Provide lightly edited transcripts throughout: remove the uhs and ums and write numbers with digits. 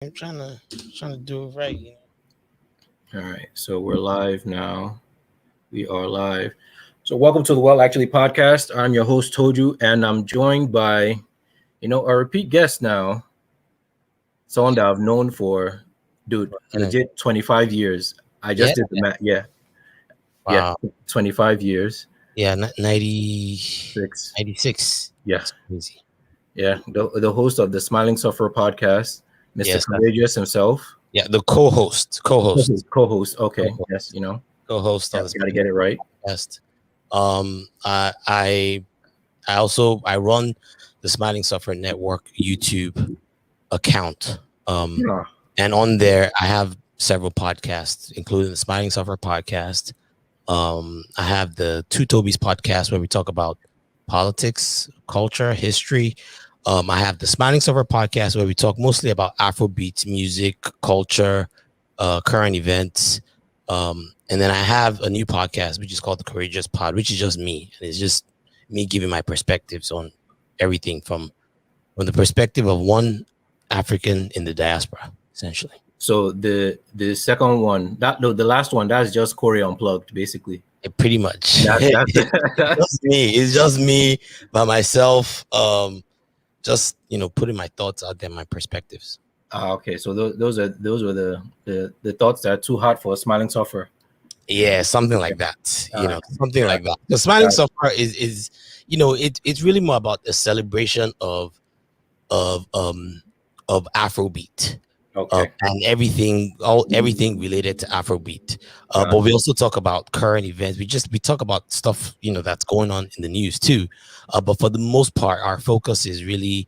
I'm trying to do it right. All right, so we're live now. We are live. So welcome to the Well Actually podcast. I'm your host Toju, and I'm joined by, a repeat guest now. Someone that I've known for, dude, Uh, legit 25 years. I yeah. just did the math. Yeah, Wow. 25 years. Yeah. 90, Six. 96. Yeah, That's crazy. yeah. The host of the Smiling Sufferer podcast, Mr. Yes. That's, Courageous himself. yeah. The co-host. Co-host. Co-host. Okay. Yes, Co-host. Co-host yeah, on this gotta get it right. podcast. I run the Smiling Sufferer Network YouTube account. Yeah. And on there I have several podcasts, including the Smiling Sufferer podcast. I have the Two Tobies podcast where we talk about politics, culture, history. I have the Smiling Sufferer podcast where we talk mostly about Afrobeat music, culture, current events. And then I have a new podcast which is called the Courageous Pod, which is just me, and it's just me giving my perspectives on everything from the perspective of one African in the diaspora, essentially. So the second one, the last one, that's just Corey Unplugged, basically. Pretty much. That's Just me. It's just me by myself. Just putting my thoughts out there, my perspectives. Okay. So those were the thoughts that are too hard for a smiling sufferer. Yeah, something like that. Something like that. The Smiling Got it. Sufferer is it's really more about a celebration of Afrobeat. Okay. And everything related to Afrobeat. But we also talk about current events. We talk about stuff that's going on in the news too. But for the most part, our focus is really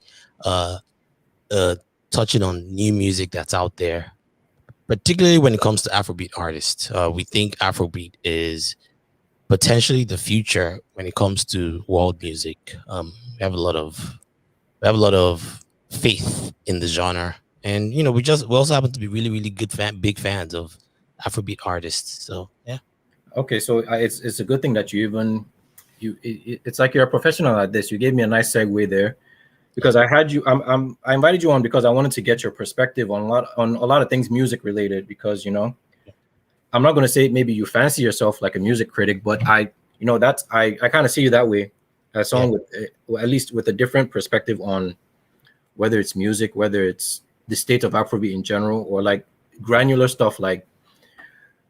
touching on new music that's out there, particularly when it comes to Afrobeat artists. We think Afrobeat is potentially the future when it comes to world music. We have a lot of faith in the genre. And we also happen to be really, really big fans of Afrobeat artists. So yeah. Okay. So it's a good thing that it's like you're a professional at this. You gave me a nice segue there, because I had you. I invited you on because I wanted to get your perspective on a lot of things music related. Because I'm not going to say maybe you fancy yourself like a music critic, but I kind of see you that way, as someone with at least with a different perspective on whether it's music, whether it's the state of Afrobeat in general, or like granular stuff like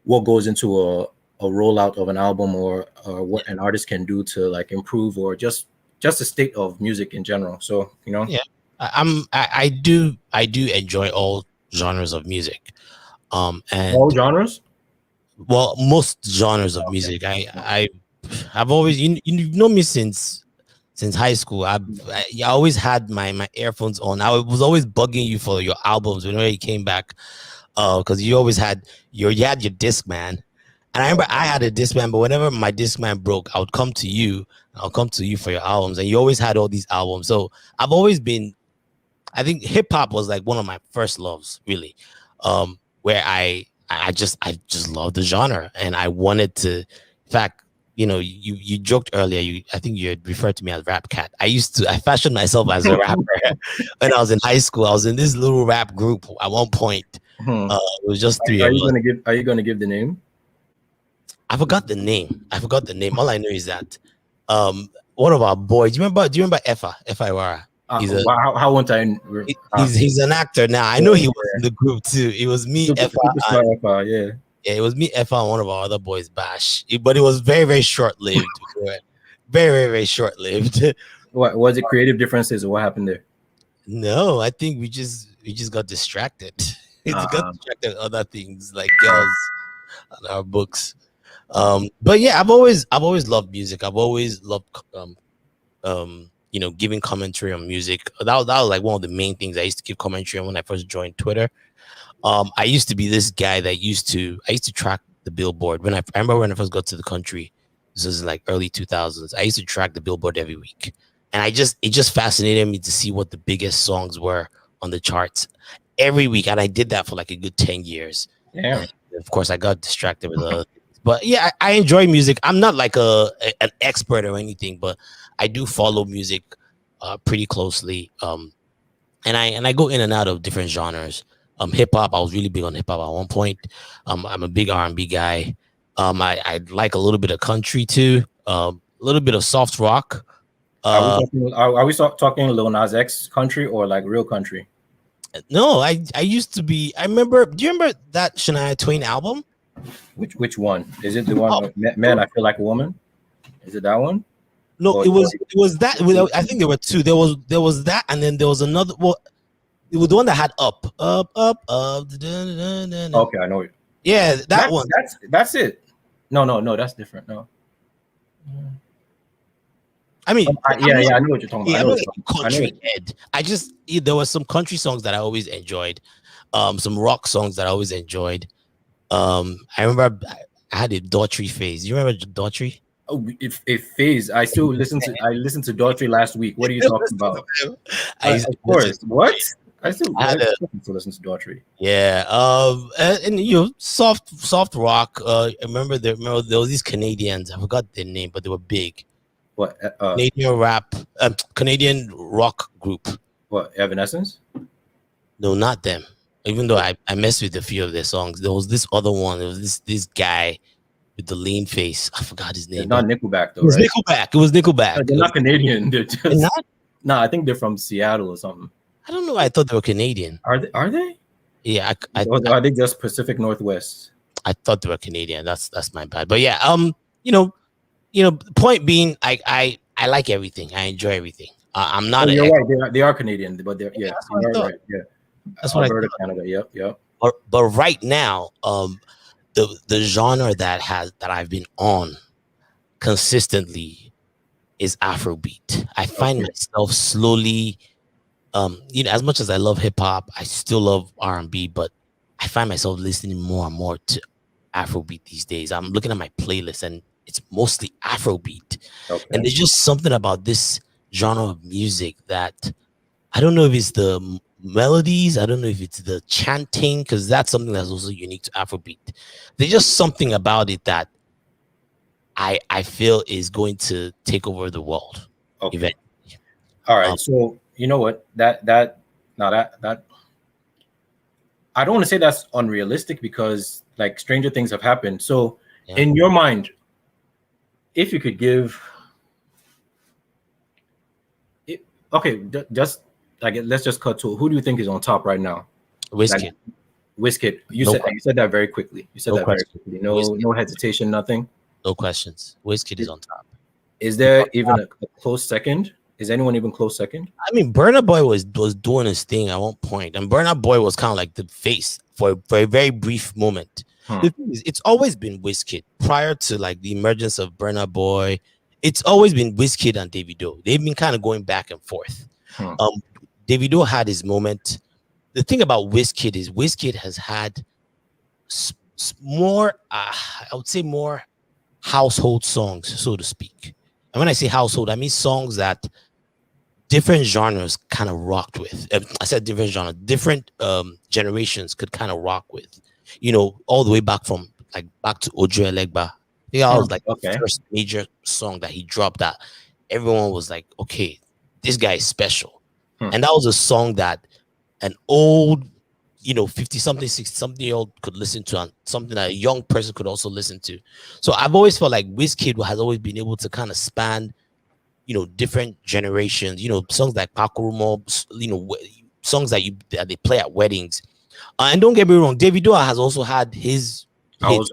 what goes into a rollout of an album, or what an artist can do to like improve, or just the state of music in general. So Yeah, I do enjoy all genres of music. And all genres. well, most genres of music. I've always you know me since high school. I always had my earphones on. I was always bugging you for your albums whenever you came back, because you always had you had your Discman. And I remember I had a Discman, but whenever my Discman broke, I would come to you. I'll come to you for your albums, and you always had all these albums. So I've always been. I think hip hop was like one of my first loves, really, where I just love the genre, and I wanted to. In fact, you joked earlier. I think you had referred to me as Rap Cat. I fashioned myself as a rapper when I was in high school. I was in this little rap group at one point. It was just three of us. Are you gonna give the name? I forgot the name. All I know is that one of our boys. Do you remember Effa Iwara? How won't I? He's an actor now. I know he was in the group too. It was me, Effa, yeah. Yeah, it was me, Effa, and one of our other boys, Bash. But it was very, very short-lived. Very, very, very short-lived. What was it? Creative differences, or what happened there? No, I think we just got distracted. Got distracted with other things like girls and our books. But yeah, I've always loved music. I've always loved giving commentary on music. That was like one of the main things I used to give commentary on when I first joined Twitter. I used to be this guy that I used to track the Billboard. I remember when I first got to the country, this was like early 2000s. I used to track the Billboard every week, and it just fascinated me to see what the biggest songs were on the charts every week, and I did that for like a good 10 years. Yeah. And of course, I got distracted with other things. But yeah, I enjoy music. I'm not like an expert or anything, but I do follow music pretty closely. And I go in and out of different genres. Hip hop. I was really big on hip hop at one point. I'm a big R&B guy. I like a little bit of country too. A little bit of soft rock. Are we talking Lil Nas X country or like real country? No, I used to be. I remember. Do you remember that Shania Twain album? Which one? Is it the one? Man, I Feel Like a Woman. Is it that one? No, it was that. I think there were two. There was that, and then there was another. Well, it was the one that had up. Okay, I know it. Yeah, that one. That's it. No, that's different. No. I mean, I know what you're talking about. Country head. There was some country songs that I always enjoyed. Some rock songs that I always enjoyed. I remember I had a Daughtry phase. You remember Daughtry? Oh, a phase. I listened to Daughtry last week. What are you talking about? Of course. What? I still listen to Daughtry. Yeah. And soft rock. I remember there was these Canadians. I forgot their name, but they were big. What? Canadian rock group. What? Evanescence? No, not them. Even though I messed with a few of their songs. There was this other one. There was this guy with the lean face. I forgot his name. It's not Nickelback though. It was right? Nickelback. It was Nickelback. They're not Canadian. They're just not? No, I think they're from Seattle or something. I don't know. I thought they were Canadian. Are they? Yeah. Are they just Pacific Northwest? I thought they were Canadian. That's my bad. But yeah, point being, I like everything. I enjoy everything. I'm not. You're right. They are Canadian, but they're right. Yeah, that's what Alberta, Canada. Yep. But right now, the genre that I've been on consistently is Afrobeat. I find myself slowly, as much as I love hip hop, I still love R&B, but I find myself listening more and more to Afrobeat these days. I'm looking at my playlist and it's mostly Afrobeat. Okay. And there's just something about this genre of music that I don't know if it's the melodies, I don't know if it's the chanting, because that's something that's also unique to Afrobeat. There's just something about it that I feel is going to take over the world. Okay. Eventually. All right. So you know what? That I don't want to say that's unrealistic because like stranger things have happened. So in your mind, if you could give it, just like let's just cut to who do you think is on top right now? Wizkid. Wizkid. You said that very quickly. You said very quickly. No hesitation, nothing. No questions. Wizkid is on top. Is there even a close second? Is anyone even close second? I mean, Burna Boy was doing his thing at one point, and Burna Boy was kind of like the face for a very brief moment. The thing is, it's always been Wizkid prior to like the emergence of Burna Boy. It's always been Wizkid and Davido. They've been kind of going back and forth. Davido had his moment. The thing about Wizkid is Wizkid has had more, I would say, more household songs, so to speak. And when I say household, I mean songs that different genres kind of rocked with. I said different genres, different generations could kind of rock with. All the way back to Ojo Elegba. That was like the first major song that he dropped that everyone was like, okay, this guy is special. And that was a song that an old, 50-something, 60-something-year-old could listen to, and something that a young person could also listen to. So I've always felt like Wizkid has always been able to kind of span, different generations, songs like Pakurumo, songs that they play at weddings. And don't get me wrong, Davido has also had his. I was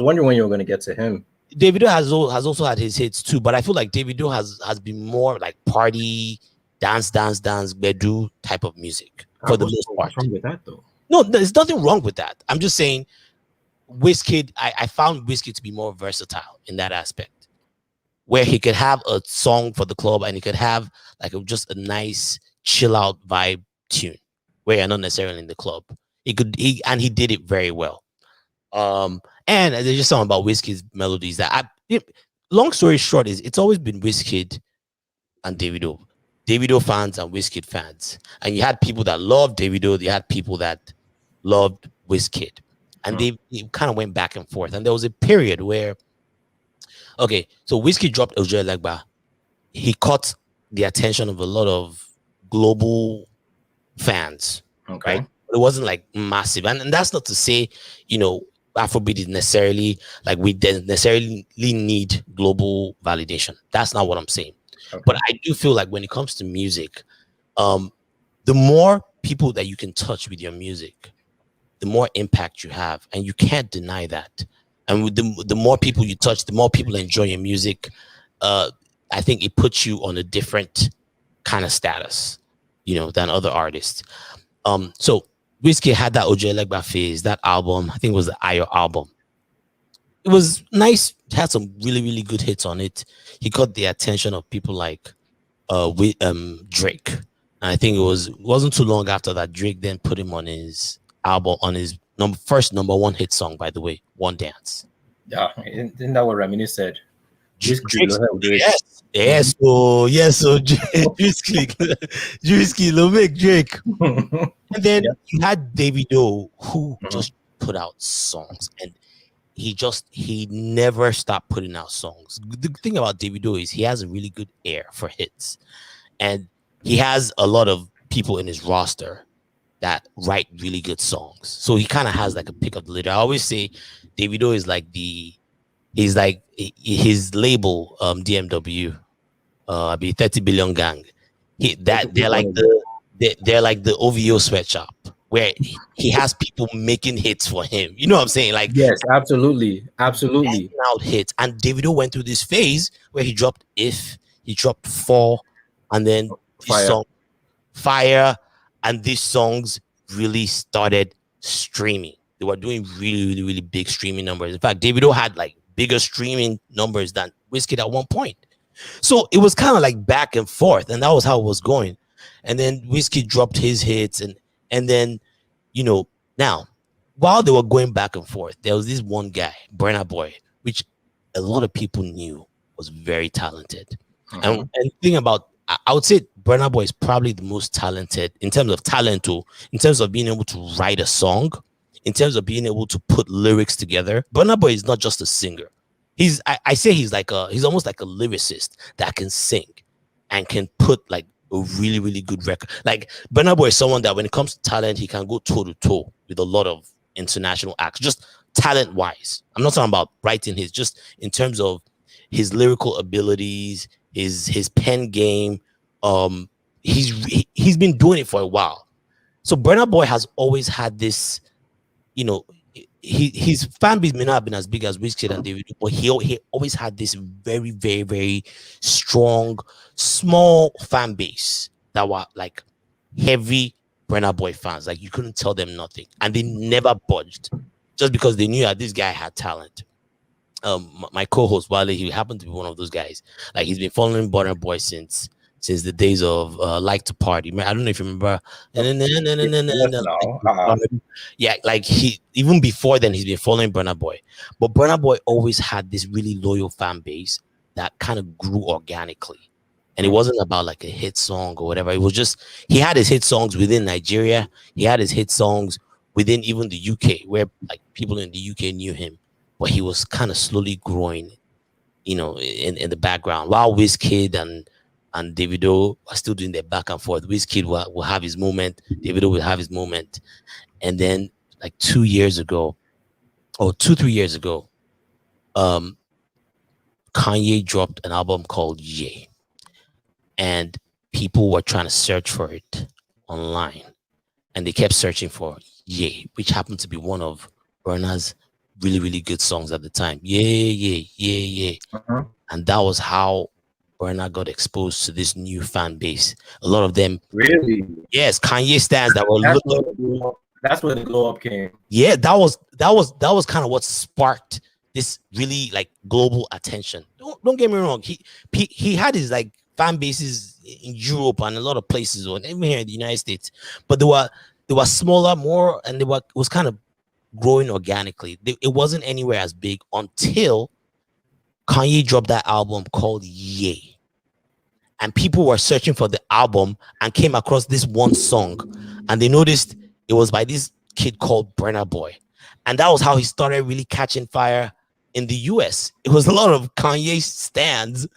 wondering when you were going to get to him. Davido has also had his hits too, but I feel like Davido has been more like party, dance, bedu type of music for the most part. What's wrong with that though? No, there's nothing wrong with that. I'm just saying, Wizkid. I found Wizkid to be more versatile in that aspect, where he could have a song for the club and he could have like just a nice chill out vibe tune where you're not necessarily in the club. He did it very well. And there's just something about Wizkid's melodies that long story short is it's always been Wizkid and Davido fans and Wizkid fans. And you had people that loved Davido, you had people that loved Wizkid. And they kind of went back and forth. And there was a period where so Wizkid dropped Ojo Elegba. He caught the attention of a lot of global fans. Okay. Right? It wasn't like massive, and that's not to say, you know, Afrobeat is necessarily like we didn't necessarily need global validation. That's not what I'm saying. But Okay. I do feel like when it comes to music, um, the more people that you can touch with your music, the more impact you have, and you can't deny that. And with the more people you touch, the more people enjoy your music. Uh, I think it puts you on a different kind of status, you know, than other artists. So Whiskey had that Ojo Elegba phase, that album, I think it was the Ayo album. It was nice, had some really, really good hits on it. He got the attention of people like Drake. And I think it wasn't too long after that Drake then put him on his album, on his first number one hit song, by the way, One Dance. Yeah, isn't that what Ramini said? Whiskey, Drake's, Lohe Drake. yes, yes, so Drake, Lil Drake. And then Yeah. you had Davido, who Mhm. just put out songs, and he never stopped putting out songs. The thing about Davido is he has a really good ear for hits, and he has a lot of people in his roster that write really good songs. So he kind of has like a pick of the litter. I always say Davido is like he's like his label, DMW, I be 30 billion gang. They're like they're like the OVO sweatshop where he has people making hits for him. You know what I'm saying? Like Yes, absolutely, absolutely. out hits. And Davido went through this phase where he dropped If, he dropped Fall, and then this Fire. song Fire, and these songs really started streaming. They were doing really, really, really big streaming numbers. In fact, Davido had like bigger streaming numbers than Wizkid at one point. So it was kind of like back and forth, and that was how it was going. And then Wizkid dropped his hits, and then, you know, now while they were going back and forth, there was this one guy, Burna Boy, which a lot of people knew was very talented. Mhm. And thing about, I would say Burna Boy is probably the most talented in terms of talent, too, in terms of being able to write a song, in terms of being able to put lyrics together. Burna Boy is not just a singer. I say he's almost like a lyricist that can sing and can put like a really, really good record. Like Burna Boy is someone that when it comes to talent, he can go toe to toe with a lot of international acts, just talent wise. I'm not talking about writing his, just in terms of his lyrical abilities, his pen game. Um, he's been doing it for a while. So Burna Boy has always had this, you know, his fan base may not have been as big as Wizkid and David, but he always had this very, very, very strong, small fan base that were like heavy Burna Boy fans. Like you couldn't tell them nothing, and they never budged just because they knew that this guy had talent. My co-host Wale, he happened to be one of those guys. Like he's been following Burna Boy since the days of Like to Party. I don't know if you remember. Yes, now. Yeah, like he even before then he's been following Burna Boy. But Burna Boy always had this really loyal fan base that kind of grew organically. And it wasn't about like a hit song or whatever. It was just he had his hit songs within Nigeria. He had his hit songs within even the UK, where like people in the UK knew him. But he was kind of slowly growing, you know, in the background. While Wizkid and Davido are still doing their back and forth. Wizkid will have his moment. Davido will have his moment. And then like 2 years ago, or 2, 3 years ago, um, Kanye dropped an album called Ye. And people were trying to search for it online. And they kept searching for Ye, which happened to be one of Burna's really, really good songs at the time. Yeah. Mhm. And that was how Burna got exposed to this new fan base. A lot of them, Really? yes, Kanye stands that were That's looking. that's where the glow up came. Yeah, that was kind of what sparked this really like global attention. Don't get me wrong. He had his like fan bases in Europe and a lot of places, or even here in the United States, but they were smaller, more, and it was kind of growing organically. It wasn't anywhere as big until Kanye dropped that album called Ye. And people were searching for the album and came across this one song, and they noticed it was by this kid called Burna Boy. And that was how he started really catching fire in the US. It was a lot of Kanye stands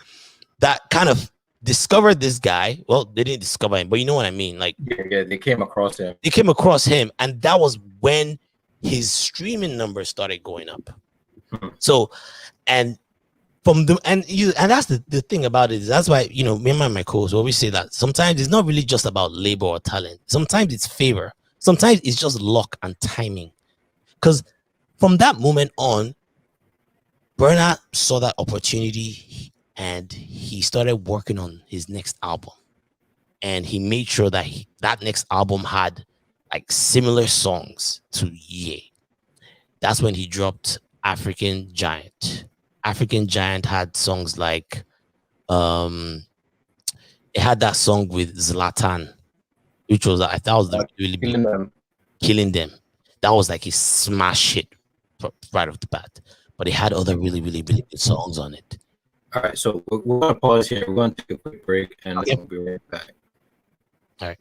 that kind of discovered this guy. Well, they didn't discover him, but you know what I mean. Like, Yeah, they came across him. they came across him, and that was when his streaming numbers started going up. So, and from the and that's the thing about it. That's why, you know, me and my co-host always say that sometimes it's not really just about labor or talent. Sometimes it's favor. Sometimes it's just luck and timing. Because from that moment on, Burna saw that opportunity and he started working on his next album. And he made sure that that next album had like similar songs to Ye. That's when he dropped African Giant. African Giant had songs like it had that song with Zlatan, which was, I thought, was really big, Killing Them. That was like his smash hit right off the bat. But it had other really good songs on it. All right, so we're going to pause here. We're going to take a quick break, and Okay. we'll be right back. All right.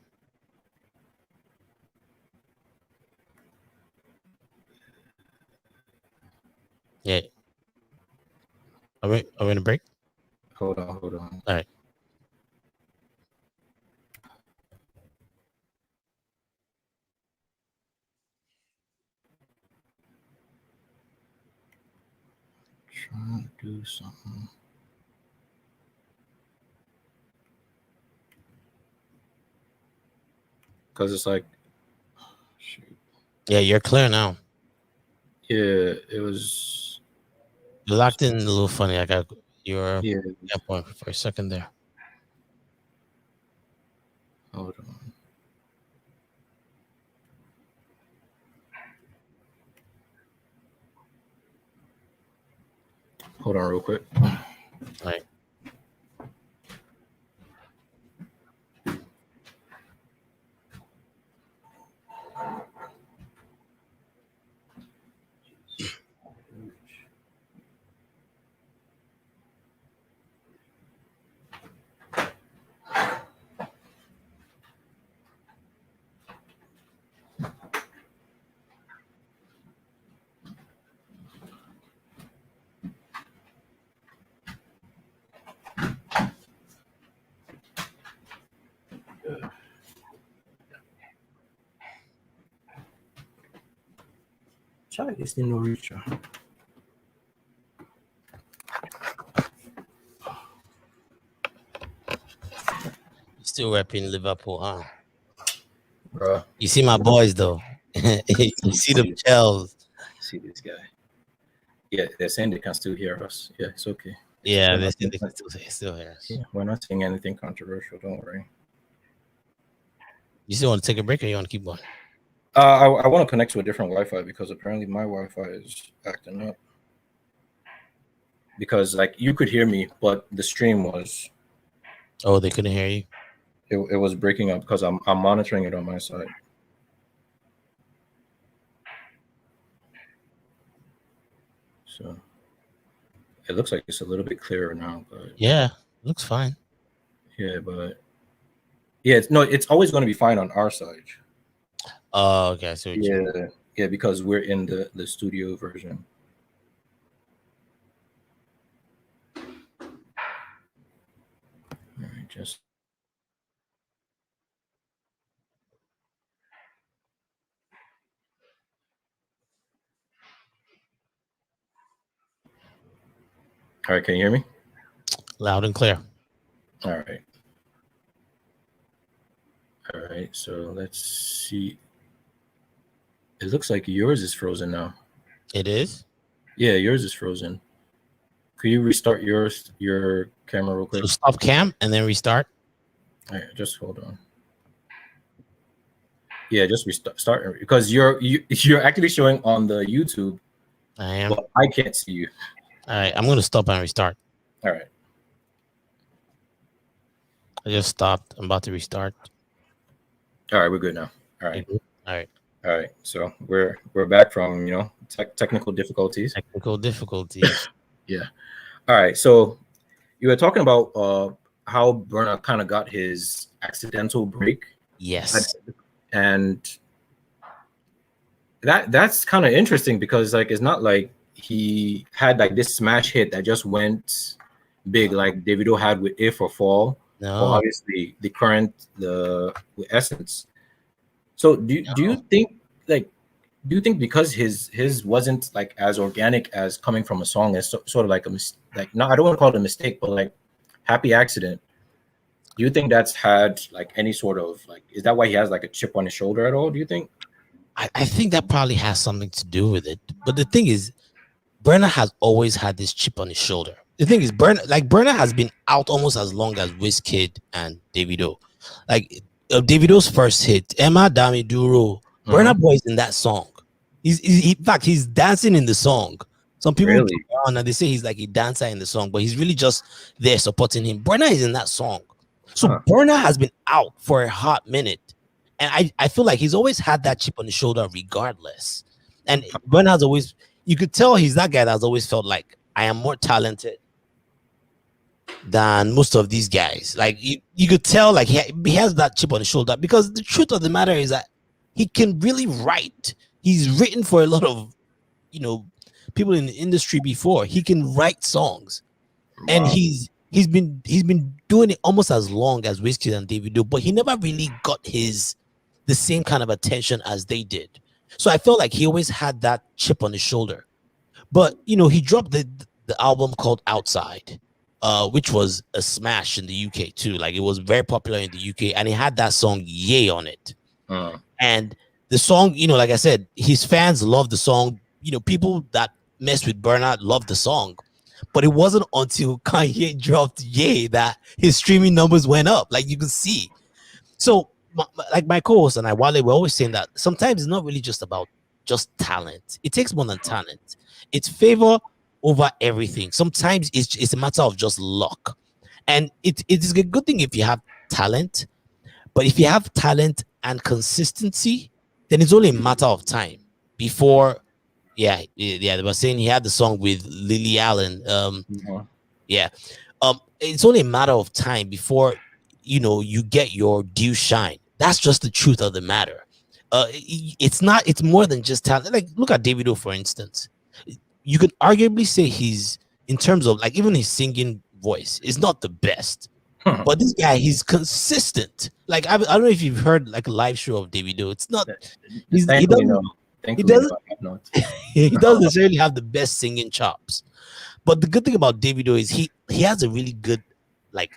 Yeah. Are we in a break? Hold on. All right. Trying to do something. Because it's like, shoot. Yeah, you're clear now. Yeah, it was. You locked in a little funny. I got your point for a second there. Hold on. Hold on real quick. All right. Try this in Norwegian. Still repping Liverpool, huh? Bruh. You see my boys though. You see them shells. See this guy. Yeah, they're saying they can still hear us. Yeah, it's okay. Yeah, they can still hear us. Yeah, we're not saying anything controversial. Don't worry. You still want to take a break, or you want to keep going? I want to connect to a different Wi-Fi because apparently my Wi-Fi is acting up. Because like you could hear me, but the stream was. Oh, they couldn't hear you. It was breaking up because I'm monitoring it on my side. So it looks like it's a little bit clearer now, but yeah, looks fine. Yeah, but yeah, it's always going to be fine on our side. Oh, okay. So yeah, because we're in the studio version. All right, just. All right, can you hear me? Loud and clear. All right. All right, so let's see. It looks like yours is frozen now. It is? Yeah, yours is frozen. Could you restart your camera real quick? So stop cam and then restart? All right, just hold on. Yeah, just restart because you're actually showing on the YouTube. I am. But I can't see you. All right, I'm going to stop and restart. All right. I just stopped. I'm about to restart. All right, we're good now. All right. All right. All right. So we're back from technical difficulties. Technical difficulties. Yeah. All right. So you were talking about how Burna kind of got his accidental break. Yes. And that's kind of interesting because like it's not like he had like this smash hit that just went big like Davido had with If or Fall, or No, obviously the current the essence. So do you no. think like do you think because his wasn't like as organic as coming from a song as sort of like like no, I don't want to call it a mistake, but like happy accident. Do you think that's had like any sort of like is that why he has like a chip on his shoulder at all? Do you think? I think that probably has something to do with it. But the thing is, Burner has always had this chip on his shoulder. The thing is, Burner has been out almost as long as Wizkid and Davido. Like Davido's first hit, Emma Dami Duro. Burner Uh-huh. Boy is in that song. In fact, he's dancing in the song. Some people Really? talk around and they say he's like a dancer in the song, but he's really just there supporting him. Burner is in that song. So Huh. Burner has been out for a hot minute. And I feel like he's always had that chip on his shoulder regardless. And Burner has always, you could tell he's that guy that's always felt like I am more talented than most of these guys. Like you could tell like he has that chip on his shoulder because the truth of the matter is that he can really write. He's written for a lot of, you know, people in the industry before. He can write songs. And Wow. he's been doing it almost as long as Wizkid and Davido, but he never really got the same kind of attention as they did. So I felt like he always had that chip on his shoulder. But you know, he dropped the album called Outside, which was a smash in the UK too. Like it was very popular in the UK, and he had that song "Yay" on it. Uh, And the song, you know, like I said, his fans love the song. You know, people that mess with Bernard love the song. But it wasn't until Kanye dropped "Yay" that his streaming numbers went up. Like you could see. So, like my co-host and I, Wale, we're always saying that sometimes it's not really just about just talent. It takes more than talent. It's favor over everything. Sometimes it's a matter of just luck. And it is a good thing if you have talent, but if you have talent and consistency, then it's only a matter of time before. Yeah, they were saying he had the song with Lily Allen. uh-huh. Yeah, it's only a matter of time before you know you get your due shine. That's just the truth of the matter. It's not. It's more than just talent. Like look at Davido for instance. You could arguably say he's in terms of like even his singing voice is not the best. Huh. But this guy, he's consistent. Like I don't know if you've heard like a live show of Davido. It's not. He Thankfully, no. doesn't. He Thankfully, no. doesn't. I have not. He doesn't necessarily have the best singing chops. But the good thing about Davido is he has a really good like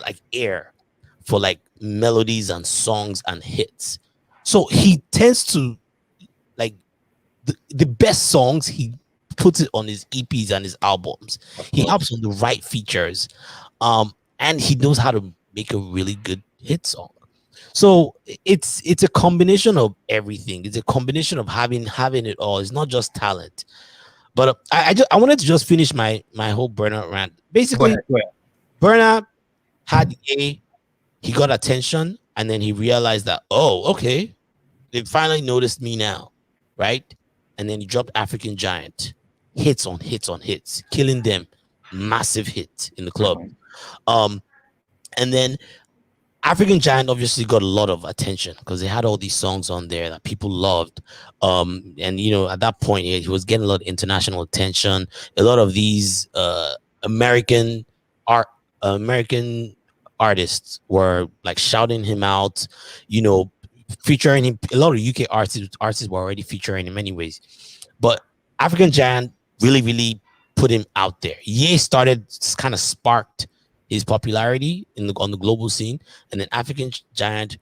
like air for like melodies and songs and hits. So he tends to like the best songs he puts it on his EPs and his albums. Of He course. helps on the right features. And he knows how to make a really good hit song. So it's a combination of everything. It's a combination of having it all. It's not just talent. But I wanted to just finish my whole Burner rant. Go Basically, ahead. Go ahead. Burner had he got attention, and then he realized that okay, they finally noticed me now, right? And then he dropped African Giant, hits on hits on hits, killing them, massive hit in the club. And then African Giant obviously got a lot of attention because they had all these songs on there that people loved. And you know, at that point, he was getting a lot of international attention. A lot of these American art, American artists were like shouting him out. You know, featuring him. A lot of UK artists were already featuring him, anyways. But African Giant really put him out there. Ye started kind of sparked his popularity on the global scene, and then African Giant,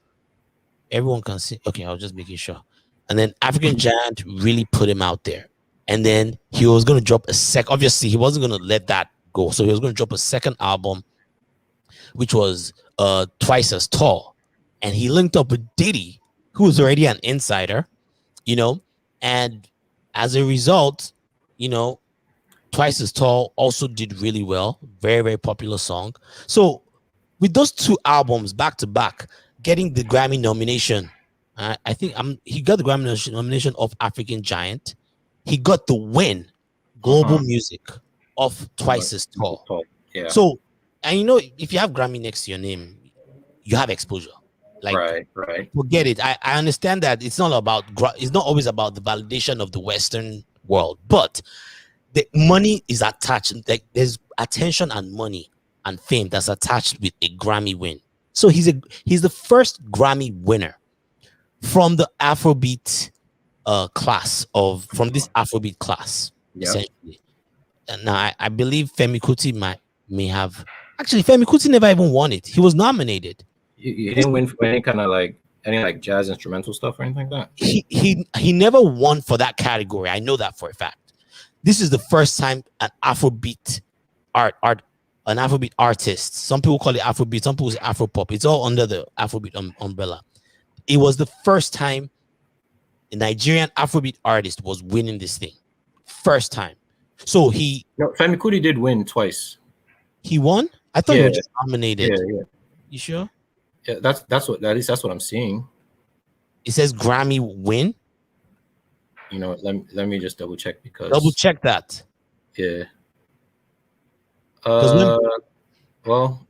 everyone can see. Okay, I was just making sure. And then African Giant really put him out there, and then he was going to drop a second. Obviously, he wasn't going to let that go, so he was going to drop a second album, which was Twice as Tall, and he linked up with Diddy, who was already an insider, you know, and as a result, you know, Twice as Tall also did really well. Very popular song. So with those two albums back to back, getting the Grammy nomination, I think he got the Grammy nomination of African Giant. He got the win, Global Music, of Twice as Tall. Yeah. So, and you know, if you have Grammy next to your name, you have exposure. Like, right. Forget it. I understand that it's not always about the validation of the Western world, but the money is attached. Like there's attention and money and fame that's attached with a Grammy win. So he's the first Grammy winner from the Afrobeat class from this Afrobeat class, Yeah. essentially. And now I believe Femi Kuti may have actually Femi Kuti never even won it. He was nominated. You didn't win for any kind of like jazz instrumental stuff or anything like that. He never won for that category. I know that for a fact. This is the first time an Afrobeat an Afrobeat artist. Some people call it Afrobeat. Some people say Afropop. It's all under the Afrobeat umbrella. It was the first time a Nigerian Afrobeat artist was winning this thing. First time. So Femi Kuti did win twice. He won? I thought he was just nominated. Yeah. You sure? Yeah, that's what I'm seeing. It says Grammy win. You know, let me just double check because double check that. Yeah. Well.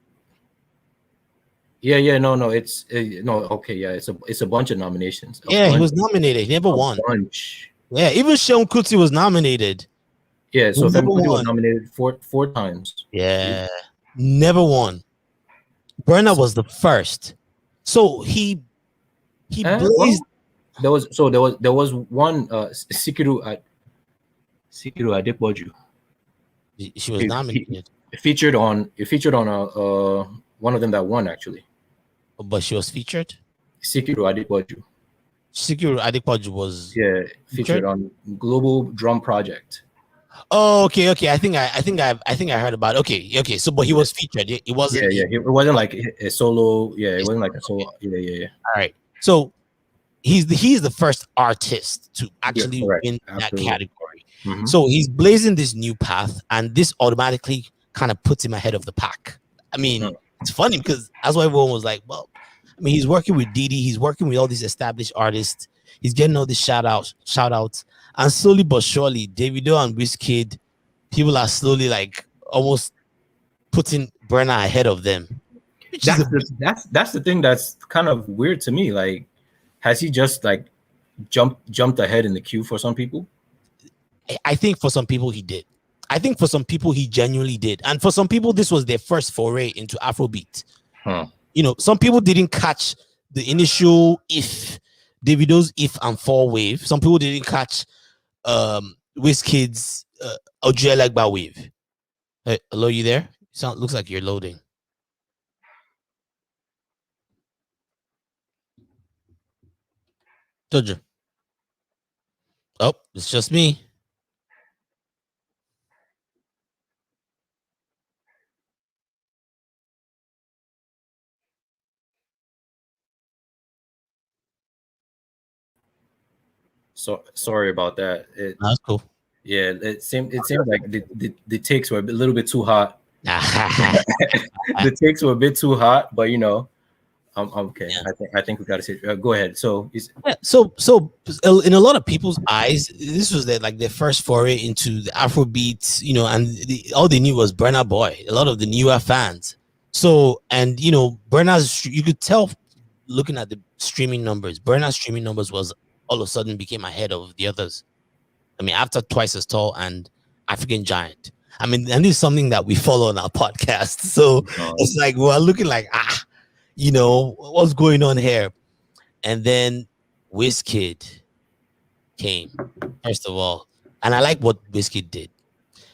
Yeah. No. It's no. Okay. Yeah. It's a bunch of nominations. He was nominated. He never won. Bunch. Yeah. Even Seun Kuti was nominated. Yeah. So Femi Kuti was nominated four times. Yeah. Never won. Burna was the first. So he blazed. There was one Sikiru Adepoju. She was nominated. It featured on one of them that won actually. But she was featured. Sikiru Adepoju. Sikiru Adepoju was featured on Global Drum Project. Oh, okay. I think I heard about it. Okay. So, but he was featured. It wasn't. Yeah. It wasn't like a solo. Yeah, it wasn't like a solo. Yeah. All right. So he's the first artist to actually win that category. Mm-hmm. So he's blazing this new path, and this automatically kind of puts him ahead of the pack. I mean, it's funny because that's why everyone was like, well, I mean, he's working with Diddy, he's working with all these established artists, he's getting all these shout outs, and slowly but surely, Davido and Wizkid, people are slowly like almost putting Burna ahead of them. That's the thing that's kind of weird to me. Like, has he just like jumped ahead in the queue for some people? I think for some people he did. I think for some people he genuinely did, and for some people this was their first foray into Afrobeat. You know, some people didn't catch the initial Davido's If and Fall wave. Some people didn't catch Wizkid's Ojuelegba wave. Hey, hello, you there? Looks like you're loading. Jojo. Oh, it's just me. So sorry about that. That's cool. Yeah, it seemed like the takes were a little bit too hot. The takes were a bit too hot, but you know, I'm okay. Yeah. I think we got to say. Go ahead. So in a lot of people's eyes, this was their first foray into the Afrobeat, you know, and all they knew was Burna Boy. A lot of the newer fans. So, and you know, Burna's, you could tell looking at the streaming numbers. Burna's streaming numbers was all of a sudden became ahead of the others. I mean, after Twice as Tall and African Giant. I mean, and this is something that we follow on our podcast. So it's like we're looking like you know, what's going on here? And then Wizkid came, first of all. And I like what Wizkid did.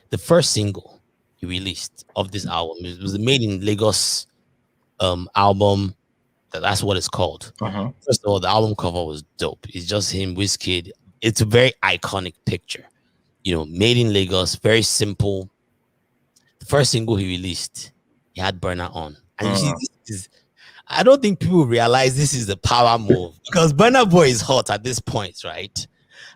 The first single he released of this album, it was the Made in Lagos album. That's what it's called. First of all, the album cover was dope. It's just him, Wizkid. It's a very iconic picture. You know, Made in Lagos, very simple. The first single he released, he had Burna on. And you see, this is, I don't think people realize this is the power move because Burna Boy is hot at this point, right?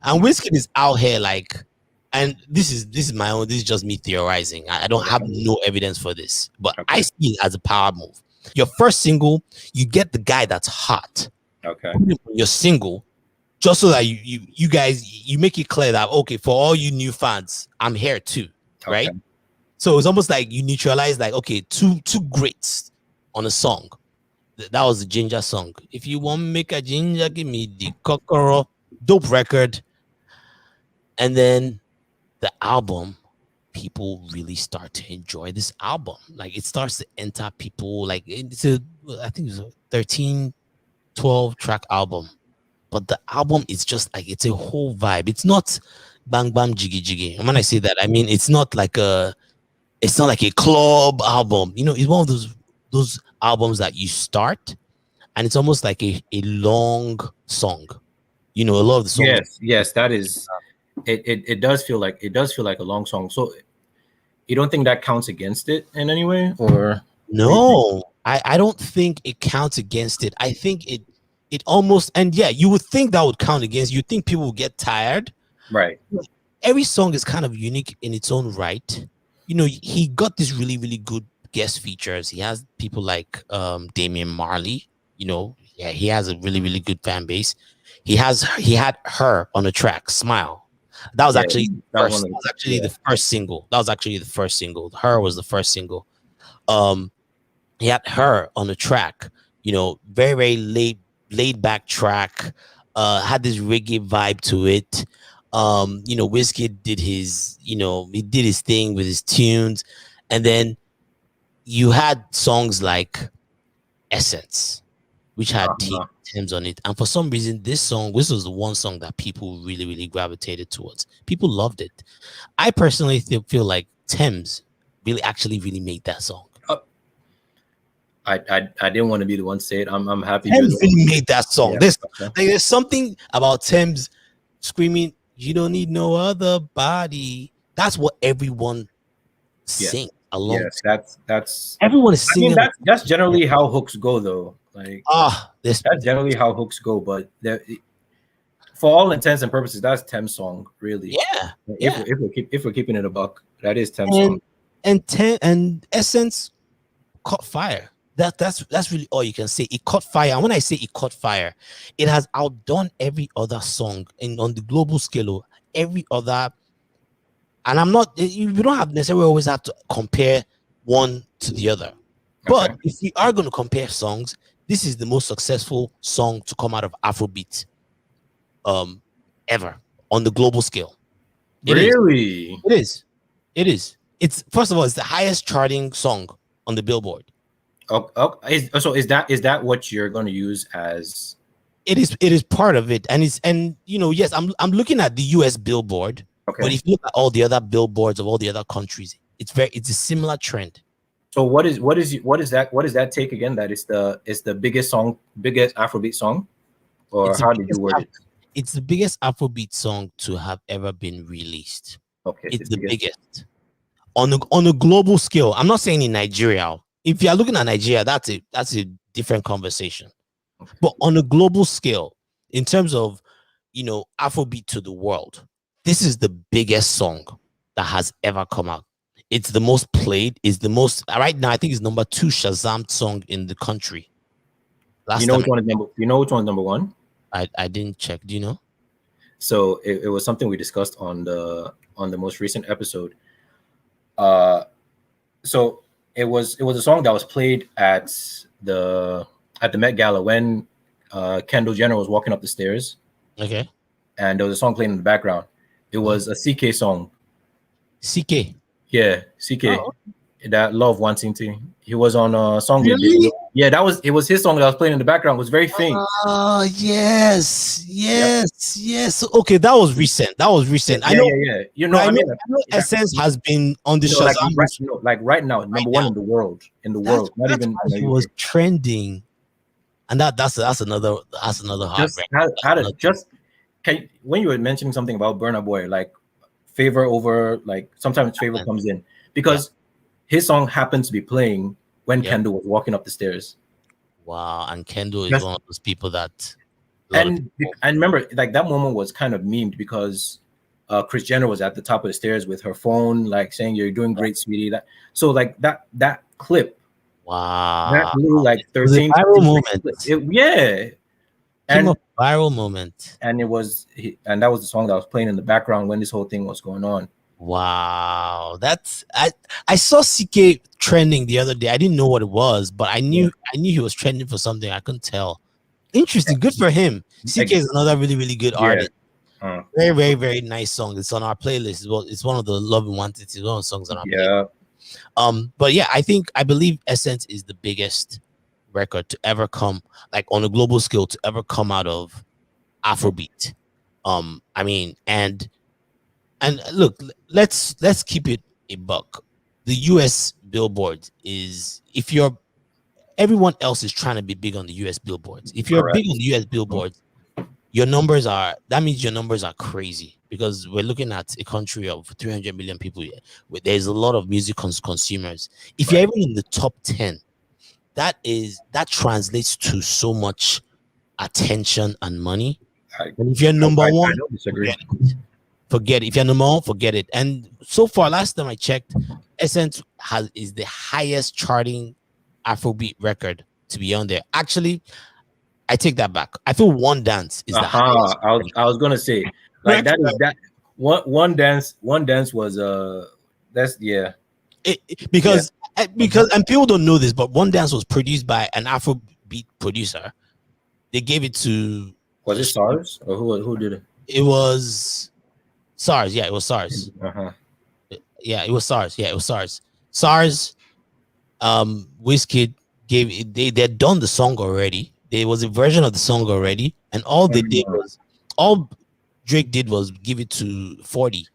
And Wizkid is out here like, and this is my own, this is just me theorizing. I don't have no evidence for this, but I see it as a power move. Your first single, you get the guy that's hot. Okay. Your single, just so that you guys, you make it clear that, okay, for all you new fans, I'm here too, right? So it's almost like you neutralize like, okay, two greats on a song. That was the Ginger song. If you want to make a ginger, give me the kokoro. Dope record. And then the album people really start to enjoy this album. Like it starts to enter people. Like it's a, I think it's a 13, 12 track album, but the album is just like it's a whole vibe. It's not bang bang jiggy jiggy. And when I say that, I mean it's not like a club album. You know, it's one of those albums that you start and it's almost like a long song. You know, a lot of the songs. Yes, that is. It does feel like a long song. So you don't think that counts against it in any way, or No, I don't think it counts against it. I think it almost, and yeah, you would think that would count against. You think people will get tired. right? Every song is kind of unique in its own right. You know, he got these really, really good guest features. He has people like Damian Marley. You know, yeah, he has a really, really good fan base. He had her on the track, Smile. That was actually the first single. That was actually the first single. Her was the first single. He had her on the track. You know, very, very laid back track. Had this reggae vibe to it. You know, Wizkid did his, you know, he did his thing with his tunes, and then you had songs like Essence, which had Tems on it. And for some reason, this was the one song that people really, really gravitated towards. People loved it. I personally feel like Tems really made that song. I didn't want to be the one to say it. I'm happy. Tems really made that song. Yeah, there's something about Tems screaming, "You don't need no other body." That's what everyone sings along. Yes, that's everyone is singing. I mean, that's generally how hooks go, though. Like that's generally how hooks go. But for all intents and purposes, that's Tems' song, really. Yeah. If we're keeping it a buck, that is Tems' song. And Essence caught fire. That's really all you can say. It caught fire. And when I say it caught fire, it has outdone every other song on the global scale. Every other, and I'm not. You don't have necessarily always have to compare one to the other. But if we are going to compare songs, this is the most successful song to come out of Afrobeat, ever on the global scale. It is. It's first of all, it's the highest charting song on the Billboard. So is that what you're going to use as? It is part of it, and you know, yes, I'm looking at the U.S. Billboard, but if you look at all the other billboards of all the other countries, it's a similar trend. So what is that take again? That is the biggest Afrobeat song, or how did you word it? It's the biggest Afrobeat song to have ever been released. Okay, it's the biggest on a global scale. I'm not saying in Nigeria. If you're looking at Nigeria, that's a different conversation. But on a global scale, in terms of, you know, Afrobeat to the world, this is the biggest song that has ever come out. It's the most played. It's the most right now. I think it's number 2 Shazam song in the country. You know which one's number 1? I didn't check. Do you know? So it was something we discussed on the most recent episode. So it was a song that was played at the Met Gala when Kendall Jenner was walking up the stairs. Okay. And there was a song playing in the background. It was a CK song. CK. Yeah, CK. Oh. That Love Wanting to. He was on a song. Really? Yeah, it was his song that was playing in the background. It was very faint. Oh, yes. Okay, that was recent. I know. Yeah. You know, I know Essence has been on the show. Like right now, number 1 in the world. Not even. It was trending, and that's another hard. When you were mentioning something about Burna Boy, like favor over, like sometimes favor comes in because his song happens to be playing when Kendall was walking up the stairs. Wow, and Kendall is one of those people that. And I remember, like, that moment was kind of memed because Kris Jenner was at the top of the stairs with her phone, like saying, "You're doing great, sweetie." That clip. Wow. That little like 13 viral moment. And a viral moment. And that was the song that was playing in the background when this whole thing was going on. Wow, I saw CK trending the other day. I didn't know what it was, but I knew he was trending for something. I couldn't tell. Interesting, good for him. CK is another really, really good artist. Very, very, very nice song. It's on our playlist. Well, it's one of the Love and Wanted. It's one of the songs on our playlist. Yeah. But yeah, I believe Essence is the biggest record to ever come, like on a global scale, to ever come out of Afrobeat. I mean, and look, let's keep it a buck. The US Billboard is, if you're, everyone else is trying to be big on the US billboards. If you're Correct. big on the US billboards, your numbers are, that means your numbers are crazy, because we're looking at a country of 300 million people here, where there's a lot of music consumers. If you're even in the top 10, that translates to so much attention and money. And if you're number one, I don't disagree. forget it. If you're number one, forget it. And so far, last time I checked, Essence is the highest charting Afrobeat record to be on there. Actually, I take that back. I feel One Dance is the highest. I was gonna say, like, that is that one dance was that's because and people don't know this, but One Dance was produced by an Afrobeat producer. They gave it to, was it SARS or who did it? It was SARS. Yeah, it was SARS. Yeah, it was SARS. Yeah, it was SARS. SARS. Wizkid gave it. They'd done the song already. There was a version of the song already, and all Drake did was give it to 40.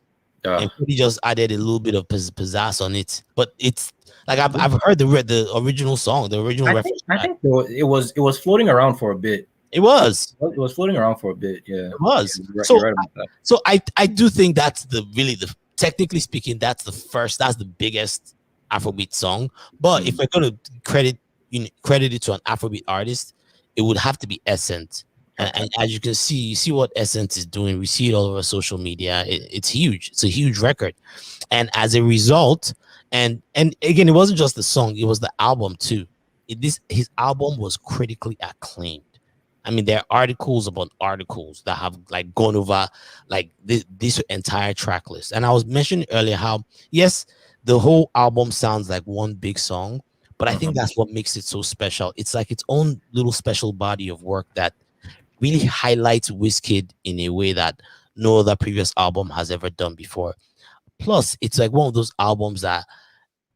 And 40 just added a little bit of pizzazz on it. But it's like I've heard the original song, the original reference. I think it was floating around for a bit. It was floating around for a bit. Yeah, it was. You're right about that. So I do think that's technically speaking, that's the biggest Afrobeat song. But if we're gonna credit it to an Afrobeat artist, it would have to be Essence. And as you can see, you see what Essence is doing. We see it all over social media. It's huge. It's a huge record. And as a result, and again, it wasn't just the song, it was the album too. His album was critically acclaimed. I mean, there are articles upon articles that have like gone over like this entire track list. And I was mentioning earlier how, yes, the whole album sounds like one big song, but I think that's what makes it so special. It's like its own little special body of work that really highlights Wizkid in a way that no other previous album has ever done before. Plus, it's like one of those albums that,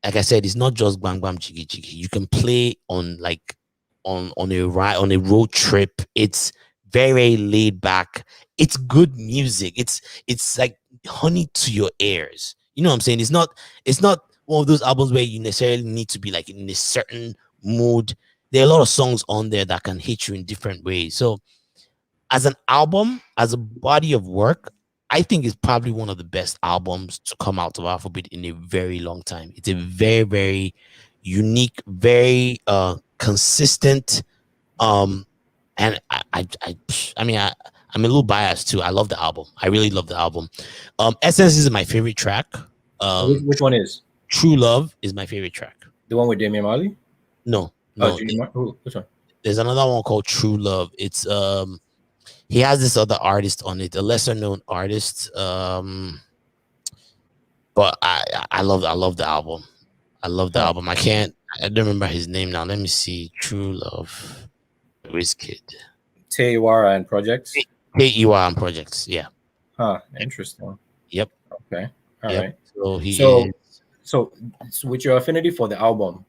like I said, it's not just bang bang jiggy jiggy. You can play on like on a ride, on a road trip. It's very laid back. It's good music. It's like honey to your ears. You know what I'm saying? It's not one of those albums where you necessarily need to be like in a certain mood. There are a lot of songs on there that can hit you in different ways. So as an album, as a body of work, I think it's probably one of the best albums to come out of Afrobeat in a very long time. It's a very, very unique, very consistent. And I mean, I'm a little biased too. I love the album. I really love the album. Essence is my favorite track. Which one is? True Love is my favorite track. The one with Damian Marley? No. Which one? There's another one called True Love. It's he has this other artist on it, a lesser known artist. But I love the album. I love the album. I don't remember his name now. Let me see. True Love. Wizkid. Teiwara and Projects. Teiwara and Projects. Yeah. Huh. Interesting. Yep. Okay. All right. So with your affinity for the album,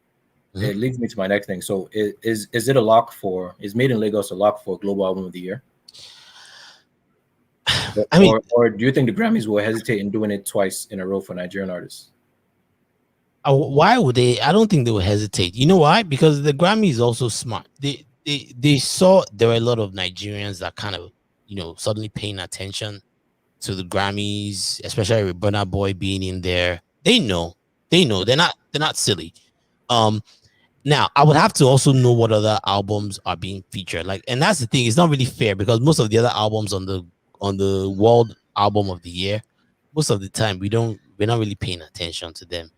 it leads me to my next thing. So is it a lock for, is Made in Lagos a lock for Global Album of the Year? I mean, or do you think the Grammys will hesitate in doing it twice in a row for Nigerian artists? Why would they? I don't think they will hesitate. You know why? Because the Grammy is also smart. They saw there were a lot of Nigerians that kind of, suddenly paying attention to the Grammys, especially with Burna Boy being in there. They know they're not silly. Now I would have to also know what other albums are being featured. Like, and that's the thing. It's not really fair because most of the other albums on the World Album of the Year, most of the time we're not really paying attention to them.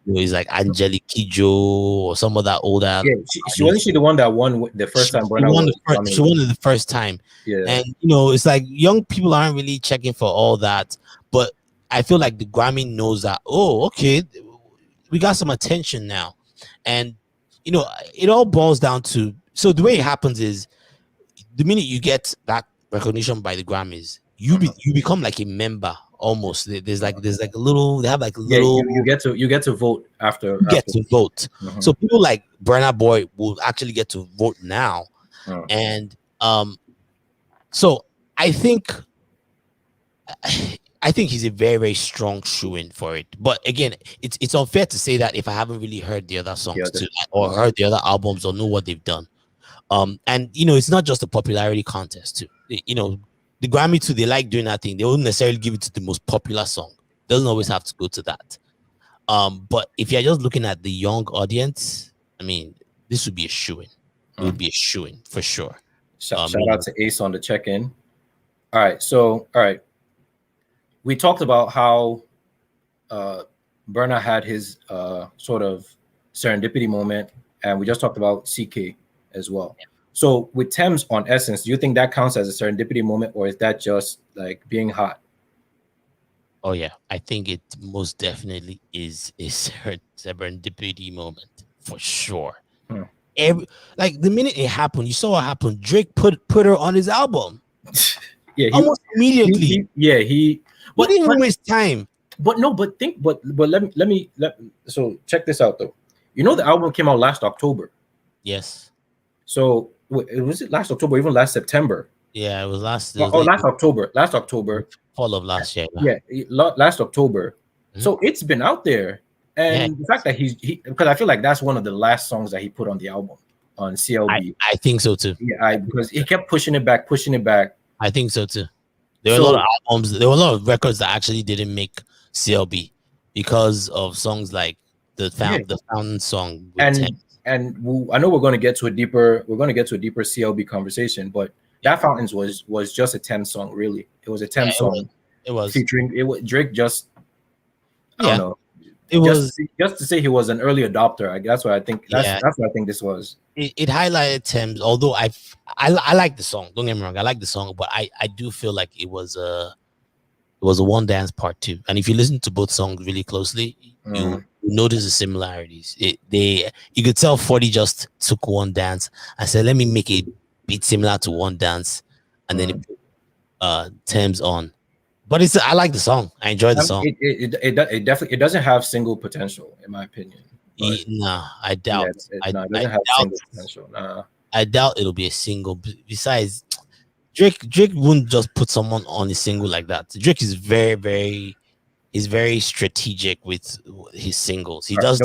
It's like Angelique Kidjo or some of that older. Yeah, she wasn't the one that won the first time. She won it the first time. Yeah, and it's like young people aren't really checking for all that, but I feel like the Grammy knows that. Oh, okay, we got some attention now, and it all boils down to. So the way it happens is, the minute you get that recognition by the Grammys, you become like a member almost. There's like a little, they have like a Yeah, little, you get to vote you get after. to vote. Mhm. So people like Burna Boy will actually get to vote now. Mm. And so I think I think he's a very, very strong shoe in for it. But again, it's unfair to say that if I haven't really heard the other Yeah, songs too, or heard the other albums or know what they've done. And it's not just a popularity contest too. The Grammy too, they like doing that thing. They won't necessarily give it to the most popular song. Doesn't always have to go to that. But if you're just looking at the young audience, I mean, this would be a shoe in. It would be a shoe in for sure. shout out to Ace on the check-in. All right, so all right, we talked about how Burna had his sort of serendipity moment, and we just talked about CK as well. So with Thames on Essence, do you think that counts as a serendipity moment, or is that just like being hot? Oh yeah, I think it most definitely is a serendipity moment for sure. Hmm. Like the minute it happened, you saw what happened. Drake put her on his album Yeah, almost immediately. yeah, He but didn't even waste time. but no, but think, but so check this out though. You know, the album came out last October. Yes. So was it last October, even last September? Yeah, it was last. It Oh, was like last October. Last October. fall of last year. Yeah, last October. Mhm. So it's been out there, Yeah, and the fact that he because I feel like that's one of the last songs that he put on the album on CLB. I think so too. Yeah, because he kept pushing it back, pushing it back. I think so too. There were a So lot of albums. There were a lot of records that actually didn't make CLB because of songs like yeah, the Fountain song with Tim. and I know we're going to get to a deeper CLB conversation, but that Fountains was just a 10 song, really. It was a 10 Yeah, song it was. featuring it was Drake. Just I Yeah, don't know. it was. Just to say he was an early adopter. That's what I think. Yeah. That's what I think this was. It highlighted Thames. Although I like the song. Don't get me wrong. I like the song, but I do feel like it was a one dance part too. And if you listen to both songs really closely, you notice the similarities. You could tell 40 just took one dance and said, "Let me make a beat similar to one dance," and then it put Thames on. But I like the song. I enjoy the song. It definitely doesn't have single potential, in my opinion. But Nah, I doubt. it doesn't have single potential. Nah. I doubt it'll be a single. Besides, Drake wouldn't just put someone on a single like that. Drake is very strategic with his singles. He does.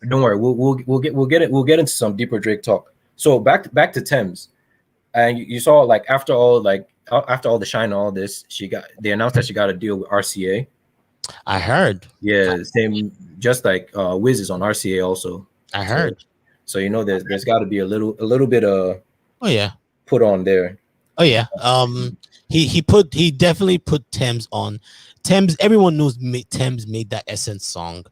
Don't worry. We'll get into some deeper Drake talk. So back to Thames, and you saw like after all the shine and all this, they announced that she got a deal with RCA. I heard. Yeah, same. Just like Wiz is on RCA also. I heard. So there's got to be a little bit of put on there. Oh yeah. He definitely put Thames on. Thames, everyone knows Thames made that Essence song.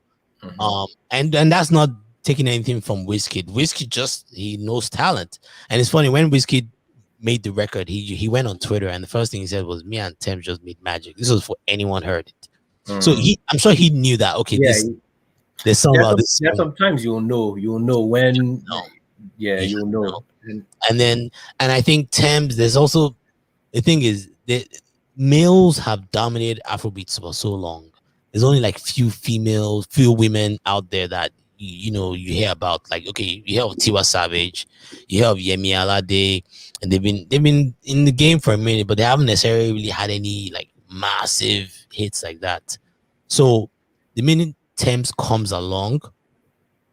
And that's not taking anything from Wizkid. Wizkid he knows talent. And it's funny, when Wizkid made the record, he went on Twitter and the first thing he said was, "Me and Thames just made magic." This was for anyone heard it. So I'm sure he knew that. Okay, there's something about this. Yeah, sometimes you'll know when. Yeah, you'll know. And I think Thames, there's also the thing is that males have dominated Afrobeats for so long. There's only like few women out there that you hear about. Like, okay, you hear of Tiwa Savage, you hear of Yemi Alade, and they've been in the game for a minute, but they haven't necessarily really had any like massive hits like that. So the minute Thames comes along,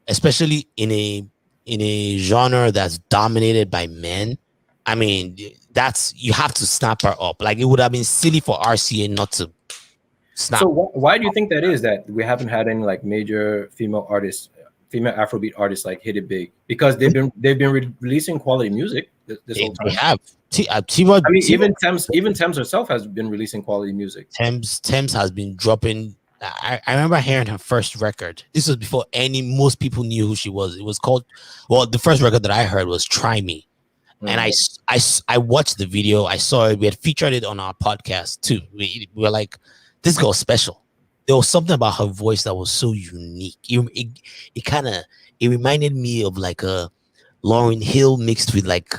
especially in a genre that's dominated by men, I mean, you have to snap her up. Like, it would have been silly for RCA not to snap. So why do you think that is, that we haven't had any like major female Afrobeat artists like hit it big? Because they've been releasing quality music this whole time. They have. I mean, even Thames herself has been releasing quality music. Thames has been dropping. I remember hearing her first record. This was before most people knew who she was. It was called, the first record that I heard was Try Me. And I watched the video. I saw it. We had featured it on our podcast too. We were like, this girl's special. There was something about her voice that was so unique. It reminded me of like a Lauryn Hill mixed with like.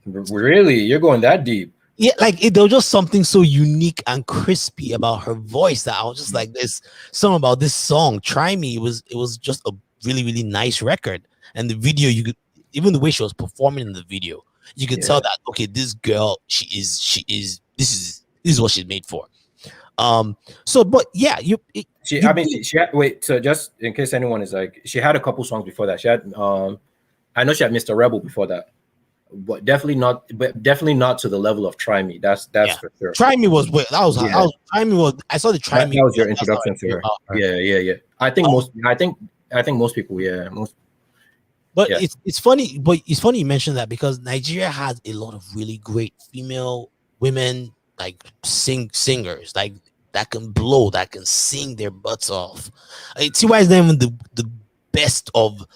Really, you're going that deep? yeah, like there was just something so unique and crispy about her voice that I was just like, "There's something about this song. Try Me." It was just a really really nice record, and the video you could even the way she was performing in the video, you could tell Yeah. that okay, this girl she is this is what she's made for. Um, so but yeah, She, you I mean, did she had, wait. So just in case anyone is like, she had a couple songs before that. She had, I know she had Mr. Rebel before that, but definitely not to the level of Try Me. That's yeah. for sure. Try Me was wait, that Yeah, was Try Me was I saw the Try that Me was video, your that's how I introduction to knew her. about her. Yeah, yeah, yeah. I think Um, most. I think most people. Yeah, most. But Yeah. it's funny, but it's funny you mentioned that because Nigeria has a lot of really great female women like singers like that can blow, that can sing their butts off. TY is not even the best of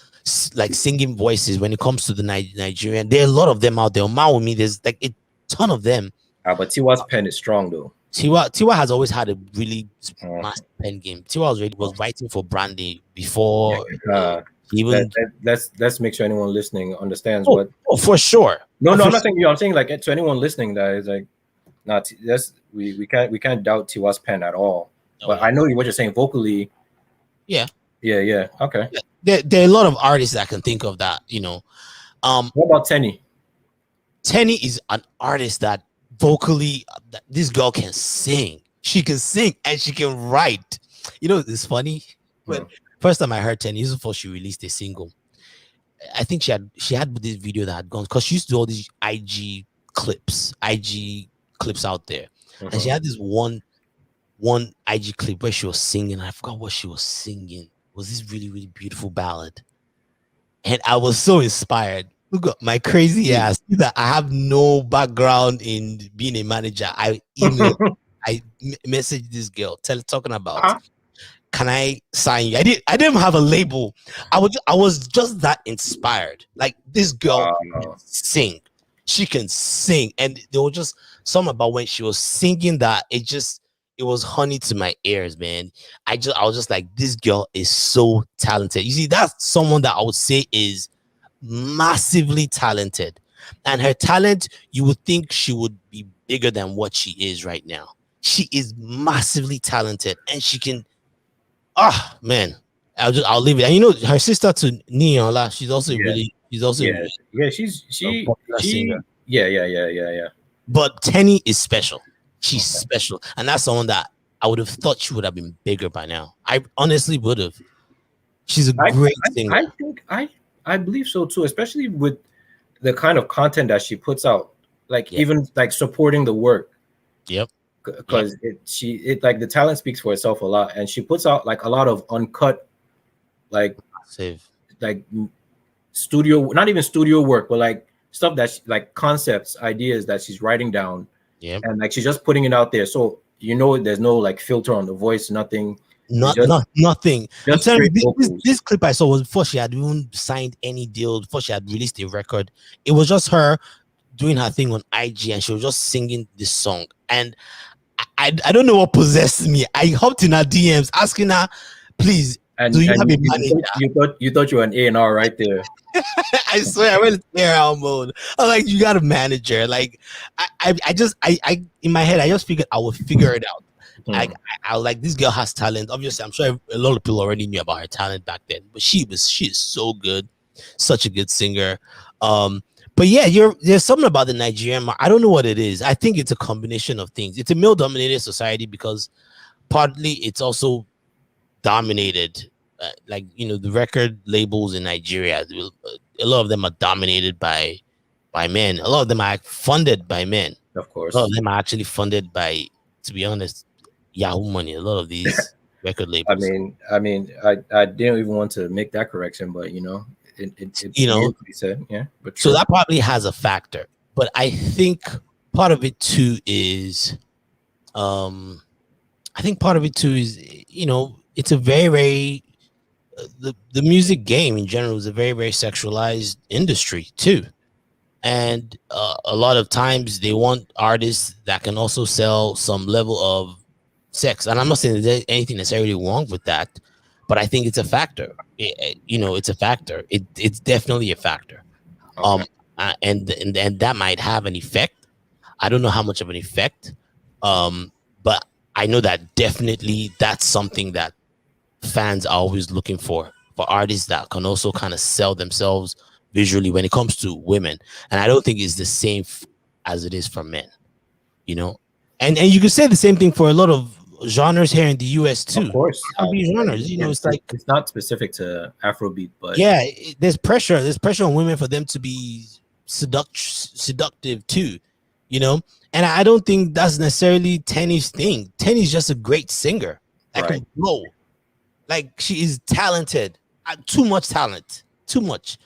like singing voices when it comes to the Nigerian. There are a lot of them out there. Man with me, there's like a ton of them. But Tiwa's pen is strong though. Tiwa has always had a really Uh, master pen game. Tiwa was writing for Brandy before uh, even. let's make sure anyone listening understands Oh, what. oh, for sure. No, Oh, no, for I'm not saying you. I'm saying like to anyone listening that is like, not. That's we can't doubt Tiwa's pen at all. Oh, But yeah. I know what you're saying vocally. Yeah. Yeah. Okay. There are a lot of artists that I can think of that, What about Tenny? Tenny is an artist that vocally, this girl can sing. She can sing and she can write. It's funny. When first time I heard Tenny, this is before she released a single. I think she had this video that had gone because she used to do all these IG clips out there. And she had this one IG clip where she was singing. I forgot what she was singing. It was this really, really beautiful ballad. And I was so inspired. Look at my crazy ass. That I have no background in being a manager. I messaged this girl, talking about, can I sign you? I didn't have a label. I was just that inspired. Like this girl can sing. She can sing. And there was just something about when she was singing that it was honey to my ears, man. I was just like, this girl is so talented. You see, that's someone that I would say is massively talented. And her talent, you would think she would be bigger than what she is right now. She is massively talented and she can, man. I'll leave it. And her sister to Neola, she's also She popular singer. yeah. But Tenny is special. She's special. And that's someone that I would have thought she would have been bigger by now. I honestly would have. She's a great singer. I think I believe so too, especially with the kind of content that she puts out, like even like supporting the work. Yep. Because it like the talent speaks for itself a lot, and she puts out like a lot of uncut, like studio, not even studio work, but like stuff that's like concepts, ideas that she's writing down. Yeah. And like she's just putting it out there, so there's no like filter on the voice, nothing. Nothing. I'm Just telling you, this clip I saw was before she had even signed any deal, before she had released a record. It was just her doing her thing on IG, and she was just singing this song. And I don't know what possessed me. I hopped in her DMs asking her, please, do you have a manager? You thought you were an A&R right there. I swear I went to AR mode. I was like, you got a manager. Like I in my head, I just figured I would figure it out. I like, this girl has talent. Obviously, I'm sure a lot of people already knew about her talent back then, but she is so good, such a good singer. But yeah, there's something about the Nigerian I don't know what it is. I think it's a combination of things. It's a male-dominated society because partly it's also dominated. The record labels in Nigeria, a lot of them are dominated by men. A lot of them are funded by men. Of course, a lot of them are actually funded by, to be honest, Yahoo money. A lot of these record labels. I didn't even want to make that correction, but it said, yeah. But so that probably has a factor. But I think part of it too is, it's a very, very the music game in general is a very, very sexualized industry too. And a lot of times they want artists that can also sell some level of sex. And I'm not saying there's anything necessarily wrong with that, but I think it's a factor. It's a factor. It's definitely a factor. Okay. And that might have an effect. I don't know how much of an effect, but I know that definitely that's something that fans are always looking for artists that can also kind of sell themselves visually when it comes to women. And I don't think it's the same as it is for men, you know. And you could say the same thing for a lot of genres here in the US Of too. course, R&B genres, you know, it's like it's not specific to Afrobeat, but yeah, there's pressure. There's pressure on women for them to be seductive too, you know. And I don't think that's necessarily Tenny's thing. Tenny's just a great singer that right. can blow. Like she is talented, too much talent, too much.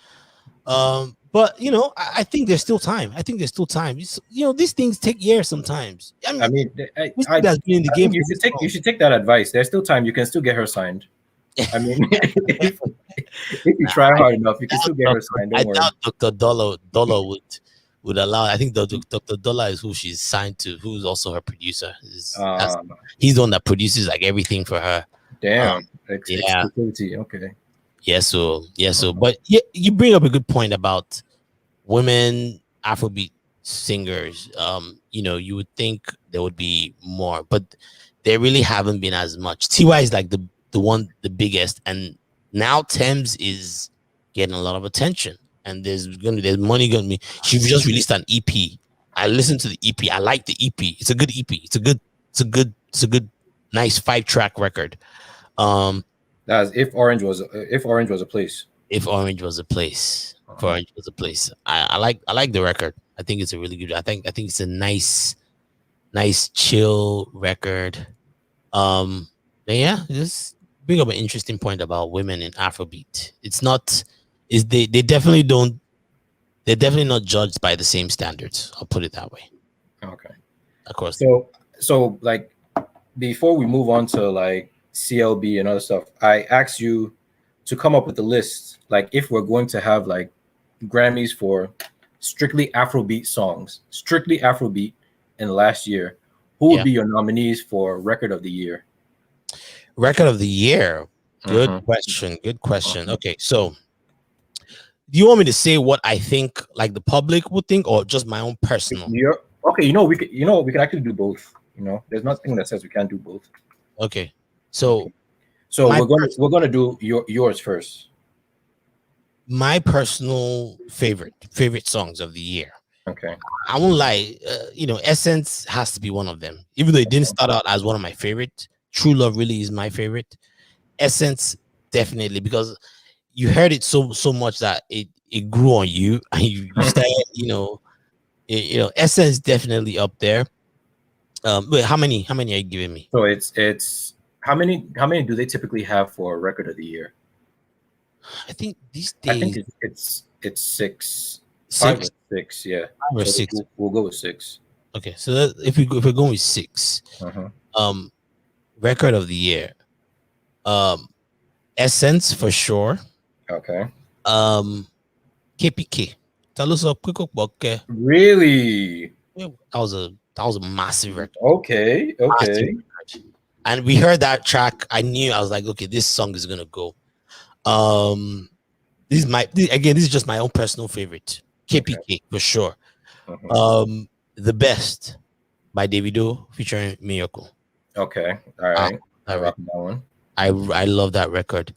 But you know, I think there's still time. I think there's still time. You know, these things take years sometimes. I I mean, mean, this thing has been in the I game think for this you long. should take that advice. There's still time. You can still get her signed. I mean, if you try hard enough, you can still get her signed. I Don't worry. doubt Dr. Dollar would allow. I think Dr. Dollar is who she's signed to, who's also her producer. He's the one that produces like everything for her. Damn, Yeah, exclusivity. Okay. So. But yeah, you bring up a good point about women Afrobeat singers. You know, you would think there would be more, but there really haven't been as much. TY is like the biggest, and now Thames is getting a lot of attention, and there's money gonna be. She just released an EP. I listened to the EP. I like the EP. It's a good EP. It's a good nice 5-track record. That's if Orange was a place. If Orange was a place. If Orange was a place. I like the record. I think it's a really good. I think it's a nice chill record. Yeah, just bring up an interesting point about women in Afrobeat. It's not is they definitely don't they're definitely not judged by the same standards. I'll put it that way. Okay. Of course. So like before we move on to like CLB and other stuff, I asked you to come up with a list. Like if we're going to have like Grammys for strictly Afrobeat songs, strictly Afrobeat in the last year, who would be your nominees for Record of the Year? Record of the Year. Good question. Good question. Okay, so do you want me to say what I think like the public would think or just my own personal? Okay, we can actually do both. You know, there's nothing that says we can't do both. Okay. So we're gonna do yours first. My personal favorite songs of the year. Okay. I won't lie, you know, Essence has to be one of them. Even though it didn't start out as one of my favorite, True Love really is my favorite. Essence definitely, because you heard it so much that it grew on you and you started, you know, Essence definitely up there. Wait, how many are you giving me? So it's how many do they typically have for Record of the Year? I think these days I think it's 6. 5 or 6, yeah. 5 or 6. We'll go with 6. Okay, so if we're going with 6, Record of the Year, Essence for sure. Okay. KPK. Tell us a quick okay. Really? That was a massive record. Okay. Massive record. And we heard that track. I was like, okay, this song is gonna go. This is just my own personal favorite. KPK for sure. The Best by Davido featuring Miracle. Okay. All right. I rock that one. I love that record.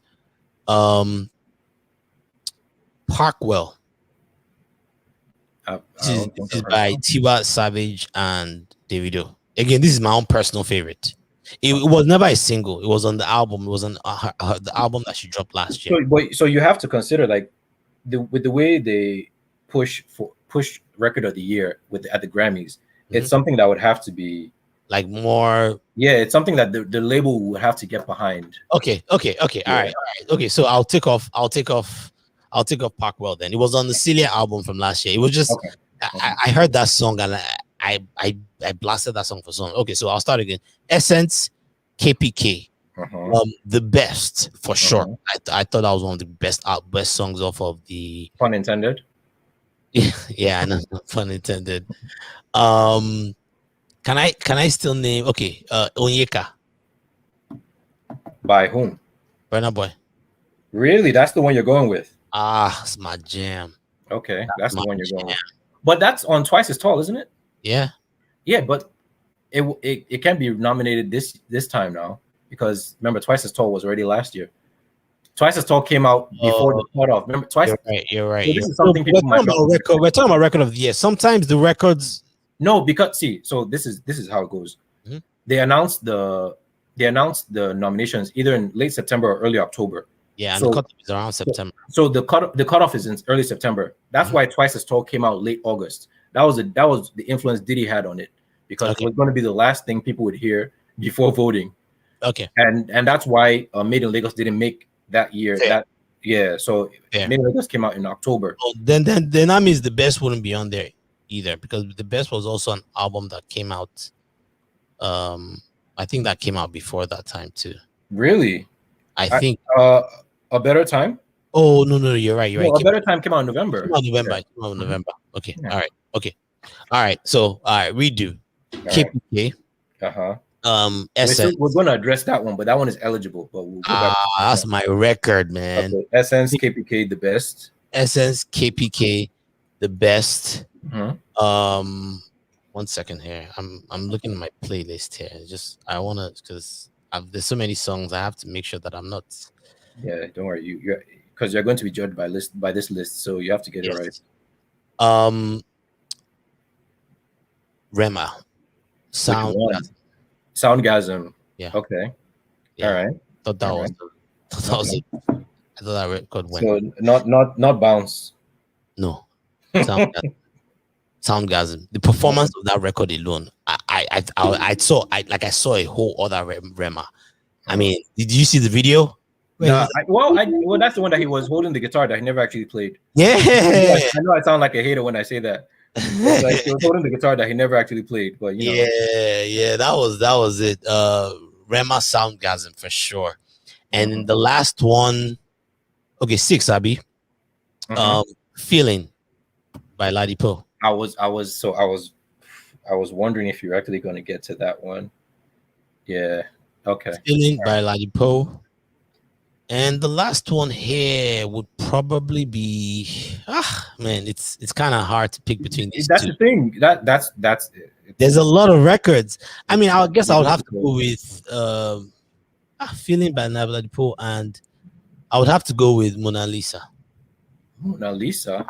Parkwell. This is by Tiwa Savage and Davido. Again, this is my own personal favorite. It was never a single. It was on the album. It was on the album that she dropped last year. So you have to consider like with the way they push Record of the Year at the Grammys, it's something that would have to be like more. Yeah, it's something that the label would have to get behind. Okay. All right. Okay, so I'll take off Parkwell then. It was on the Celia album from last year. It was just I heard that song and I blasted that song for so long. Okay, so I'll start again. Essence, KPK, The Best for sure. I thought that was one of the best songs off of the. Pun intended. Yeah, I know, pun intended. Can I still name? Okay, Onyeka. By whom? Burna Boy. Really, that's the one you're going with? It's my jam. Okay, that's the one you're going with. But that's on Twice as Tall, isn't it? Yeah. Yeah, but it can be nominated this time now, because remember, Twice as Tall was already last year. Twice as Tall came out before the cutoff. Remember, Twice. You're right. You're right. So You're this is no, something people might not. we're talking about record of the year. Sometimes the records. No, because see, so this is how it goes. Mhm. They announced the nominations either in late September or early October. Yeah, and So the cutoff is around September. So the cutoff is in early September. That's why Twice as Tall came out late August. That was the influence Diddy had on it, because it was going to be the last thing people would hear before voting. Okay. And that's why Made in Lagos didn't make that year. Fair. So Fair. Made in Lagos came out in October. Oh, then that means the best wouldn't be on there either, because the best was also an album that came out. I think that came out before that time too. Really? I think A Better Time. Oh no, you're right. You're right. A Better Time came out in November. November. Okay. Yeah. All right. So redo. KPK. Essence. We're going to address that one, but that one is eligible. But we'll go back that's my record, man. Okay. Essence, KPK, the best. Essence, KPK, the best. 1 second here. I'm looking at my playlist here. I wanna, because there's so many songs. I have to make sure that I'm not. Yeah, don't worry. You're because you're going to be judged by this list, so you have to get it right. Rema. Soundgasm. Yeah. Okay. Yeah. All right. I thought that record went. So not Bounce. No. Soundgasm. The performance of that record alone, I saw a whole other Rema. I mean, did you see the video? Well, that's the one that he was holding the guitar that he never actually played. Yeah. I know I sound like a hater when I say that. Like, he was holding the guitar that he never actually played, but you know. Yeah, that was it. Rema Soundgasm for sure. And the last one, okay, 6, Abby. Feeling by Ladipo. I was wondering if you're actually going to get to that one. Yeah. Okay. Feeling by Ladipo. And the last one here would probably be man, it's kind of hard to pick between these That's two. The thing. That's there's a lot of records. I mean, I guess I would have to go with Feeling by Ladipo, and I would have to go with Mona Lisa. Mona Lisa?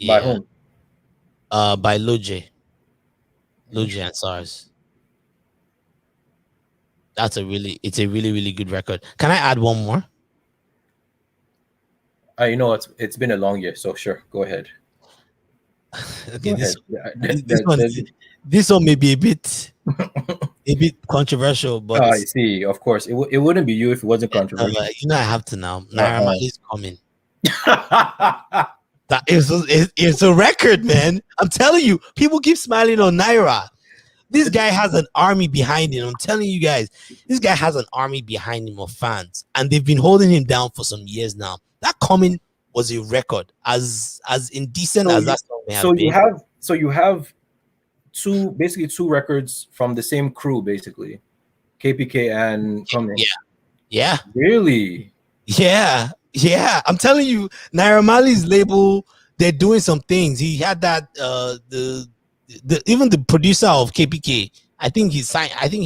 Yeah. By whom? By Loje and SARS. It's a really, really good record. Can I add one more? You know, it's been a long year, so sure, go ahead. Okay, this one may be a bit controversial, but I see. Of course, it wouldn't be you if it wasn't controversial. I have to now. Naira Marley's coming. That it's a record, man. I'm telling you, people keep smiling on Naira. This guy has an army behind him. I'm telling you guys, this guy has an army behind him of fans, and they've been holding him down for some years now. That coming was a record, as indecent as that song may have been. You have two records from the same crew, basically, KPK and Coming. Yeah. Really? Yeah. I'm telling you, Naira Marley's label, they're doing some things. He had that even the producer of KPK, I think he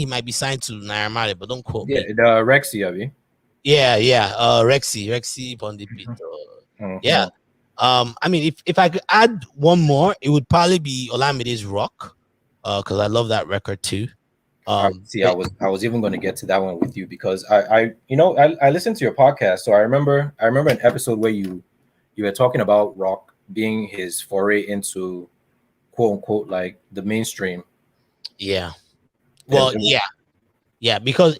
might be signed to Naira Marley, but don't quote me. Yeah, the Rexy, Abby. Yeah. Rexy Bondipit. Yeah. I mean, if I could add one more, it would probably be Olamide's Rock, because I love that record too. I was even going to get to that one with you, because I listened to your podcast, so I remember an episode where you were talking about Rock being his foray into quote unquote like the mainstream. Yeah. Well, yeah, because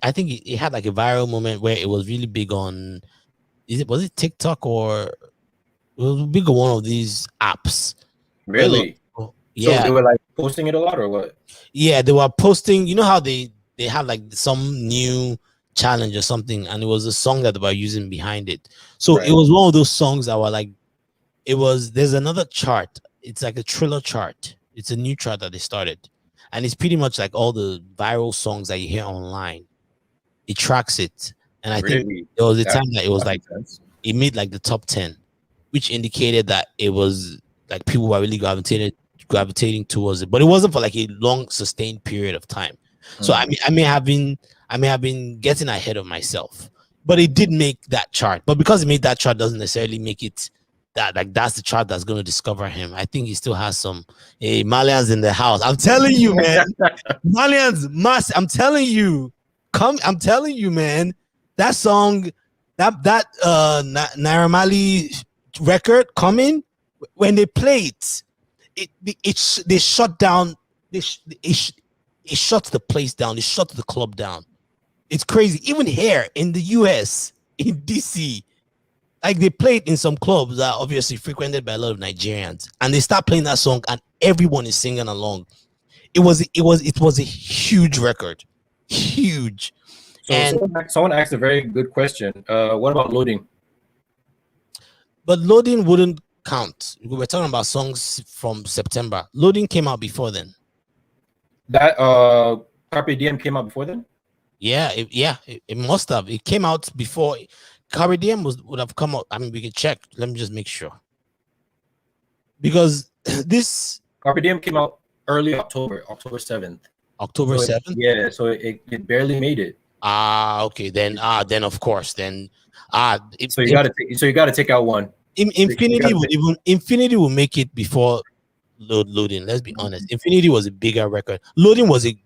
I think it had like a viral moment where it was really big on. Was it TikTok, or it was big on one of these apps? Really? Yeah. So they were like posting it a lot, or what? Yeah, they were posting. You know how they have like some new challenge or something, and it was a song that they were using behind it. So It was one of those songs that were like, there's another chart. It's like a Triller chart. It's a new chart that they started, and it's pretty much like all the viral songs that you hear online. It tracks it, and I think there was a time that it was like it made like the top 10, which indicated that it was like people were really gravitated gravitating towards it, but it wasn't for like a long sustained period of time. So I may have been getting ahead of myself, but it did make that chart. But because it made that chart doesn't necessarily make it that like that's the chart that's going to discover him. I think he still has some Malians in the house. I'm telling you, man, Malians must. I'm telling you, I'm telling you, man, that song, that Naira Marley record coming when they play it, they shut down. It shuts the place down. It shuts the club down. It's crazy. Even here in the US, in DC, like they play it in some clubs that are obviously frequented by a lot of Nigerians, and they start playing that song, and everyone is singing along. It was a huge record, huge. So and someone asked a very good question. What about loading? But loading wouldn't count. We were talking about songs from September. Loading came out before then. That Carpe Diem came out before then? Yeah, it must have. It came out before. Carpe Diem would have come out. I mean, we can check. Let me just make sure. Because this Carpe Diem came out early October 7th. October 7th? Yeah, so it barely made it. Okay. Then of course. Then so you gotta take out one. Infinity will make it before loading. Let's be honest. Infinity was a bigger record. Loading was a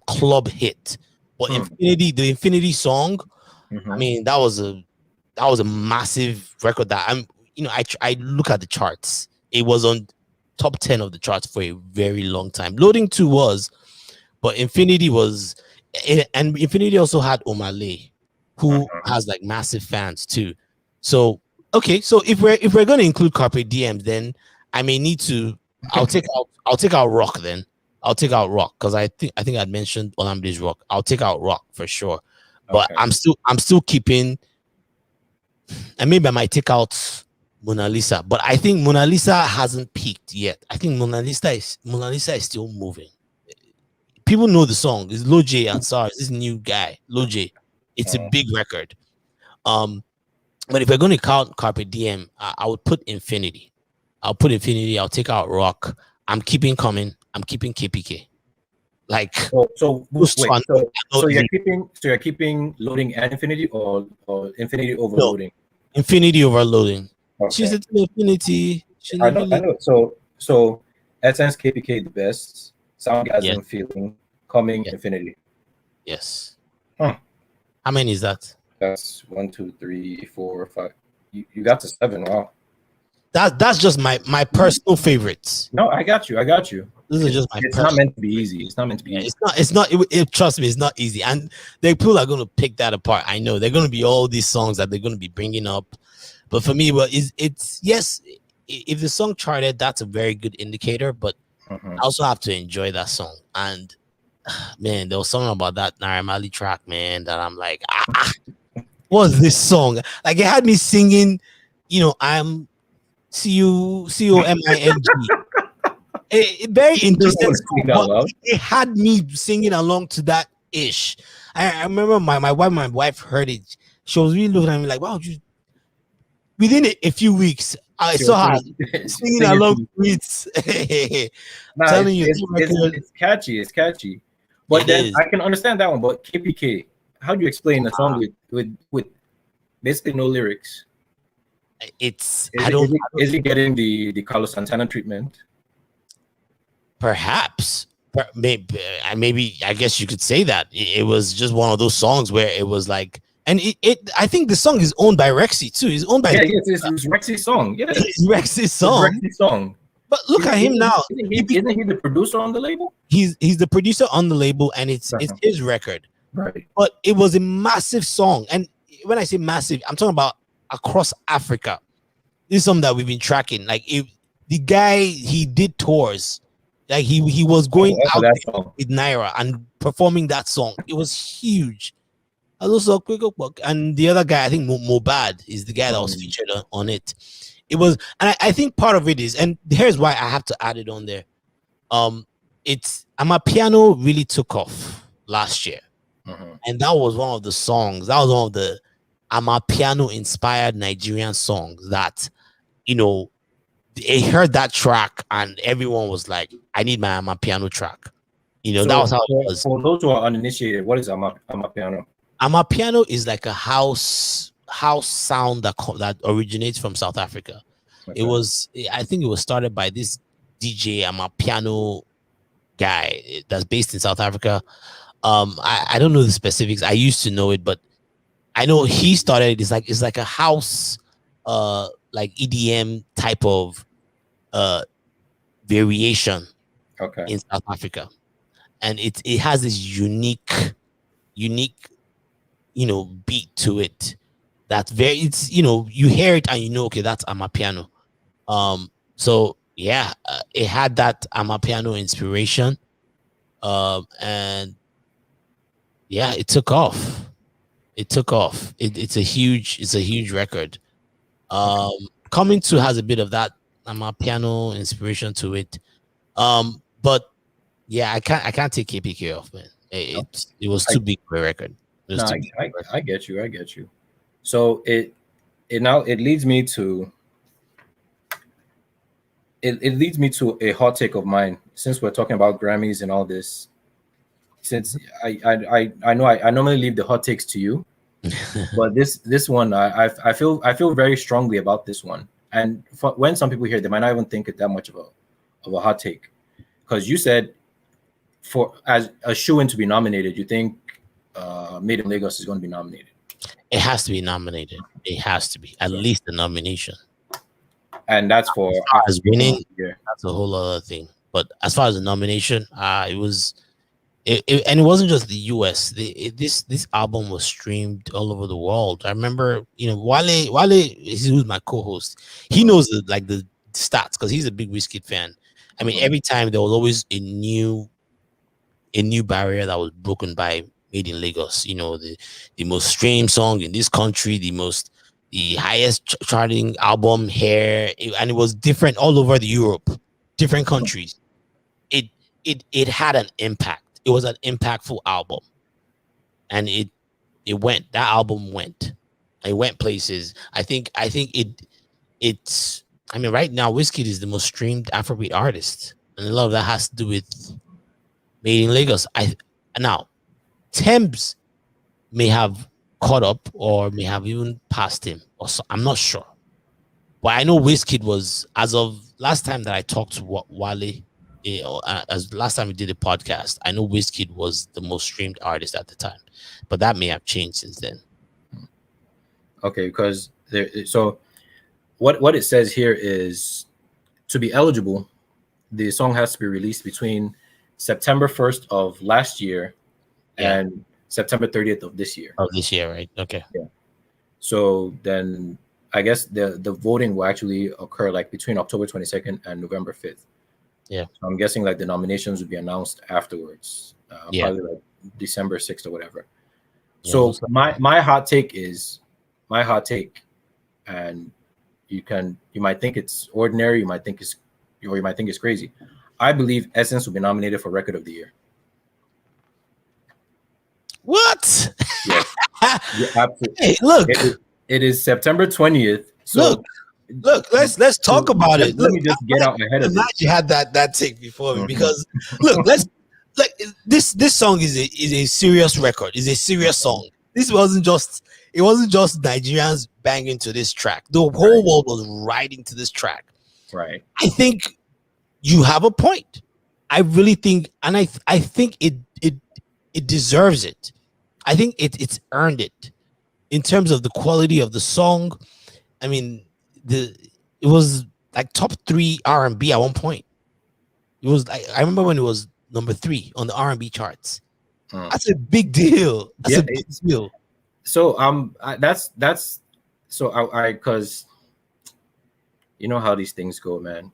club hit. But the Infinity song, I mean, that was a massive record that I look at the charts. It was on top 10 of the charts for a very long time. Loading 2 was, but Infinity was, and Infinity also had Omale, who has like massive fans too. So okay, so if we're gonna include Carpe Diem, then I may need to. I'll take out Rock then. I'll take out Rock because I think I'd mentioned Olamde's Rock. I'll take out Rock for sure, but I'm still keeping. And maybe I might take out Mona Lisa, but I think Mona Lisa hasn't peaked yet. I think Mona Lisa is still moving. People know the song. It's Loj and SARS. This new guy, Loj. It's a big record. But if we're going to count Carpe Diem, I would put Infinity. I'll put Infinity. I'll take out Rock. I'm keeping Coming. I'm keeping KPK. Like so you're keeping Loading and Infinity or Infinity over Loading? Infinity over Loading. Okay. She's at Infinity. I know. So Essence, KPK the best. Soundgasm, Feeling, Coming, Infinity. Yes. Huh. How many is that? That's 1, 2, 3, 4, 5. You got to 7. Wow. That's just my personal favorites. No, I got you. This is just my. It's not meant to be easy. It's not meant to be. Easy. It's not. Trust me, it's not easy. And the people are going to pick that apart. I know they're going to be all these songs that they're going to be bringing up. But for me, it's yes. If the song charted, that's a very good indicator. But I also have to enjoy that song. And man, there was something about that Naira Marley track, man, that I'm like, what's this song? Like it had me singing. I'm COMING. Very interesting. It had me singing along to that ish. I remember my wife heard it. She was really looking at me like, wow, within a few weeks, I saw her singing along with telling you it's catchy. It's catchy. But then I can understand that one. But KPK, how do you explain a song with basically no lyrics? Is he getting the Carlos Santana treatment? Perhaps, maybe I guess you could say that it was just one of those songs where it was like, and I think the song is owned by Rexy too. It's owned by it's Rexy's song. Yeah, it's Rexy's song. It's Rexy's song. But look at him now. Isn't he the producer on the label? He's the producer on the label, and it's his record. Right. But it was a massive song, and when I say massive, I'm talking about across Africa. This is something that we've been tracking. Like the guy, he did tours. Like he was going out with Naira and performing that song. It was huge. And the other guy, I think Mobad is the guy that was featured on it. It was, and I think part of it is, and here's why I have to add it on there. It's Amapiano really took off last year, and that was one of the songs. That was one of the Amapiano inspired Nigerian songs that they heard that track and everyone was like, I need my piano track. You know, that So was how it was. for those who are uninitiated, what is Amapiano? Piano is like a house sound that originates from South Africa. It Okay. was, I think it was started by this DJ Piano guy that's based in South Africa. I don't know the specifics. I used to know it, but I know he started. It's like a house, like EDM type of variation Okay. in South Africa, and it has this unique, beat to it. That's very. It's you hear it and you know, okay, that's Amapiano. So yeah, it had that Amapiano inspiration, and yeah, it took off. It's a huge record. Coming to has a bit of that Amapiano inspiration to it. But yeah, I can't take KPK off, man. It was too big for a record. It was No, too big for a record. I get you. I get you. So it leads me to it leads me to a hot take of mine. Since we're talking about Grammys and all this, since I know I normally leave the hot takes to you, but this one I feel very strongly about this one. And when some people hear, they might not even think it that much of a hot take, because you said for as a shoe-in to be nominated, you think Made in Lagos is going to be nominated. It has to be nominated. It has to be at least a nomination. And that's for as winning. That's a whole other thing. But as far as the nomination, it was, and it wasn't just the US. This album was streamed all over the world. I remember, Wale, who's my co-host. He knows the stats because he's a big Wizkid fan. I mean, every time there was always a new barrier that was broken by Made in Lagos. The most streamed song in this country, the highest charting album here, and it was different all over the Europe, different countries. It had an impact. It was an impactful album, and that album went places. I think it's. I mean, right now, Wizkid is the most streamed Afrobeat artist, and a lot of that has to do with Made in Lagos. Now, Thames may have caught up or may have even passed him, or so, I'm not sure. But I know Wizkid was, as of last time that I talked to Wale, as last time we did a podcast, I know Wizkid was the most streamed artist at the time, but that may have changed since then. Okay, because so what it says here is, to be eligible, the song has to be released between September 1st of last year and September 30th of this year. Of this year, right? Okay. Yeah. So then I guess the voting will actually occur like between October 22nd and November 5th. Yeah. So I'm guessing like the nominations will be announced afterwards. Probably like December 6th or whatever. Yeah, so my hot take, and you might think it's ordinary, you might think it's crazy. I believe Essence will be nominated for Record of the Year. What? Yes. Yeah, absolutely. Hey, look. It is September 20th. So look, let's talk about it. Let me just get out ahead of this. You had that take before me, because look, this song is a serious record. It's a serious song. It wasn't just Nigerians banging to this track. The whole world was riding to this track. Right. I think you have a point. I really think, and I think it deserves it. I think it's earned it in terms of the quality of the song. I mean, it was like top 3 R&B at one point. It was like, I remember when it was number 3 on the R&B charts. That's a big deal. That's a big deal. So that's so I because you know how these things go, man.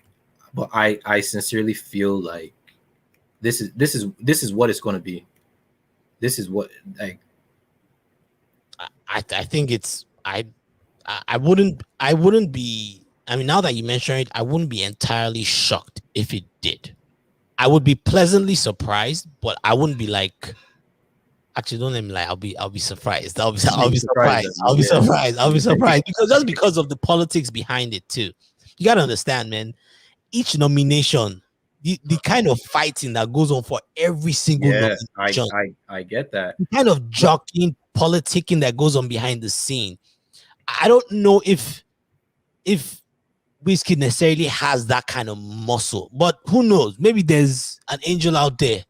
But I sincerely feel like this is what it's going to be. This is what, like, I think it's, I wouldn't be, I mean, now that you mention it, I wouldn't be entirely shocked if it did. I would be pleasantly surprised, but I wouldn't be like, actually, don't let me lie, I'll be surprised. I'll be surprised because just because of the politics behind it too. you gotta understand, man. Each nomination, the kind of fighting that goes on for every single Yeah, nomination, I get that. the kind of But jockeying, politicking that goes on behind the scene. I don't know if Whiskey necessarily has that kind of muscle, but who knows? Maybe there's an angel out there,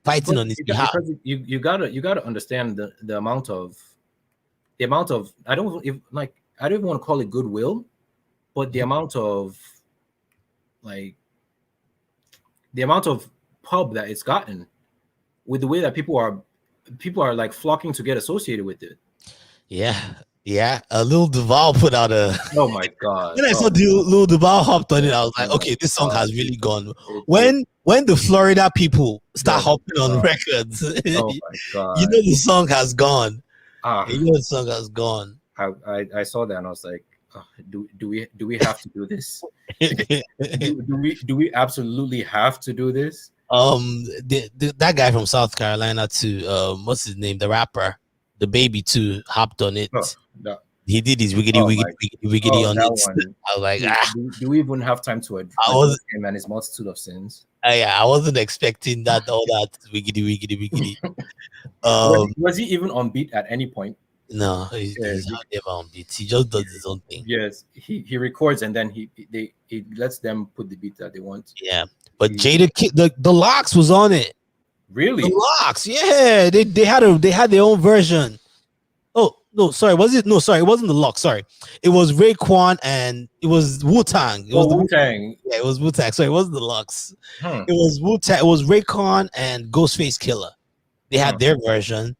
fighting on his behalf. because you gotta understand the amount of I don't even want to call it goodwill, but the amount of like the amount of pub that it's gotten with the way that people are like flocking to get associated with it. Yeah, yeah. Lil Duval put out a. Oh my god. When I Oh saw Lil Duval hopped on it, I was like, my okay, this song god. has really gone. It When the Florida people start oh my hopping on god. records, Oh my you god. know the song has gone. Ah, You know the song has gone. I saw that and I was like, do we have to do this? Do we absolutely have to do this? That guy from South Carolina too. What's his name? The rapper, the baby too, hopped on it. Oh, no. He did his wiggity Oh wiggity my wiggity wiggity on that it. one. I was like, Do we even have time to I address was, him and his multitude of sins? yeah, I wasn't expecting that all that wiggity wiggity wiggity. Was he even on beat at any point? No, Yeah, he's not never on beats. He just does his own thing. yes, he records and then he lets them put the beat that they want. Yeah, but Jada, the Locks was on it. Really? The Locks, yeah, they had their own version. Oh no, sorry, was it? No, sorry, it wasn't the Locks. Sorry, it was Raekwon and it was Wu Tang. It was the Wu-Tang. Yeah, it was Wu Tang. Sorry, it wasn't the Locks. Hmm. It was Wu Tang. It was Raekwon and Ghostface Killer. They had their version.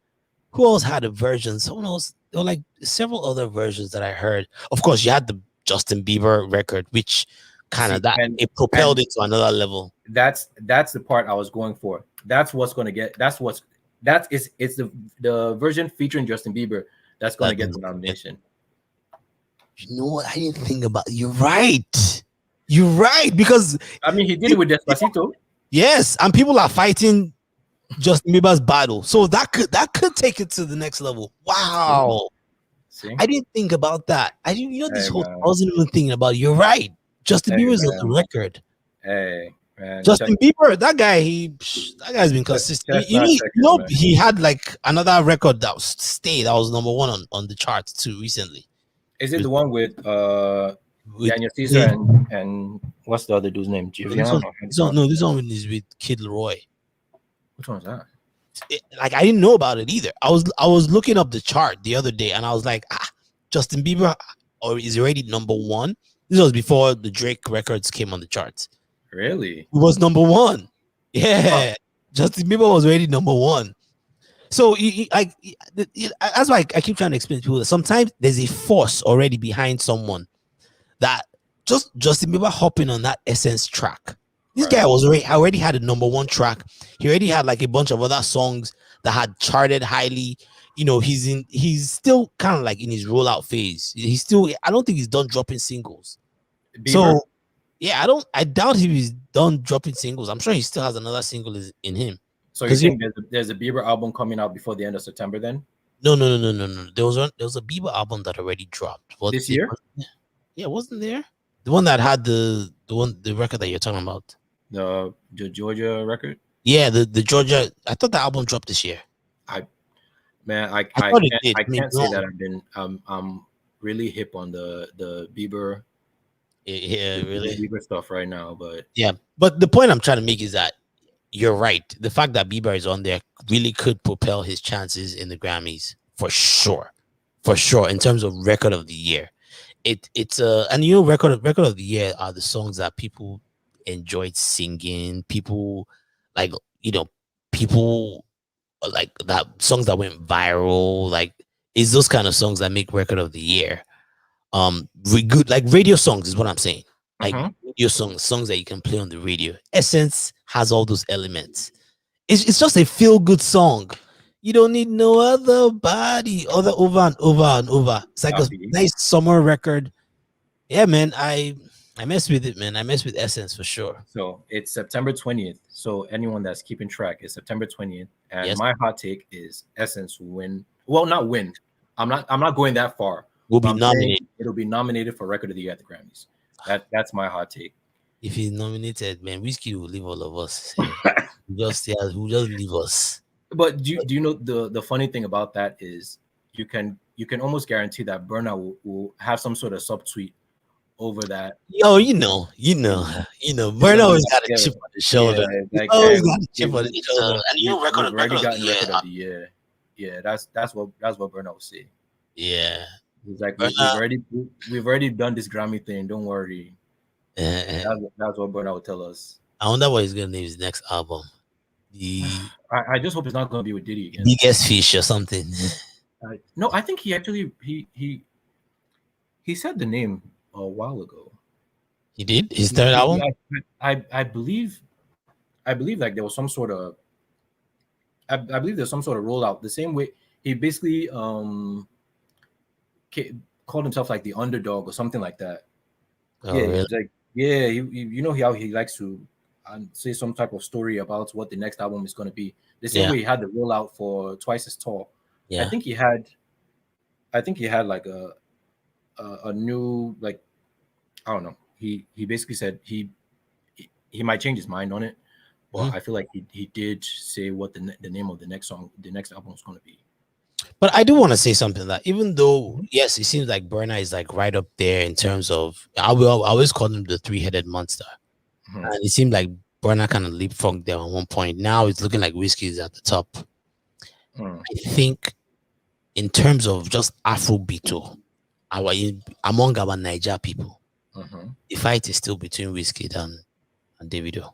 Who else had a version? Someone else. There were like several other versions that I heard. Of course, you had the Justin Bieber record, which kind of it propelled it to another level. That's the part I was going for. That's what's going to get. It's the version featuring Justin Bieber that's going to get the nomination. You know what? I didn't think about. You're right. You're right, because I mean he did it with Despacito. Yes, and people are fighting Justin Bieber's battle, so that could take it to the next level. Wow. See? I didn't think about that. I didn't. This whole I wasn't even thinking about it. You're right. Justin Bieber's on the record. Hey, man. Justin Bieber, that guy's been consistent. He had like another record that was number one on the charts too recently. Is it the one with Daniel Caesar and what's the other dude's name? This one is with Kid Leroy. Which one is that? I didn't know about it either. I was looking up the chart the other day and I was like, Justin Bieber is already number one. This was before the Drake records came on the charts. Really? It was number one. Yeah. Justin Bieber was already number one. So that's why I keep trying to explain to people that sometimes there's a force already behind someone that just Justin Bieber hopping on that Essence track. This guy already had a number one track. He already had like a bunch of other songs that had charted highly. He's still kind of like in his rollout phase. I don't think he's done dropping singles. Bieber? So yeah, I doubt he's done dropping singles. I'm sure he still has another single in him. So you think there's a Bieber album coming out before the end of September then? No. There was a Bieber album that already dropped. This year? Yeah, wasn't there? The one that had the record that you're talking about. The Georgia record? Yeah, the Georgia. I thought the album dropped this year. I can't say that I'm really hip on the Bieber. Yeah, really Bieber stuff right now, but yeah. But the point I'm trying to make is that you're right. The fact that Bieber is on there really could propel his chances in the Grammys for sure. In terms of record of the year, it's and record of the year are the songs that people enjoyed singing. People people like that songs that went viral. Like it's those kind of songs that make record of the year. Good like radio songs is what I'm saying. Like radio songs that you can play on the radio. Essence has all those elements. It's just a feel good song. You don't need no other body, over and over and over. It's like a nice summer record. Yeah, man. I mess with it, man. I mess with Essence for sure. So it's September 20th. So anyone that's keeping track, it's September 20th. And my hot take is Essence will win. Well, not win. I'm not going that far. Will be nominated. It'll be nominated for Record of the Year at the Grammys. That's my hot take. If he's nominated, man, Whiskey will leave all of us. Who just leave us. But do you know the funny thing about that is you can almost guarantee that Burna will have some sort of subtweet over that. Yo, It's Burna gonna be always like, got a yeah, chip on the shoulder. it's He like, hey, always got a chip on the shoulder. And we've already record gotten of the record year. of the year. Yeah, that's what Burna will say. Yeah. He's like, Burna, we've already done this Grammy thing. Don't worry. uh, That's what Burna will tell us. I wonder what he's gonna name his next album. The I just hope it's not gonna be with Diddy again. Biggest Fish or something. No, I think he actually he said the name a while ago. He did his third album. I believe like there was some sort of I believe there's some sort of rollout. The same way he basically called himself like the underdog or something like that. Oh, Yeah, really? he's like you know how he likes to say some type of story about what the next album is going to be. The same way he had the rollout for Twice as Tall. Yeah. I think he had like a new, like, I don't know. He basically said he might change his mind on it, but I feel like he did say what the name of the next album is going to be. But I do want to say something that even though yes, it seems like Burna is like right up there in terms of I always call him the three-headed monster, and it seemed like Burna kind of leapfrogged there at one point. Now it's looking like Whiskey is at the top. I think in terms of just Afrobeat, among our Niger people, the fight is still between Whiskey and Davido.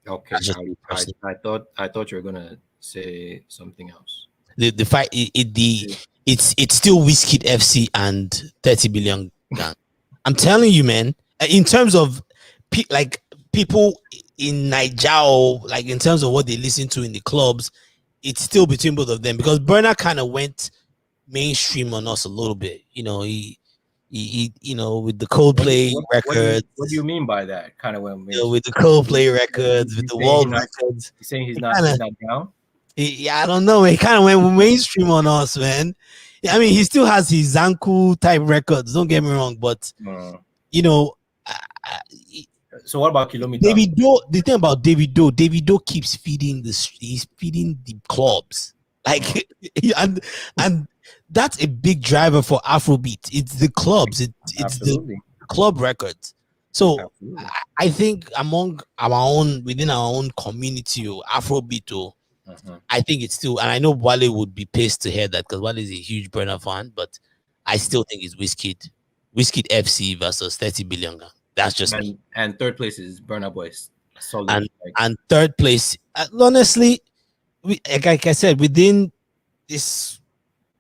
Okay, I thought you were gonna say something else. The fight it's still Whiskey FC and 30 billion gang. I'm telling you, man. In terms of people in Niger, like in terms of what they listen to in the clubs, it's still between both of them because Burna kind of went mainstream on us a little bit. He with the Coldplay records. What do you mean by that? Kind of when with the Coldplay records, with the world records. He's saying he's not down. I don't know. He kind of went mainstream on us, man. I mean, he still has his Zanku type records. Don't get me wrong, but so what about Kilometer? Davido, the thing about Davido keeps feeding he's feeding the clubs, like, and that's a big driver for Afrobeat. It's the clubs. It's the club records. So I think within our own community, Afrobeat, I think it's still, and I know Wale would be pissed to hear that because Wale is a huge Burna fan, but I still think it's Whiskey FC versus 30 billion. That's just and third place is Burna Boy's. And third place, honestly, like I said, within this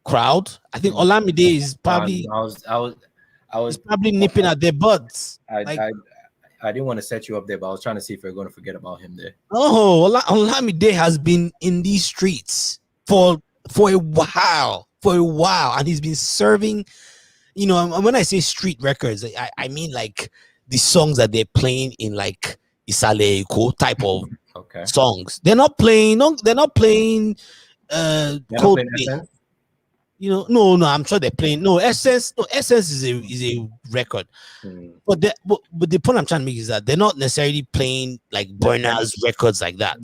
crowd, I think Olamide is probably I was probably nipping at their butts. I didn't want to set you up there, but I was trying to see if we're going to forget about him there. Oh, Olamide has been in these streets for a while, and he's been serving. When I say street records, I mean like the songs that they're playing in like Isale Eko type of songs. They're not playing. Coldplay. No, I'm sure they're playing. No, Essence is a record. But the point I'm trying to make is that they're not necessarily playing like Burna's records like that.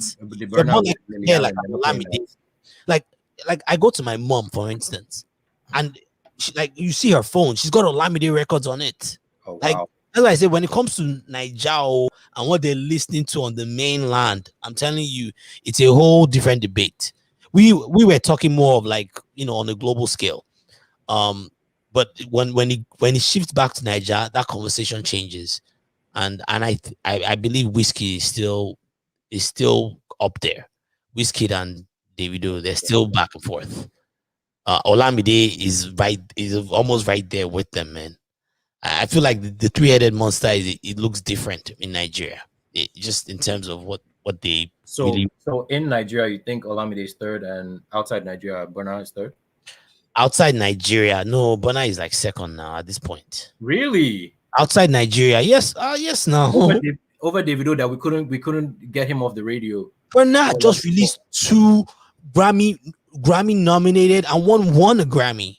Like I go to my mom, for instance, and she, like, you see her phone, she's got Olamide records on it. Oh, like wow. As I say, when it comes to Niger and what they're listening to on the mainland, I'm telling you, it's a whole different debate. We were talking more of like, on a global scale. But when it shifts back to Niger, that conversation changes. And I believe Whiskey is still up there. Whiskey and Davido, they're still back and forth. Olamide is almost right there with them, man. I feel like the three-headed monster it looks different in Nigeria, just in terms of what they really. So in Nigeria, you think Olamide is third, and outside Nigeria, Burna is third? Outside Nigeria, no, Burna is like second now at this point. Really? Outside Nigeria, yes, now. Over Davido, that we couldn't get him off the radio. Burna just released 2 Grammy nominated and won a Grammy.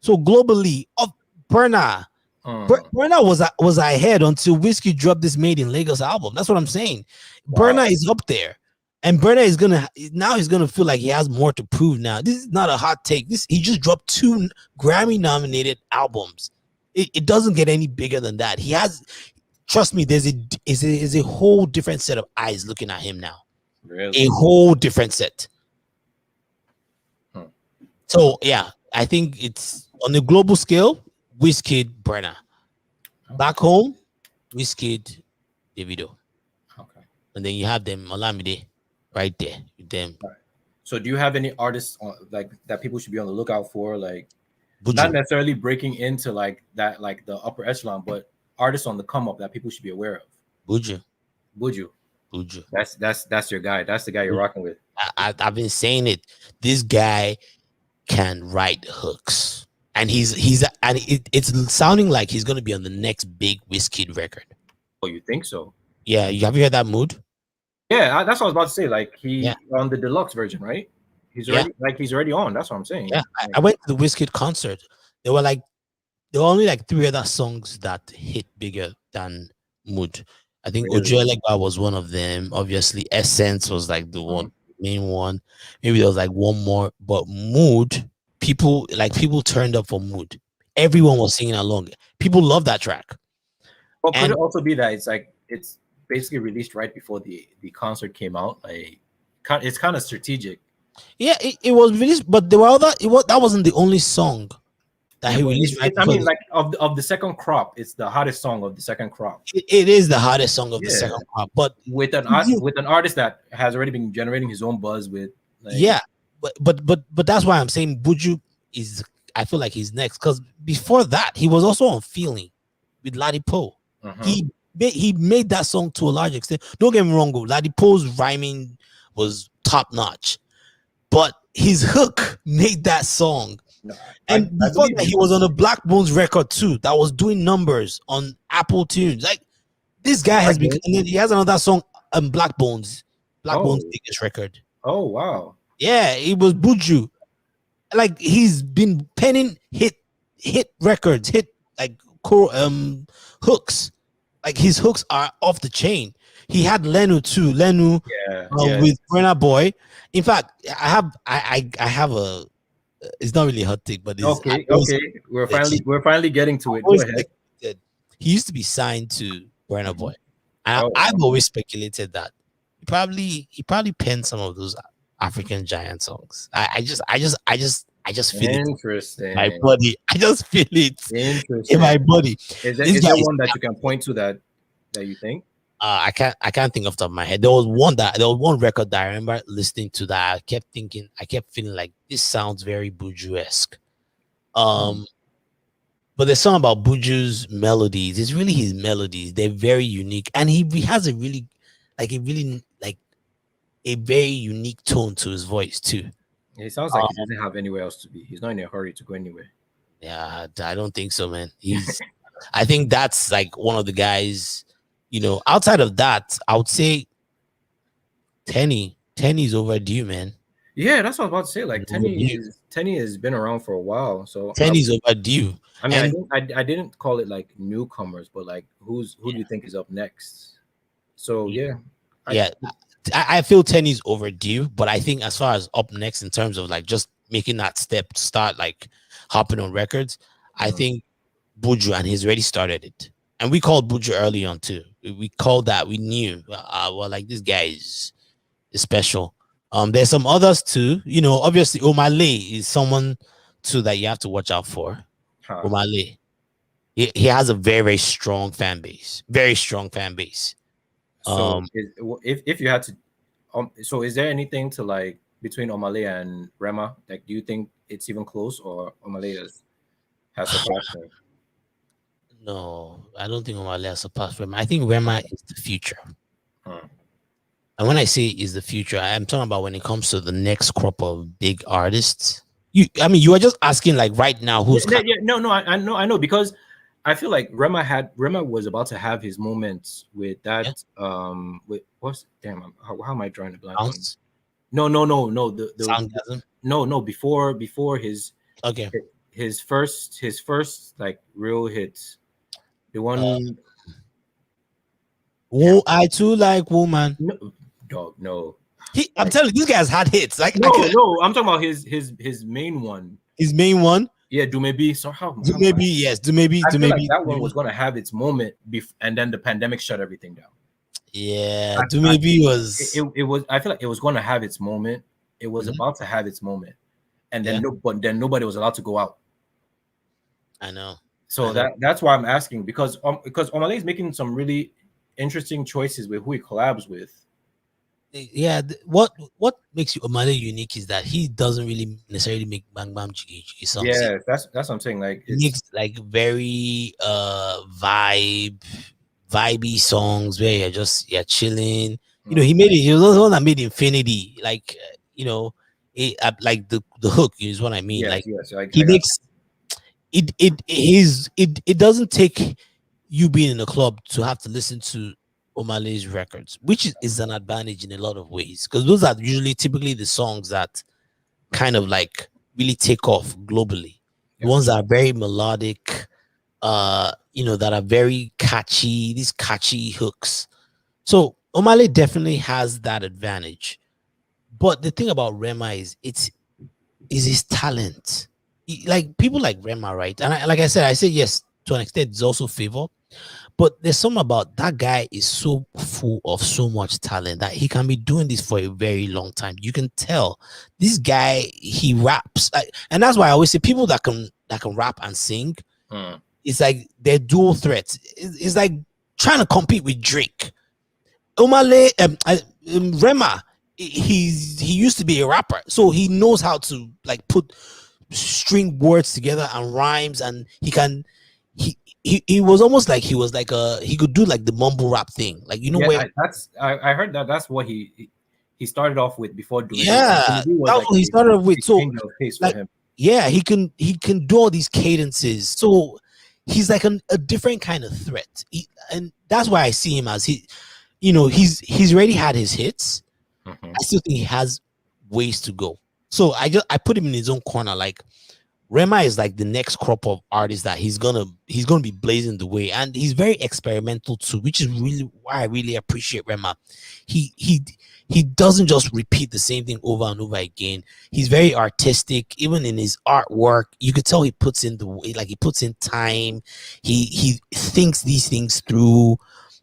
So globally, of Burna, Burna was ahead until Whiskey dropped this Made in Lagos album. That's what I'm saying. Wow. Burna is up there, and Burna is gonna he's gonna feel like he has more to prove now. This is not a hot take. He just dropped 2 Grammy nominated albums. It doesn't get any bigger than that. He has, trust me, there's a whole different set of eyes looking at him now. Really? A whole different set. So yeah, I think it's on the global scale, Wizkid, Burna. Back home, Wizkid, Davido. Okay. And then you have them Olamide right there with them. Right. So do you have any artists like that people should be on the lookout for? Like Buju. not necessarily breaking into like that, like the upper echelon, but artists on the come up that people should be aware of. Buju. That's your guy. That's the guy you're rocking with. I've been saying it. This guy can write hooks. And it's sounding like he's gonna be on the next big Wizkid record. Oh, you think so? Yeah, have you heard that Mood? Yeah, that's what I was about to say. Like on the deluxe version, right? He's already on. That's what I'm saying. Yeah, I went to the Wizkid concert. There were only like 3 other songs that hit bigger than Mood. I think Really? Ojuelegba was one of them. Obviously, Essence was like the main one. Maybe there was like one more, but Mood. People turned up for Mood. Everyone was singing along. People love that track. Well, could it also be that it's basically released right before the concert came out? Like, it's kind of strategic. Yeah, it was released, but there were that wasn't the only song that he released. I mean, like of the second crop, it's the hottest song of the second crop. It is the hottest song of the second crop, but with an artist that has already been generating his own buzz with. Like, but that's why I'm saying Buju is. I feel like he's next because before that he was also on Feeling with Ladipo. He made that song to a large extent. Don't get me wrong, Ladipo's rhyming was top notch, but his hook made that song. And before that, he was on a Black Bones record too that was doing numbers on Apple Tunes. Like this guy has been, and then he has another song on Black Bones biggest record. Oh wow. Yeah, it was Buju. Like he's been penning hit records, hooks. Like his hooks are off the chain. He had Lenu too. With Burna Boy. In fact, I have a. It's not really a hot take, but it's, okay. We're finally getting to it. Go ahead. He used to be signed to Burna Boy. I've always speculated that he probably penned some of those African giant songs. I just feel interesting. It in my body. I just feel it in my body. Is there one that you can point to that you think? I can't think off the top of my head. There was one record that I remember listening to that I kept feeling like this sounds very Buju-esque. But there's something about Buju's melodies. It's really his melodies. They're very unique, and he has a very unique tone to his voice too. It sounds like he doesn't have anywhere else to be. He's not in a hurry to go anywhere. Yeah, I don't think so, man. I think that's like one of the guys. You know, outside of that, I would say Tenny's overdue, man. Yeah, that's what I was about to say. Like Tenny has been around for a while, so Tenny's overdue. I mean, I didn't call it like newcomers, but like who do you think is up next? So I feel Tenny's overdue, but I think as far as up next in terms of like just making that step to start like hopping on records, I think Buju, and he's already started it. And we called Buju early on too. We called that. We knew. Well, like this guy is special. There's some others too. You know, obviously Omale is someone too that you have to watch out for. Omale, he has a very, very strong fan base. Very strong fan base. So if you had to, so is there anything to like between Omale and Rema? Like, do you think it's even close, or Omale has surpassed him? No, I don't think Omale has surpassed Rema. I think Rema is the future. And when I say is the future, I'm talking about when it comes to the next crop of big artists. You are just asking like right now who's No, I know because I feel like Rema was about to have his moments with that with how am I drawing a blank? No. Soundgasm? No, before his his first like real hits. The one. I too like woman. No, dog. No. I'm telling you, these guys had hits. Like No. I'm talking about his main one. his main one. Yeah, do maybe. So how? Maybe yes. Do maybe. I feel like that one was gonna have its moment, and then the pandemic shut everything down. Yeah, do maybe was. It was. I feel like it was gonna have its moment. It was about to have its moment, and then but then nobody was allowed to go out. I know. So that's why I'm asking, because Omale is making some really interesting choices with who he collabs with. Yeah, what makes you Omale unique is that he doesn't really necessarily make bang bang jiggy songs. Yeah, that's what I'm saying. Like, he makes like very vibey songs where you're chilling. You know, he was the one that made Infinity. Like, you know, like the hook is what I mean. Yes, like yes, he makes it doesn't take you being in a club to have to listen to Omale's records, which is an advantage in a lot of ways, because those are usually typically the songs that kind of like really take off globally. The ones that are very melodic, you know, that are very catchy, these catchy hooks. So Omale definitely has that advantage. But the thing about Rema is his talent. Like people like Rema, right? And like I said, I say yes to an extent. It's also favor, but there's something about that guy is so full of so much talent that he can be doing this for a very long time. You can tell this guy, he raps, and that's why I always say people that can rap and sing. It's like they're dual threats. It's like trying to compete with Drake. Omale, Rema, he used to be a rapper, so he knows how to like put string words together and rhymes, and he was almost like he could do like the mumble rap thing, like, you know, where I heard that's what he started off with before doing. Yeah, that's what he started with. So like, yeah, he can do all these cadences. So he's like a different kind of threat, and that's why I see him as you know, he's already had his hits. I still think he has ways to go. So I put him in his own corner. Like, Rema is like the next crop of artists that he's gonna be blazing the way, and he's very experimental too, which is really why I really appreciate Rema. He doesn't just repeat the same thing over and over again. He's very artistic, even in his artwork. You could tell he puts in he puts in time. He thinks these things through.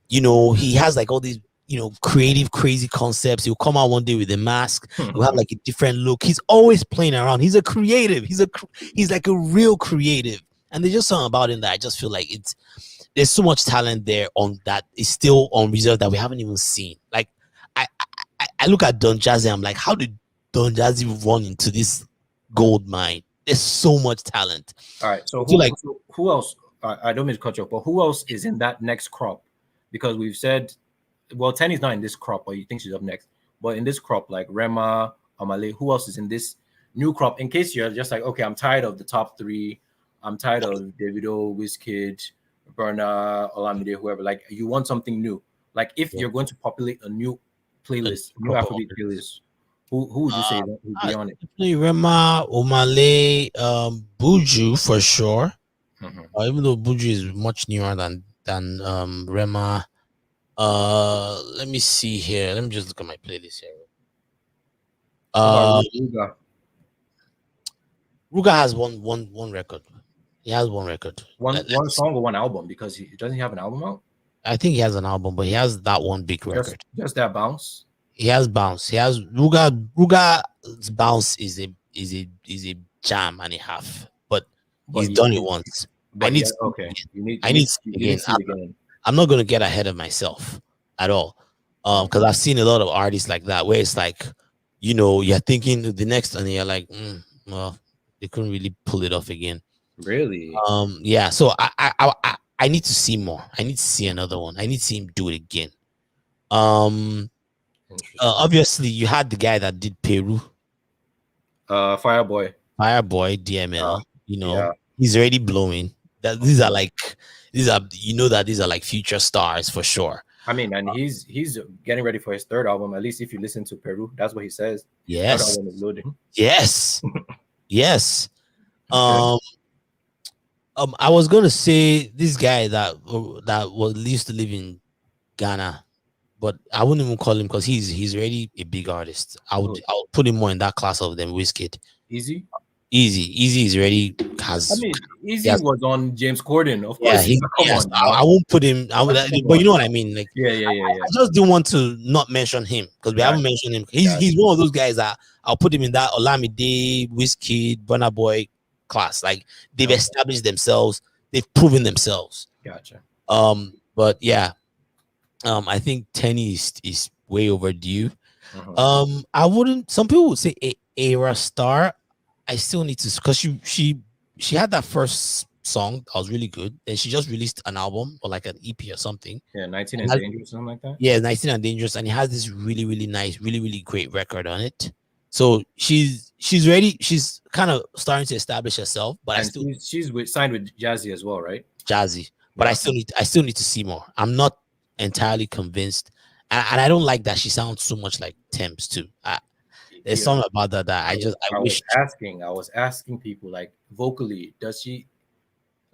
You know, he has like all these, you know, creative, crazy concepts. He'll come out one day with a mask. He'll have like a different look. He's always playing around. He's a creative. He's like a real creative. And there's just something about him that I just feel like there's so much talent there on that is still on reserve that we haven't even seen. Like, I look at Don Jazzy, I'm like, how did Don Jazzy run into this gold mine? There's so much talent. All right. So who else? I don't mean to cut you off, but who else is in that next crop? Because we've said, well, Tenny's not in this crop, but you think she's up next. But in this crop, like Rema, Omale, who else is in this new crop? In case you're just like, okay, I'm tired of the top three. I'm tired of Davido, Wizkid, Burna, Olamide, whoever. Like, you want something new. Like, if you're going to populate a new playlist, new Afrobeat playlist, who would you say would be on it? Definitely Rema, Omale, Buju for sure. Even though Buju is much newer than Rema. Let me see here. Let me just look at my playlist here. Ruga has one record. He has one record. One song or one album, because he doesn't have an album out. I think he has an album, but he has that one big record. Just that Bounce. He has Bounce. He has Ruga's Bounce is a jam and a half, but he's done it once. I need to see it again. I'm not gonna get ahead of myself at all, because I've seen a lot of artists like that where it's like, you know, you're thinking the next and you're like, well, they couldn't really pull it off again. Really? Yeah. So I need to see more. I need to see another one. I need to see him do it again. Obviously, you had the guy that did Peru. Fireboy, DML. You know, he's already blowing. These are like future stars for sure. I mean, and he's getting ready for his third album. At least if you listen to Peru, that's what he says. Yes. Third album is loading. Yes. Yes. Okay. I was gonna say this guy that was used to live in Ghana, but I wouldn't even call him because he's already a big artist. Oh, I would put him more in that class of them Wizkid. Easy. Easy is already I has mean, he Easy has was on James Corden. Of yeah course, he come yes on now. I won't put him Come but you on. know what I mean like Yeah, yeah, yeah, I yeah. just didn't want to not mention him because we Got haven't mentioned him. got He's one of those guys that I'll put him in that Olamide, Wizkid, Burna Boy class. Like they've okay, established themselves, they've proven themselves. gotcha. But yeah, I think Tenny is way overdue. Mhm. I wouldn't. Some people would say era star. I still need to because she had that first song that was really good. Then she just released an album or like an EP or something. Yeah, 19 And and Dangerous, something like that. yeah, 19 and Dangerous, and it has this really nice, really great record on it. So she's ready. She's kind of starting to establish herself, but I And still she's signed with Jazzy as well, right? jazzy. But Yeah. I still need to see more. I'm not entirely convinced, and I don't like that she sounds so much like Thames too. There's Yeah. something about that that I wish. I was asking people like vocally, does she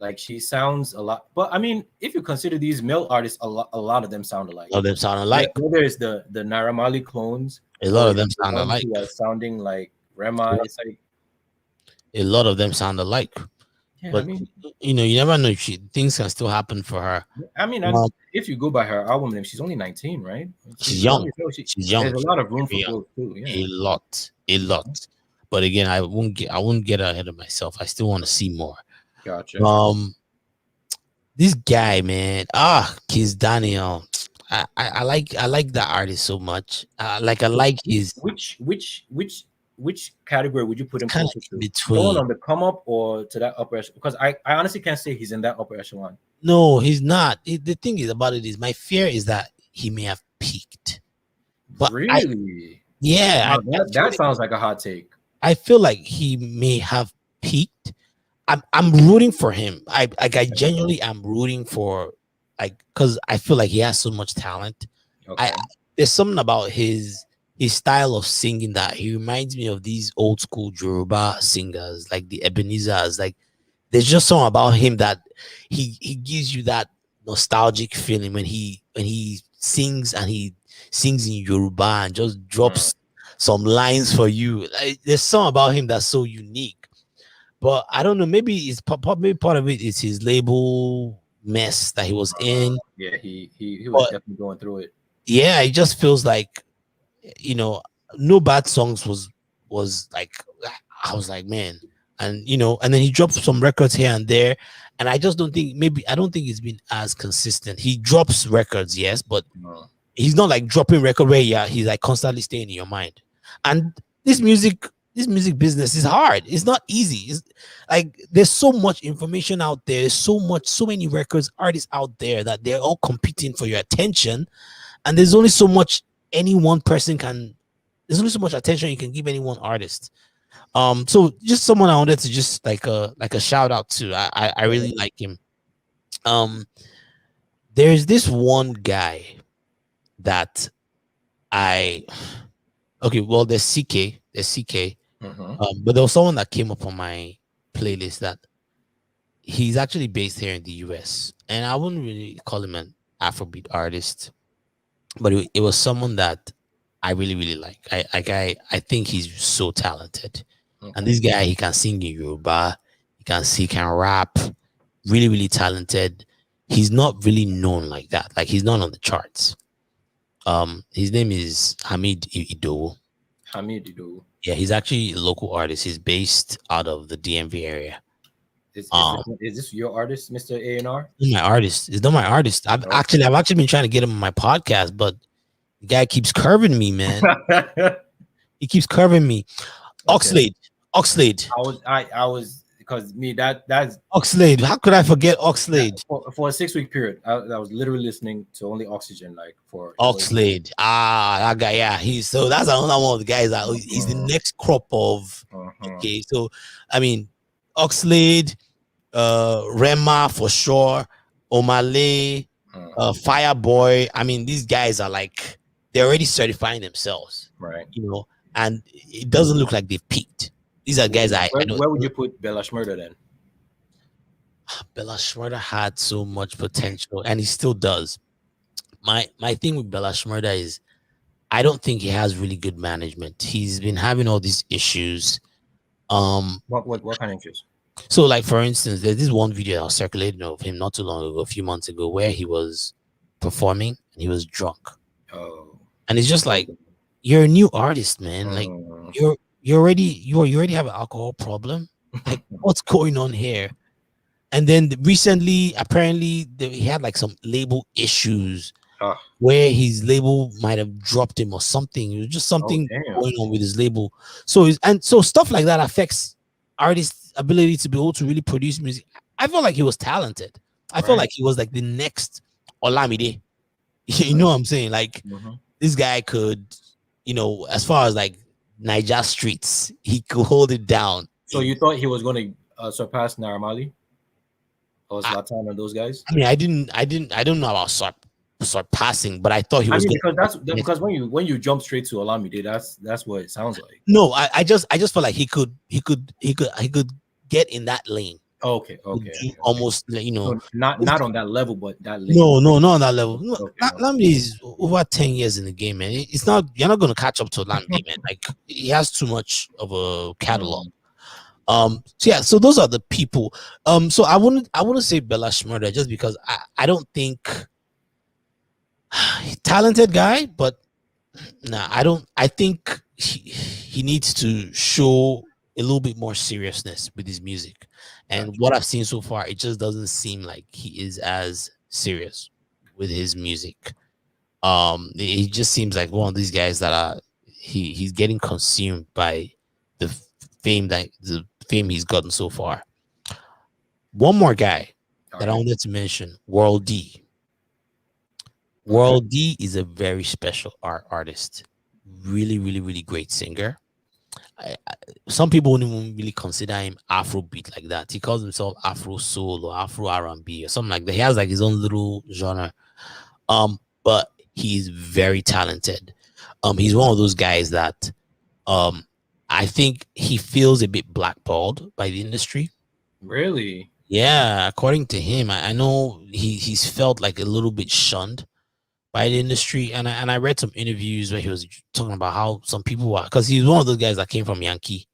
like she sounds a lot? But I mean, if you consider these male artists, a lot of them sound alike. A lot of them sound alike. Whether it's the Naira Marley clones A lot or of them the sound ones alike. who are sounding like Rema, it's like A lot of them sound alike. yeah. I But mean, you know, you never know. Things can still happen for her. and if you go by her album name, she's only 19, right? She's She's young. young, so She's young. there's a lot of room for Very young. growth too. Yeah. A lot. A lot. But again, I won't get ahead of myself. I still want to see more. Gotcha. This guy, man. Kiss Daniel. I like that artist so much. Like I like his Which category would you put him kind of closer in to? Someone between. on the come up or to that upper echelon? Because I honestly can't say he's in that upper echelon. No, he's not. The thing is about it is my fear is that he may have peaked. But Really? yeah, Wow, that sounds like a hot take. I feel like he may have peaked. I'm rooting for him. I genuinely am rooting for like because I feel like he has so much talent. Okay. There's something about his style of singing that he reminds me of these old school Yoruba singers, like the Ebenezers. Like there's just something about him that he gives you that nostalgic feeling when he sings and he sings in Yoruba and just drops some lines for you. Like, there's something about him that's so unique. But I don't know. Maybe maybe part of it is his label mess that he was in. Yeah, he was But definitely going through it. yeah, it just feels like you know, no bad songs was like I was like, man, and you know, and then he dropped some records here and there, and I just don't think I don't think it's been as consistent. He drops records, yes, but he's not like dropping record where he's like constantly staying in your mind. And this music business is hard. It's not easy. It's like there's so much information out there. There's so many records artists out there that they're all competing for your attention, and there's only so much any one person can. There's only so much attention you can give any one artist. So just someone I wanted to just like a shout out to. I really like him. Um, there's this one guy that I okay. Well, there's CK. There's CK. But there was someone that came up on my playlist that he's actually based here in the US, and I wouldn't really call him an Afrobeat artist, but it was someone that I really like. I think he's so talented, and this guy he can sing in Yoruba, he can rap, really talented. He's not really known like that. Like he's not on the charts. His name is Hamid Ido. Hamid Ido. Yeah, he's actually a local artist. He's based out of the DMV area. Is this your artist, Mr. A&R? He's my artist. He's not my artist. I've actually been trying to get him on my podcast, but the guy keeps curving me, man. He keeps curving me. Oxlade. I was because me that's Oxlade. How could I forget Oxlade? For a 6-week period. I was literally listening to only Oxygen like for Oxlade. That guy. Yeah, that's another one of the guys that he's the next crop of. Okay, so I mean, Oxlade, Rema for sure, Omale, Fireboy. I mean, these guys are like they're already certifying themselves, right? You know, and it doesn't look like they've peaked. These are guys Where would you put Bella Shmurda then? Bella Shmurda had so much potential, and he still does. My thing with Bella Shmurda is I don't think he has really good management. He's been having all these issues. Um, What kind of issues? so like for instance, there's this one video that was circulating of him not too long ago, a few months ago, where he was performing and he was drunk. Oh, And it's just like okay. you're a new artist, man. Like Mm, you already have an alcohol problem. Like what's going on here? And then recently, apparently, he had like some label issues ah, where his label might have dropped him or something. It was just oh something damn. going on with his label. So and so stuff like that affects artists' ability to be able to really produce music. I felt like he was talented. I felt Right. like he was like the next Olamide. You Right. know what I'm saying? Like Mm-hmm. this guy could, as far as like Niger streets, he could hold it down. So you thought he was going to surpass Naramali or I, Zlatan and those guys? I mean, I don't know about surpassing, but I thought he I was mean, going because to. because when you jump straight to Olamide, that's what it sounds like. No, I just felt like he could get in that lane. Okay, Would okay, do okay, okay. almost So not on that level, but that lane. no, not on that level. No, Okay, okay. Lambi is over 10 years in the game, man. It's not you're not gonna catch up to Lambi, man. Like he has too much of a catalog. Mm, So yeah, so those are the people. So I wouldn't say Bella Shmurda just because I don't think talented guy, but nah, I don't. I think he needs to show a little bit more seriousness with his music. And gotcha. what I've seen so far, it just doesn't seem like he is as serious with his music. He just seems like one of these guys that are he's getting consumed by the fame he's gotten so far. One more guy All that I right. wanted to mention, World D. Okay. World D is a very special artist. Really, really, really great singer. Some people wouldn't even really consider him Afrobeat like that. He calls himself Afro Soul or Afro R&B or something like that. He has like his own little genre. But he's very talented. He's one of those guys that um I think he feels a bit blackballed by the industry. Really? Yeah, according to him, I know he's felt like a little bit shunned by the industry. And I read some interviews where he was talking about how some people were because he's one of those guys that came from Yankee,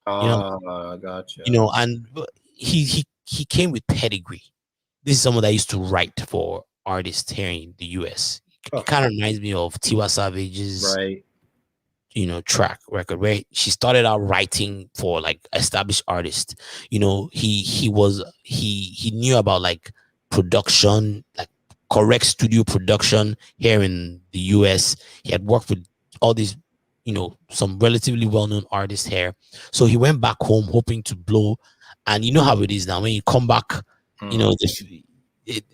you know, Gotcha. and he came with pedigree. This is someone that used to write for artists here in the US. It Oh, kind of reminds me of Tiwa Savage's right. track record where she started out writing for like established artists. He knew about like production, like correct studio production here in the US. He had worked with all these some relatively well-known artists here, so he went back home hoping to blow. And you know how it is now when you come back, you Mm, know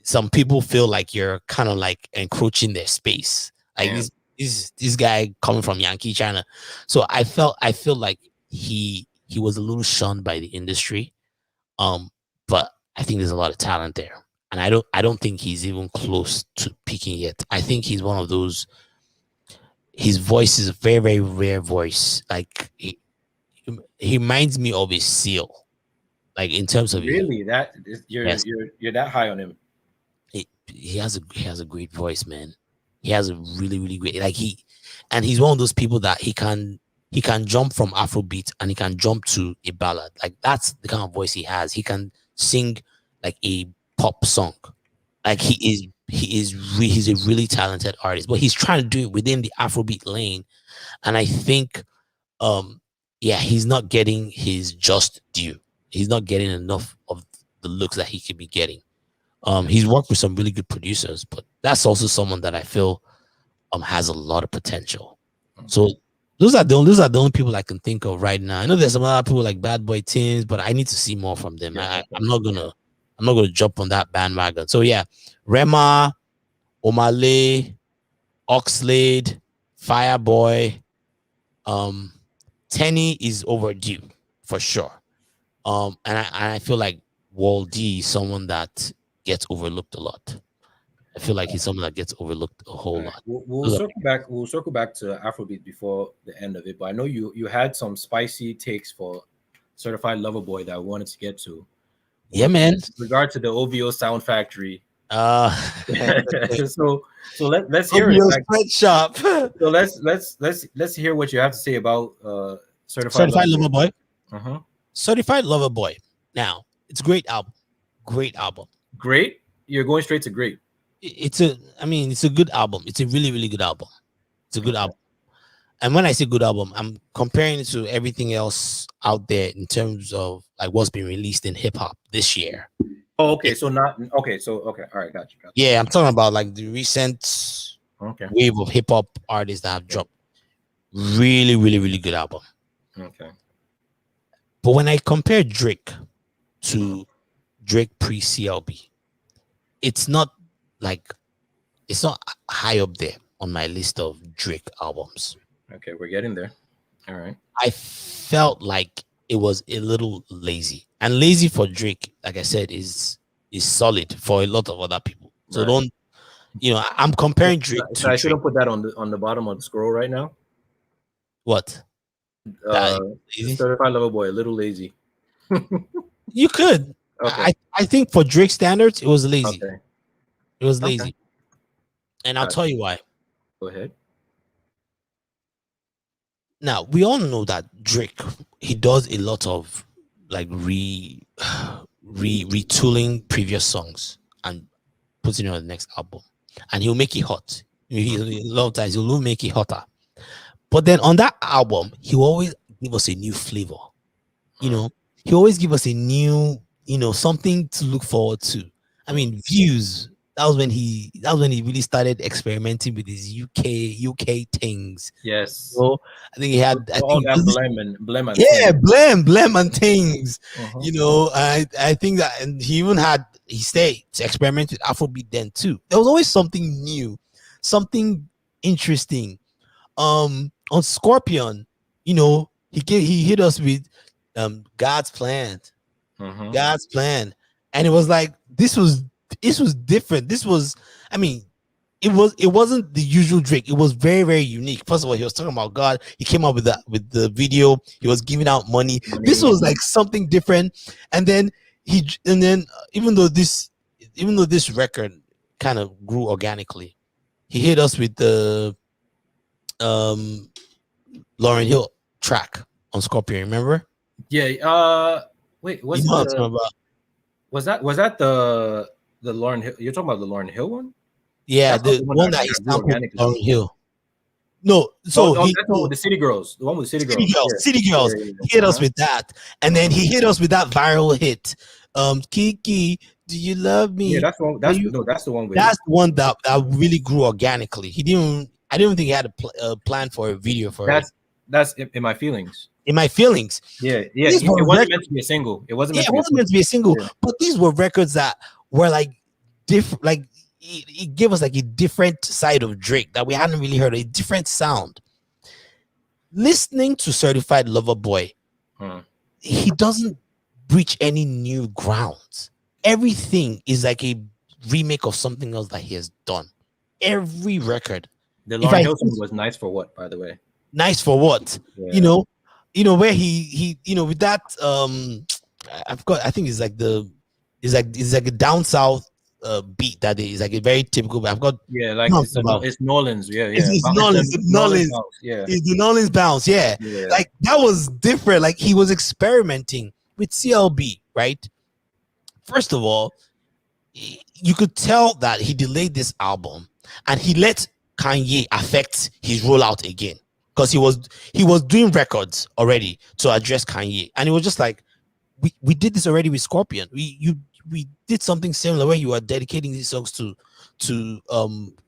some people feel like you're kind of like encroaching their space, like damn. this guy coming from Yankee China. So I feel like he was a little shunned by the industry. But I think there's a lot of talent there. And I don't think he's even close to peaking yet. I think he's one of those his voice is a very, very rare voice. Like he reminds me of a seal. Like in terms of Really? That is, yes, you're that high on him? he has a great voice, man. He has a really, really great like and he's one of those people that he can jump from Afrobeat and he can jump to a ballad. Like that's the kind of voice he has. He can sing like a pop song. Like he's a really talented artist, but he's trying to do it within the Afrobeat lane. And I think yeah, he's not getting his just due. He's not getting enough of the looks that he could be getting. He's worked with some really good producers, but that's also someone that I feel has a lot of potential. So those are the only people I can think of right now. I know there's some other people like Bad Boy Teens, but I need to see more from them. Yeah, I'm not yeah. gonna jump on that bandwagon. So yeah, Rema, Omale, Oxlade, Fireboy, um, Tenny is overdue for sure. And I feel like Wall D is someone that gets overlooked a lot. I feel like he's someone that gets overlooked a All whole right. lot. We'll Those are- circle back. We'll circle back to Afrobeat before the end of it. But I know you had some spicy takes for Certified Lover Boy that I wanted to get to. Yeah, man. with regard to the OVO Sound Factory. Uh, so let's hear it. OBO Like, sweatshop. so let's hear what you have to say about Certified Certified Lover Lover Boy. Boy. Uh-huh. Certified Lover Boy. Now, it's a great album. Great album. Great. You're going straight to great. It's a good album. It's a really, really good album. It's a good Okay. album. And when I say good album, I'm comparing it to everything else out there in terms of like what's been released in hip hop this year. Oh, okay. So not okay. So okay. All right. Got you. Yeah, I'm talking about like the recent Okay. wave of hip hop artists that have dropped. Really, really, really good album. Okay. But when I compare Drake to Drake pre CLB, it's not high up there on my list of Drake albums. Okay. We're getting there. All right. I felt like it was a little lazy, and lazy for Drake, like I said, is solid for a lot of other people. So Right. don't, I'm comparing Drake So to I Drake. shouldn't put that on the bottom of the scroll right now. What? Lazy? Certified Lover Boy, a little lazy. You could. Okay. I think for Drake standards, it was lazy. Okay. It was Okay. lazy, and I'll tell you why. Go ahead. Now we all know that Drake, he does a lot of like retooling previous songs and putting it on the next album, and he'll make it hot. A lot of times he'll make it hotter. But then on that album, he'll always give us a new flavor. He always give us a new, something to look forward to. I mean, Views. That was when he really started experimenting with his UK things. Yes. So I think he had all that blem and yeah, things. blem and things. Uh-huh. I think that, and he stayed to experiment with Afrobeat then too. There was always something new, something interesting. On Scorpion, he hit us with God's Plan. Mhm. God's Plan. And it was like this was different. This was, I mean, it wasn't the usual Drake. It was very, very unique. First of all, he was talking about God. He came up with the video. He was giving out money. This was like something different. And then even though this record kind of grew organically, he hit us with the Lauryn Hill track on Scorpion. Remember? Yeah. Wait. Was that the Lauryn Hill? You're talking about the Lauryn Hill one? Yeah, the one that he sampled Lauryn Hill. No, so that's the one with the City Girls. The one with City Girls. City Girls. Yeah. He hit us with that, and then he hit us with that viral hit. Kiki, do you love me? Yeah, that's the one. That's the one. That's the one that really grew organically. I didn't think he had a plan for a video for it. That's in my feelings. In my feelings. Yeah. It wasn't meant to be a single. It wasn't meant to be a single. Yeah. But these were records that were like different. Like it gave us like a different side of Drake that we hadn't really heard, a different sound. Listening to Certified Lover Boy, he doesn't breach any new grounds. Everything is like a remake of something else that he has done. Every record. The Lauryn Hill song was nice for what, by the way? Nice for what? Yeah. Where he with that I think it's like a down south beat that is like a very typical. I've got it's Nolans. It's Nolans. Yeah, it's the Nolans bounce. Yeah, like that was different. Like he was experimenting with CLB, right? First of all, you could tell that he delayed this album and he let Kanye affect his rollout again, because he was doing records already to address Kanye, and it was just like we did this already with Scorpion. We did something similar where you are dedicating these songs to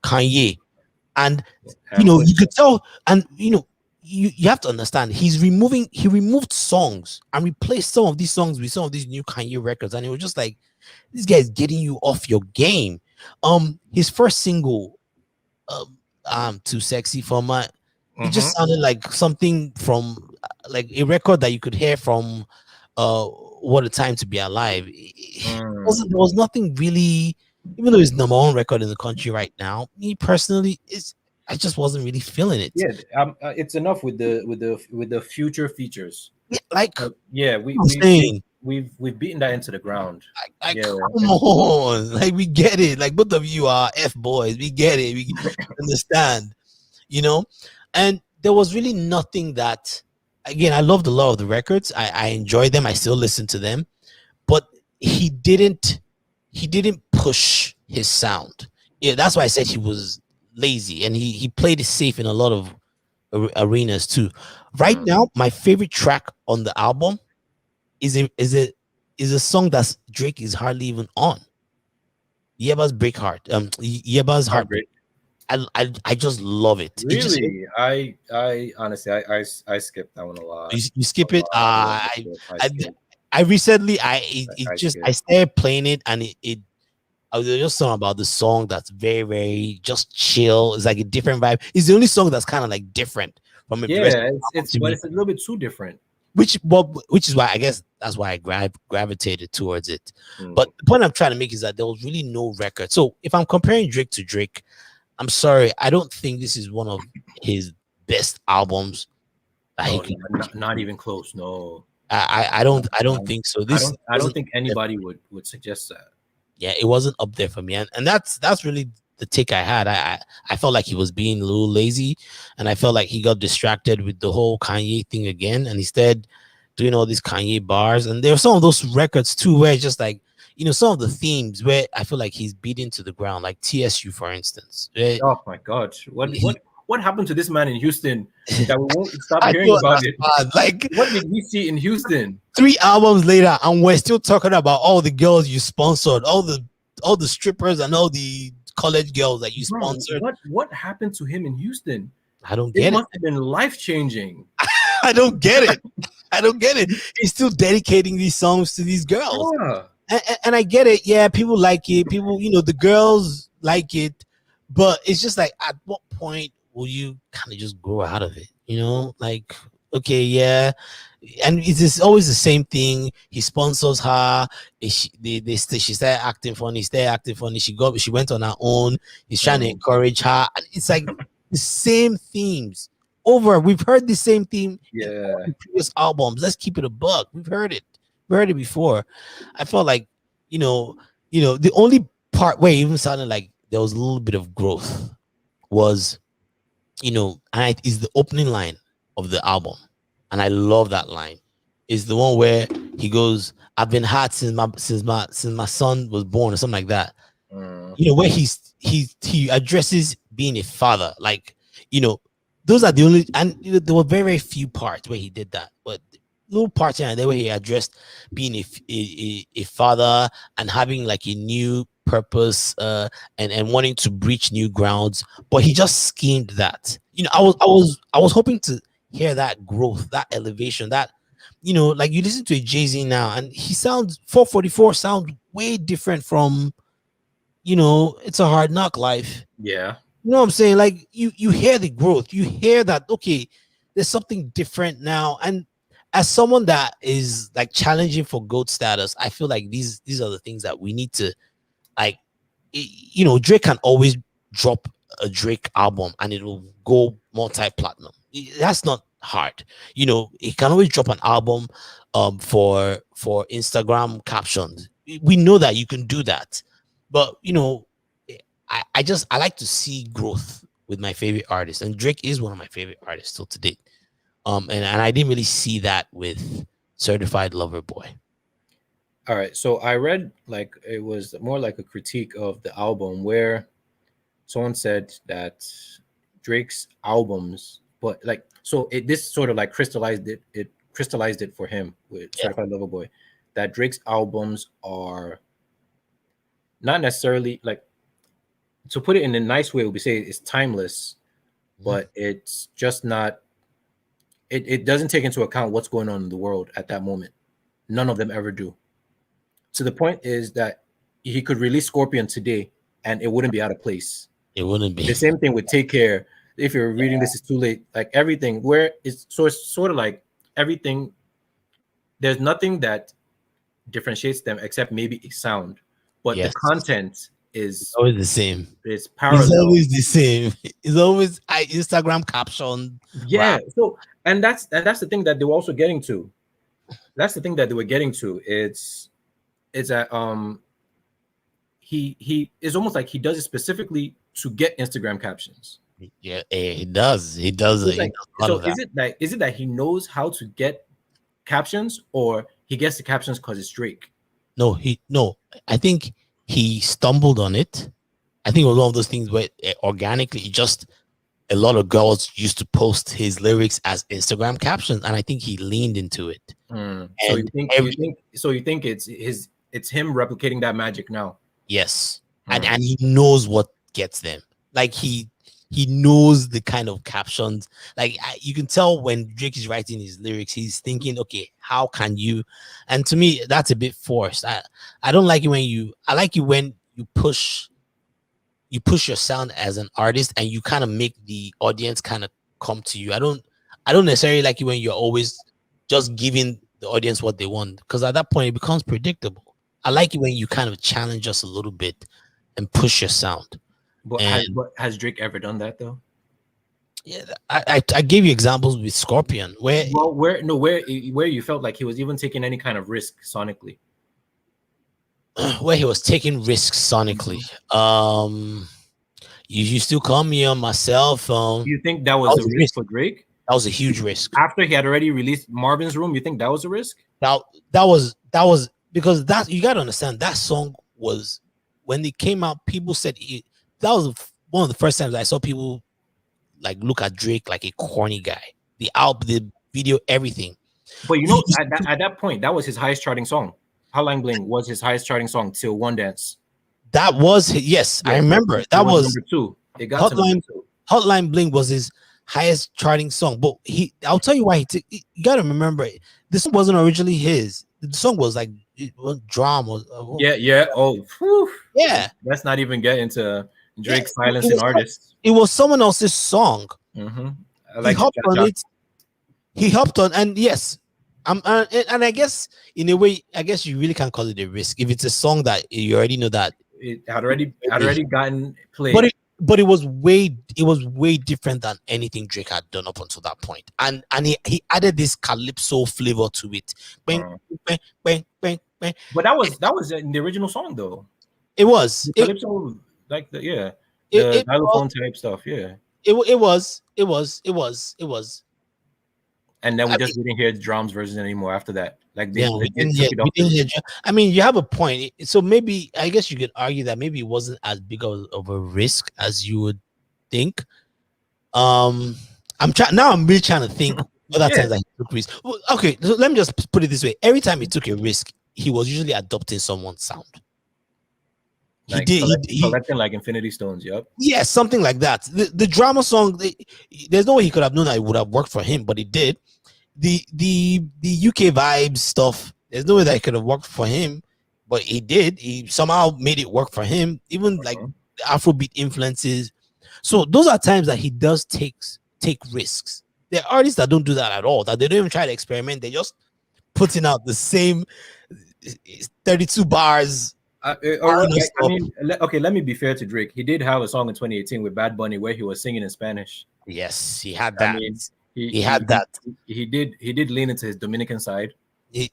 Kanye, and you could tell, and you have to understand he removed songs and replaced some of these songs with some of these new Kanye records, and it was just like, this guy is getting you off your game. His first single, I'm Too Sexy for My, it just sounded like something from like a record that you could hear from What a Time to Be Alive. There was nothing really, even though it's number one record in the country right now, me personally, I just wasn't really feeling it. Yeah, it's enough with the future features. Yeah, like we we've beaten that into the ground. Like, Yeah, come on, like we get it. Like both of you are F boys. We get it. We understand, you know. And there was really nothing that. Again, I loved a lot of the records. I enjoy them. I still listen to them, but he didn't. He didn't push his sound. Yeah, that's why I said he was lazy, and he played it safe in a lot of arenas too. Right now, my favorite track on the album is a song that Drake is hardly even on. Yeba's Break Heart. Yeba's Heartbreak. heartbreak. I just love it. It just Really, I honestly, I skipped that one a lot. you A skip it. lot. Yeah, I I skipped. I recently it I just I skipped. started playing it and it there's just something about the song that's very just chill. It's like a different vibe. It's the only song that's kind of like different from the rest of Yeah, the album it's to but me. it's a little bit too different. Which is why I guess that's why I gravitated towards it. Mm. But the point I'm trying to make is that there was really no record. So if I'm comparing Drake to Drake, I'm sorry, I don't think this is one of his best albums that he No, can. not even close. No, I don't think so. This I don't wasn't think up there. anybody would suggest that. Yeah, it wasn't up there for me, and that's really the take I had. I felt like he was being a little lazy, and I felt like he got distracted with the whole Kanye thing again, and instead doing all these Kanye bars. And there are some of those records too where it's just like, you know, some of the themes where I feel like he's beaten to the ground, like TSU for instance. Where Oh my God, he, what happened to this man in Houston that we won't stop I hearing don't about it? understand. Like What did we see in Houston? 3 albums later, and we're still talking about all the girls you sponsored, all the strippers and all the college girls that you Bro, sponsored. what happened to him in Houston? I don't It get it. must have been life changing. I don't get it. I don't get it. He's still dedicating these songs to these girls. Yeah. And I get it. Yeah, people like it. People, you know, the girls like it. But it's just like, at what point will you kind of just grow out of it? You know, like, okay, yeah. And it's just always the same thing. He sponsors her. She started acting funny. Started acting funny. She went on her own. He's trying to encourage her. And it's like the same themes over. We've heard the same theme in all Yeah. the previous albums. Let's keep it a buck. We've heard it. We heard it before. I felt like, the only part where it even sounded like there was a little bit of growth was, and it is the opening line of the album. And I love that line. Is the one where he goes, "I've been hot since my son was born," or something like that. Where he addresses being a father. Like, those are the only, and there were very, very few parts where he did that, but little parts here and there where he addressed being a father and having like a new purpose, and wanting to breach new grounds. But he just schemed that. I was hoping to hear that growth, that elevation, that, like you listen to a Jay-Z now and he sounds 444 sounds way different from, It's a Hard Knock Life. Yeah. You know what I'm saying? Like you hear the growth, you hear that, okay, there's something different now. And as someone that is like challenging for GOAT status, I feel like these are the things that we need to, like, Drake can always drop a Drake album and it will go multi-platinum. That's not hard. He can always drop an album for Instagram captions. We know that you can do that. But I like to see growth with my favorite artists, and Drake is one of my favorite artists still to date. And I didn't really see that with Certified Lover Boy. All right. So I read, like, it was more like a critique of the album where someone said that Drake's albums, but like, so this sort of like crystallized it for him with Certified Lover Boy, that Drake's albums are not necessarily, like, to put it in a nice way, we say it's timeless, but it's just not, it doesn't take into account what's going on in the world at that moment. None of them ever do. So the point is that he could release Scorpion today and it wouldn't be out of place. It wouldn't be. The same thing with Take Care. If you're reading This Is Too Late, like everything, where it's sort of like everything, there's nothing that differentiates them except maybe a sound, but the content is always the same. It's parallel. It's always the same. It's always Instagram caption. Yeah. Rap. So and that's the thing that they were also getting to. that's the thing that they were getting to. It's that he is almost like he does it specifically to get Instagram captions. Yeah, he does. He does. It's He like, does a lot so of that. is it that he knows how to get captions, or he gets the captions because it's Drake? No. I think he stumbled on it. I think it was one of those things where organically, just a lot of girls used to post his lyrics as Instagram captions, and I think he leaned into it. So And you think it's him replicating that magic now? yes, and he knows what gets them. Like he knows the kind of captions. Like you can tell when Drake is writing his lyrics, he's thinking, okay, how can you? And to me, that's a bit forced. I don't like it when you. I like it when you push your sound as an artist and you kind of make the audience kind of come to you. I don't necessarily like it when you're always just giving the audience what they want, because at that point it becomes predictable. I like it when you kind of challenge us a little bit and push your sound. And But has Drake ever done that though? yeah, I gave you examples with Scorpion where Well, where you felt like he was even taking any kind of risk sonically. where he was taking risks sonically. You still call me on my cell phone. Do you think that was a risk for Drake? That was a huge risk. After he had already released Marvin's Room, you think that was a risk? That was because that, you got to understand, that song was, when it came out, people said that was one of the first times I saw people like look at Drake like a corny guy. The album, the video, everything. But you know, at that point, that was his highest charting song. Hotline Bling was his highest charting song till One Dance. That was, yes, I remember. That was number 2. It got to number 2. Hotline Bling was his highest charting song. But I'll tell you why you got to remember, this wasn't originally his. The song was like, it was drama. Yeah. Oh, whew. Yeah. Let's not even get into Drake's silencing artists. It was someone else's song. I like he hopped on it. He hopped on, and yes, and I guess in a way, I guess you really can't call it a risk if it's a song that you already know that it had already gotten played. But it was way different than anything Drake had done up until that point. And he added this calypso flavor to it. Bang, bang, bang, bang, bang. But that was in the original song though. It was. The calypso, like the xylophone type stuff, yeah. It was. And then we didn't hear drums version anymore after that. Like we didn't hear. I mean, you have a point. So maybe, I guess you could argue that maybe it wasn't as big of a risk as you would think. I'm really trying to think other times that he took risks. Well, okay, so let me just put it this way: every time he took a risk, he was usually adopting someone's sound. Like collecting like Infinity Stones. Yep. Yeah, something like that. The drama song, there's no way he could have known that it would have worked for him, but it did. The UK vibes stuff, there's no way that it could have worked for him, but he did. He somehow made it work for him. Even like the Afrobeat influences. So those are times that he does take risks. There are artists that don't do that at all. That they don't even try to experiment. They're just putting out the same 32 bars. Okay, let me be fair to Drake. He did have a song in 2018 with Bad Bunny where he was singing in Spanish. Yes, he had that. He had that. He did lean into his Dominican side. He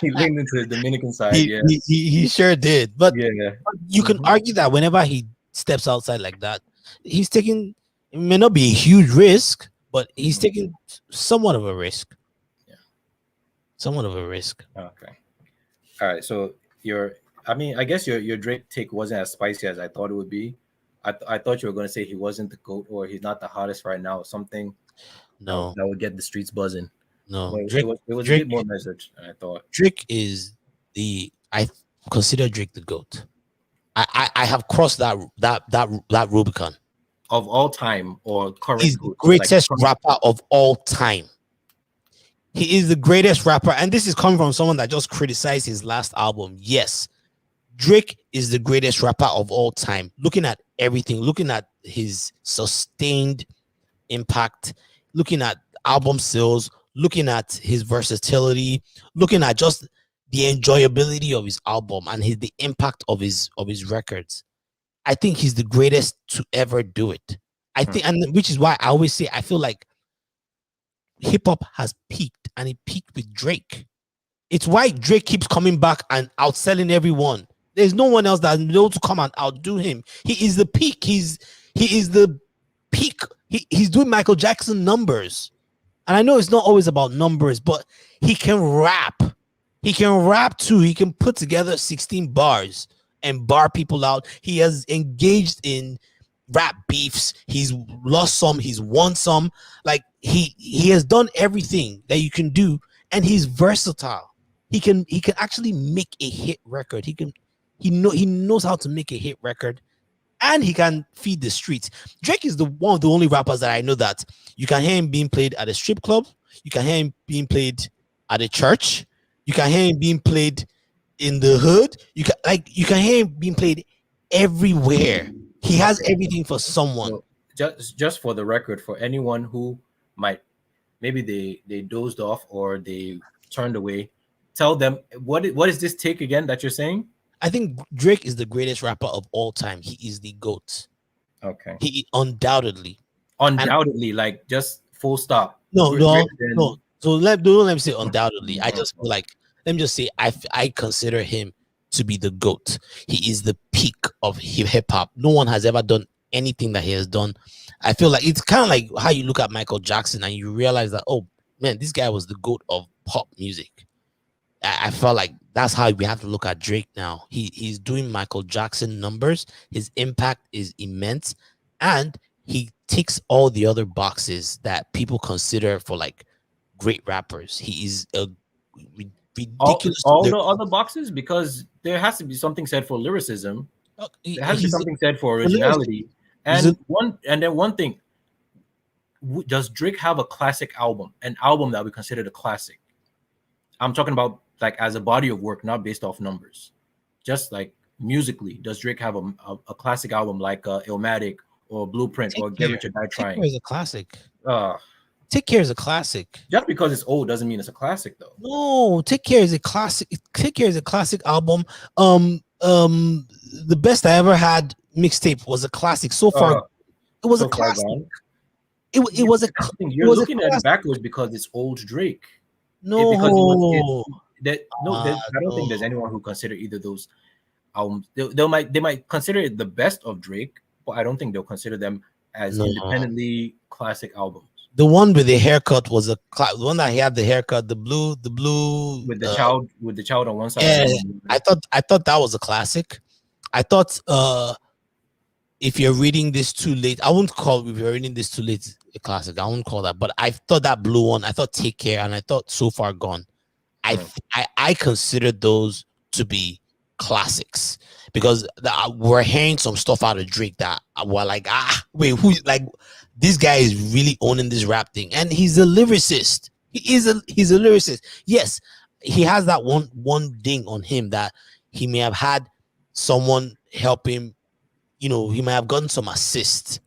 leaned into his Dominican side. He sure did. But yeah, you can argue that whenever he steps outside like that, he's taking, it may not be a huge risk, but he's taking somewhat of a risk. Yeah, somewhat of a risk. Okay. All right, so I guess your Drake take wasn't as spicy as I thought it would be. I thought you were going to say he wasn't the GOAT or he's not the hottest right now or something. No, that would get the streets buzzing. No, Drake, it was Drake, a bit more measured than I thought. Drake is I consider Drake the GOAT. I have crossed that Rubicon. Of all time or current? He's the greatest rapper of all time. He is the greatest rapper, and this is coming from someone that just criticized his last album. Yes, Drake is the greatest rapper of all time. Looking at everything, looking at his sustained impact, looking at album sales, looking at his versatility, looking at just the enjoyability of his album and the impact of his records. I think he's the greatest to ever do it. I think, and which is why I always say I feel like hip hop has peaked, and it peaked with Drake. It's why Drake keeps coming back and outselling everyone. There's no one else that knows to come and outdo him. He is the peak. He is the peak. He's doing Michael Jackson numbers. And I know it's not always about numbers, but he can rap. He can rap too. He can put together 16 bars and bar people out. He has engaged in rap beefs. He's lost some, he's won some. Like he has done everything that you can do, and he's versatile. He can actually make a hit record. He knows how to make a hit record, and he can feed the streets. Drake is the one of the only rappers that I know that you can hear him being played at a strip club, you can hear him being played at a church, you can hear him being played in the hood. You can hear him being played everywhere. He has everything for someone. So just for the record, for anyone who might maybe they dozed off or they turned away, tell them what is this take again that you're saying? I think Drake is the greatest rapper of all time. He is the GOAT. Okay. He undoubtedly. Undoubtedly, like just full stop. No. So don't let me say undoubtedly. I just feel like, let me just say I consider him to be the GOAT. He is the peak of hip hop. No one has ever done anything that he has done. I feel like it's kind of like how you look at Michael Jackson and you realize that, oh man, this guy was the GOAT of pop music. I felt like that's how we have to look at Drake now. He's doing Michael Jackson numbers. His impact is immense, and he ticks all the other boxes that people consider for like great rappers. He is a ridiculous. All the other boxes, because there has to be something said for lyricism. There has to be something said for originality. And one thing, does Drake have a classic album? An album that we consider a classic? I'm talking about like as a body of work, not based off numbers. Just like musically, does Drake have a classic album like Illmatic or Blueprint or Get Rich or Die Trying? Take Care is a classic. Take Care is a classic. Just because it's old doesn't mean it's a classic, though. No, Take Care is a classic. Take Care is a classic album. The Best I Ever Had mixtape was a classic. So far, it was a classic. It was a. You're looking at it backwards because it's old Drake. No, I don't think there's anyone who consider either of those albums. They might consider it the best of Drake, but I don't think they'll consider them as independently classic albums. The one with the haircut was the one that he had the haircut, the blue with the child on one side. Yeah, I thought that was a classic. I thought if you're reading this too late, I wouldn't call if you're reading this too late a classic. I wouldn't call that, but I thought that blue one, I thought Take Care, and I thought So Far Gone. I consider those to be classics because we're hearing some stuff out of Drake that we're like, wait, who? Like, this guy is really owning this rap thing, and he's a lyricist. He's a lyricist. Yes, he has that one ding on him that he may have had someone help him. You know, he might have gotten some assist,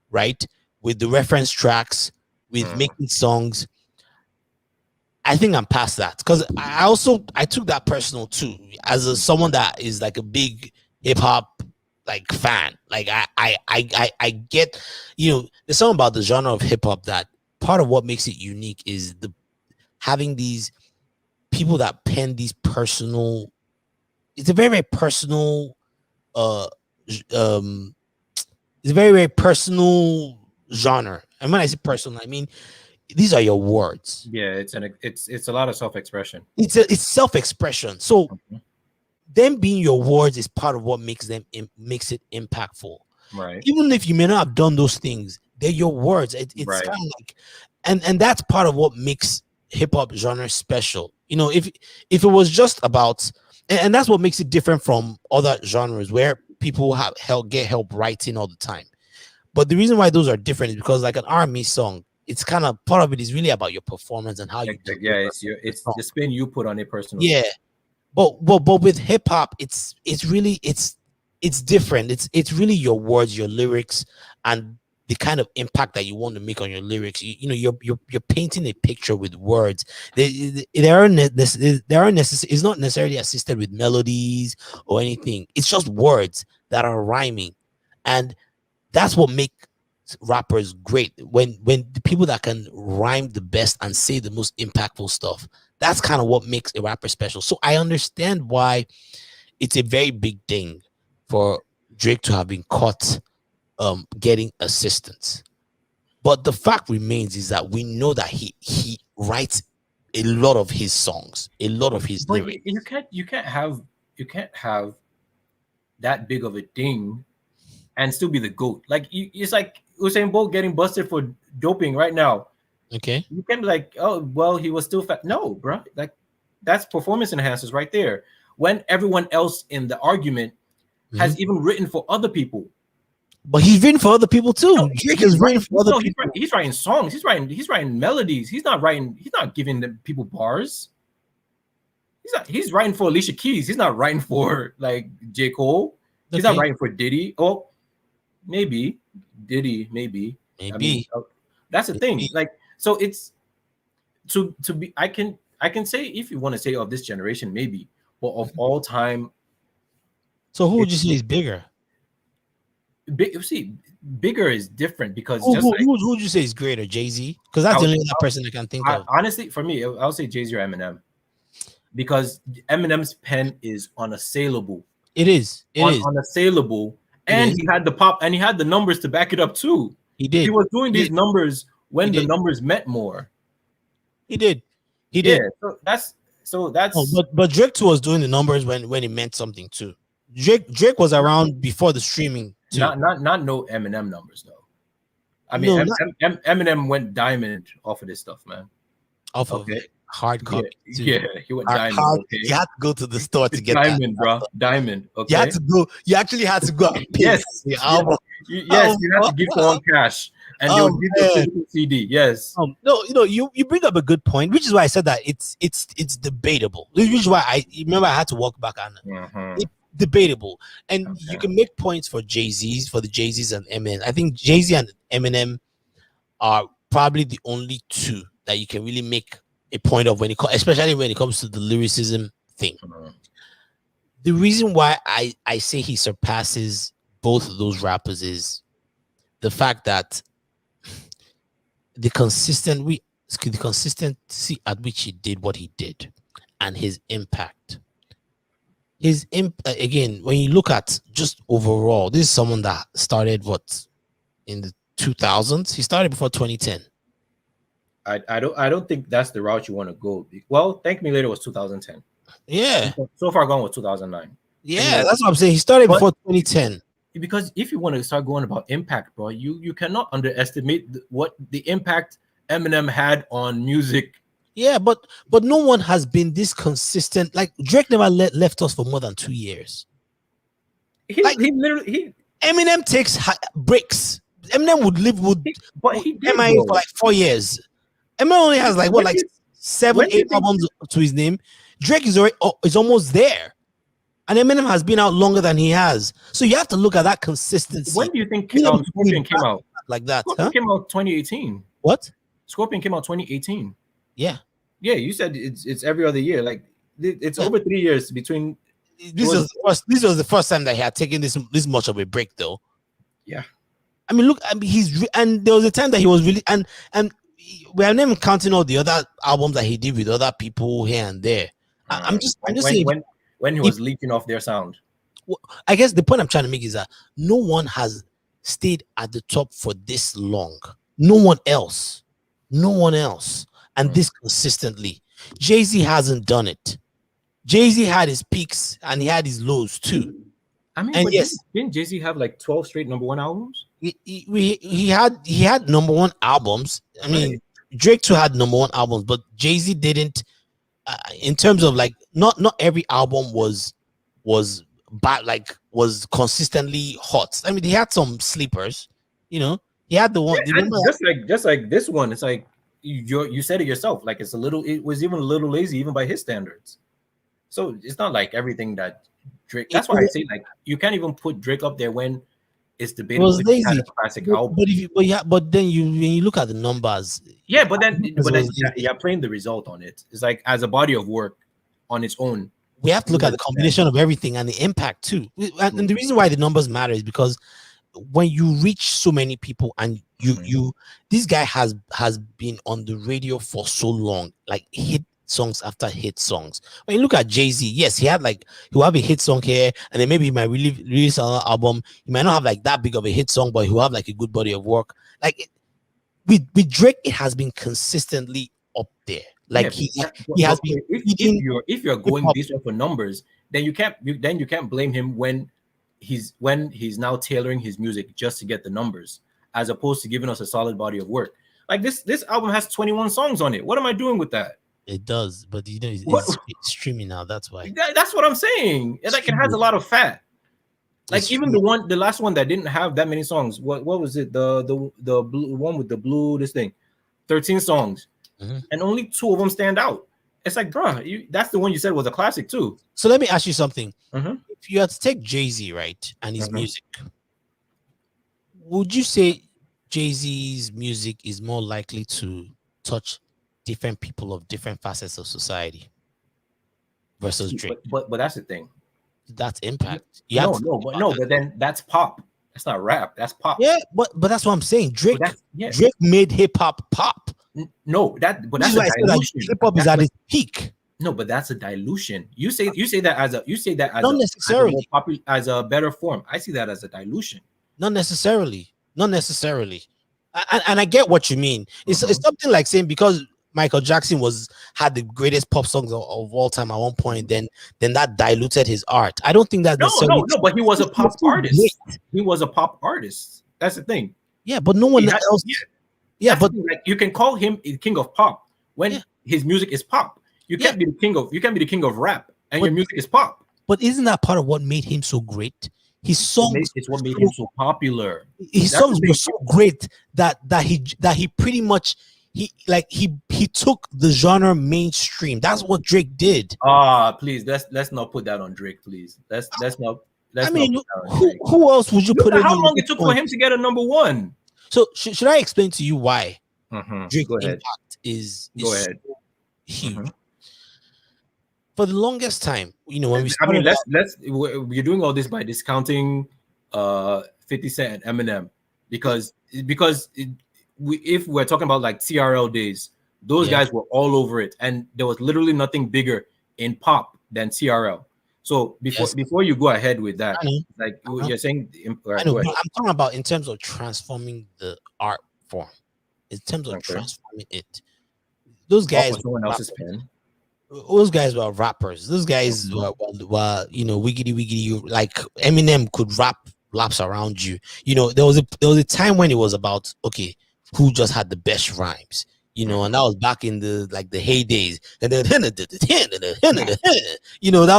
right, with the reference tracks, with making songs. I think I'm past that because I took that personal too, as someone that is like a big hip hop like fan. Like I get, you know, there's something about the genre of hip hop that part of what makes it unique is having these people that pen these personal. It's a very, very personal. It's a very, very personal genre, and when I say personal, I mean these are your words. Yeah, it's a lot of self-expression. It's self-expression. So them being your words is part of what makes it impactful. Right. Even if you may not have done those things, they're your words. It's kind of like, and that's part of what makes hip hop genre special. You know, if it was just about, and that's what makes it different from other genres where people get help writing all the time. But the reason why those are different is because like an R&B song, it's kind of part of it is really about your performance and how you do it's the spin you put on it personally. Yeah, but with hip hop, it's really different. It's really your words, your lyrics, and the kind of impact that you want to make on your lyrics. You know, you're painting a picture with words. It's not necessarily assisted with melodies or anything. It's just words that are rhyming, and that's what make rappers great. When the people that can rhyme the best and say the most impactful stuff, that's kind of what makes a rapper special. So I understand why it's a very big thing for Drake to have been caught getting assistance. But the fact remains is that we know that he writes a lot of his songs, a lot of his But lyrics. you can't have that big of a thing and still be the GOAT. Like it's like Usain Bolt getting busted for doping right now. Okay. You can be like, oh well, he was still fat. No, bro, like that's performance enhancers right there. When everyone else in the argument has even written for other people. But he's written for other people too. No, Drake is written for other people. He's writing songs. He's writing melodies. He's not giving the people bars. He's writing for Alicia Keys. He's not writing for like J. Cole. He's not writing for Diddy. Oh, maybe Diddy, maybe. I mean, that's the thing. Like, so it's to be. I can say, if you want to say of this generation, maybe, but of all time. So who would you say is bigger? Bigger is different because who would you say is greater, Jay-Z? Because that's the only other person I can think of. Honestly, for me, I'll say Jay-Z or Eminem, because Eminem's pen is unassailable. It is. Unassailable, and he had the pop, and he had the numbers to back it up too. He did. He was doing these numbers when the numbers meant more. He did. Yeah, so that's. Oh, but Drake too was doing the numbers when it meant something too. Drake was around before the streaming too. Not no Eminem numbers though. I mean, Eminem went diamond off of this stuff, man. Off of hard copy. Yeah, he went diamond. You had to go to the store to get diamond, bro. Diamond. Okay. You had to go. You actually had to go. And pay yes. The album. Yes, you had to give for cash, and they would give you a physical CD. Yes. No, you bring up a good point, which is why I said that it's debatable. Which is why I remember I had to walk back on it. Debatable, and you can make points for the Jay-Z's and Eminem. I think Jay-Z and Eminem are probably the only two that you can really make a point of especially when it comes to the lyricism thing. The reason why I say he surpasses both of those rappers is the fact that the consistency at which he did what he did and his impact. Again, when you look at just overall, this is someone that started in the 2000s. He started before 2010. I don't think that's the route you want to go. Well, Thank Me Later was 2010. Yeah. So Far Gone was 2009. Yeah, that's what I'm saying. He started before 2010. Because if you want to start going about impact, bro, you cannot underestimate what the impact Eminem had on music. Yeah, but no one has been this consistent. Like Drake never left us for more than 2 years. Eminem takes breaks. Eminem would MIA for like 4 years. Eminem only has like 7, 8 albums to his name. Drake is almost there, and Eminem has been out longer than he has. So you have to look at that consistency. When do you think Scorpion came out? Like that? Scorpion came out 2018. What? Scorpion came out 2018. Yeah. Yeah, you said it's every other year. Like it's over 3 years between. This was the first time that he had taken this much of a break, though. Yeah. I mean, look. and there was a time that he was really and we are not even counting all the other albums that he did with other people here and there. I'm just saying when he was leeching off their sound. I guess the point I'm trying to make is that no one has stayed at the top for this long. No one else, and this consistently. Jay-Z hasn't done it. Jay-Z had his peaks and he had his lows too. I mean, yes, didn't Jay-Z have like 12 straight #1 albums? He had #1 albums. I mean, Drake too had #1 albums, but Jay-Z didn't. In terms of like, not every album was bad, like was consistently hot. I mean, he had some sleepers. You know, he had the one. Just like this one, it's like you said it yourself. Like it was even a little lazy, even by his standards. So it's not like everything that Drake. That's why I say like you can't even put Drake up there when it's debatable. It was lazy. A classic album. But then when you look at the numbers, but then you're playing the result on it. It's like as a body of work on its own. We have to look at the combination of everything and the impact too. And the reason why the numbers matter is because when you reach so many people and you this guy has been on the radio for so long, like hit songs after hit songs. When you look at Jay-Z, yes, he had like he'll have a hit song here, and then maybe he might release another album. He might not have like that big of a hit song, but he'll have like a good body of work. Like with Drake, it has been consistently up there. Like he has been. If you're going based off of numbers, then you can't blame him when he's now tailoring his music just to get the numbers, as opposed to giving us a solid body of work. Like this album has 21 songs on it. What am I doing with that? It does, but you know it's streaming now. That's why. That's what I'm saying. Like it has a lot of fat. Like even the last one that didn't have that many songs. What was it? The blue one with the blue 13 songs, and only 2 of them stand out. It's like, bro, that's the one you said was a classic too. So let me ask you something. If you had to take Jay-Z, right, and his music, would you say Jay-Z's music is more likely to touch different people of different facets of society versus Drake? But that's the thing. That's impact. But then that's pop. That's not rap. That's pop. Yeah, but that's what I'm saying. Drake made hip hop pop. No, that's a dilution. Hip hop is at its peak. No, but that's a dilution. You say that as not necessarily as a better form. I see that as a dilution. Not necessarily. And I get what you mean. It's something like saying because Michael Jackson had the greatest pop songs of all time at one point, then that diluted his art. I don't think that no, but he was a pop artist. He was a pop artist. That's the thing. Yeah, but no one else. Yeah, but like you can call him a king of pop when his music is pop. You can't be the king of rap and your music is pop. But isn't that part of what made him so great? His songs. It's what made him so popular. His songs were so great that he pretty much he took the genre mainstream. That's what Drake did. Please, let's not put that on Drake, please. Let's not. Who else would you put? How long it took for him to get a number one? So should I explain to you why Drake's impact is so huge? For the longest time, when we you're doing all this by discounting 50 Cent and Eminem because if we're talking about like TRL days, those guys were all over it, and there was literally nothing bigger in pop than TRL. So before you go ahead with that, like you're saying, I know, but I'm talking about in terms of transforming the art form, in terms of transforming it. Those guys, someone else's pen. Those guys were rappers. Those guys were wiggity. Like Eminem could rap laps around you. There was a time when it was about who just had the best rhymes. And that was back in the heydays. And then that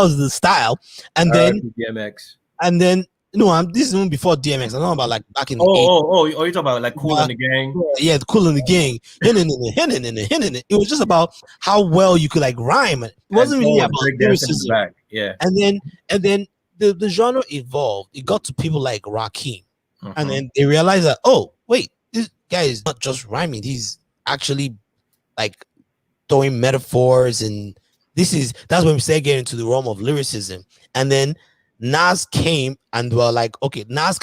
was the style. And then DMX. And then this is even before DMX. I'm talking about like back in the you're talking about like Kool and the Gang. Yeah, the Kool and the Gang. It was just about how well you could like rhyme. It wasn't really about lyricism. Yeah. And then the genre evolved. It got to people like Rakim. And then they realized that, wait, this guy is not just rhyming, he's actually like throwing metaphors, and that's when we start getting into the realm of lyricism. And then Nas came and we're like, Nas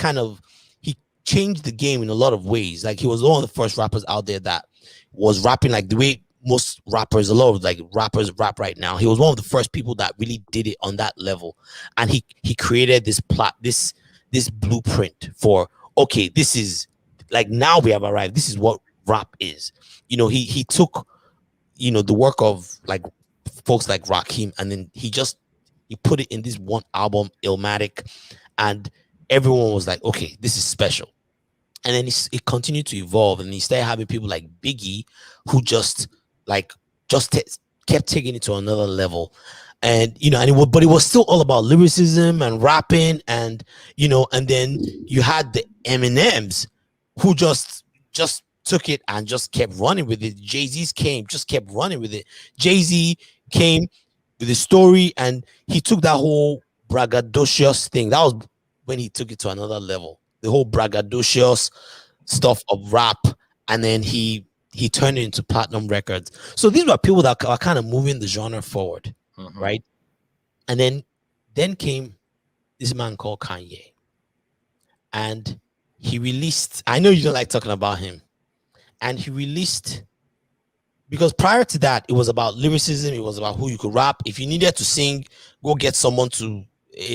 he changed the game in a lot of ways. Like he was one of the first rappers out there that was rapping like the way most rappers, a lot of like rappers rap right now. He was one of the first people that really did it on that level, and he created this this blueprint for this is like, now we have arrived. This is what rap is. He took the work of like folks like Rakim, and then he put it in this one album, Illmatic, and everyone was like, this is special. And then it continued to evolve, and he started having people like Biggie who just kept taking it to another level. And but it was still all about lyricism and rapping, and and then you had the Eminems who just took it and just kept running with it. Jay-Z's just kept running with it. Jay-Z came with the story, and he took that whole braggadocious thing. That was when he took it to another level. The whole braggadocious stuff of rap, and then he turned it into platinum records. So these were people that are kind of moving the genre forward, right? And then came this man called Kanye, and he released. I know you don't like talking about him, and he released because prior to that, it was about lyricism. It was about who you could rap. If you needed to sing, go get someone to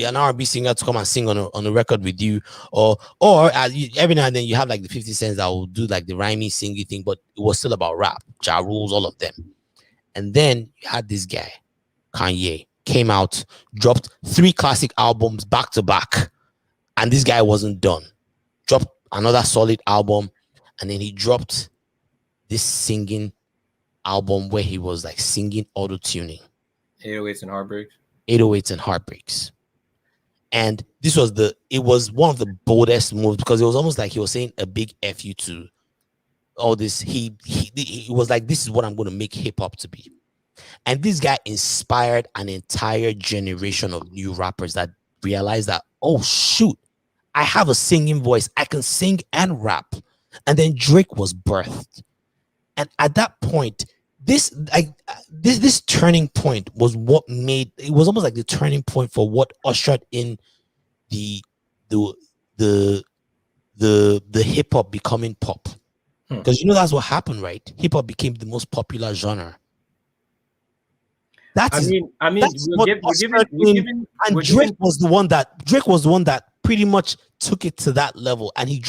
an R&B singer to come and sing on a record with you, or every now and then you have like the 50 Cents that will do like the rhyming, singy thing, but it was still about rap, Ja Rules, all of them. And then you had this guy, Kanye, came out, dropped 3 classic albums back to back, and this guy wasn't done. Dropped another solid album, and then he dropped this singing album where he was like singing auto-tuning 808s and Heartbreaks. 808s and Heartbreaks. And this was it was one of the boldest moves because it was almost like he was saying a big F you to all this. He was like, this is what I'm going to make hip-hop to be. And this guy inspired an entire generation of new rappers that realized that, oh shoot, I have a singing voice, I can sing and rap. And then Drake was birthed. And at that point, this turning point was what made it was almost like the turning point for what ushered in the hip hop becoming pop. Because that's what happened, right? Hip hop became the most popular genre. Drake was the one that pretty much took it to that level, and he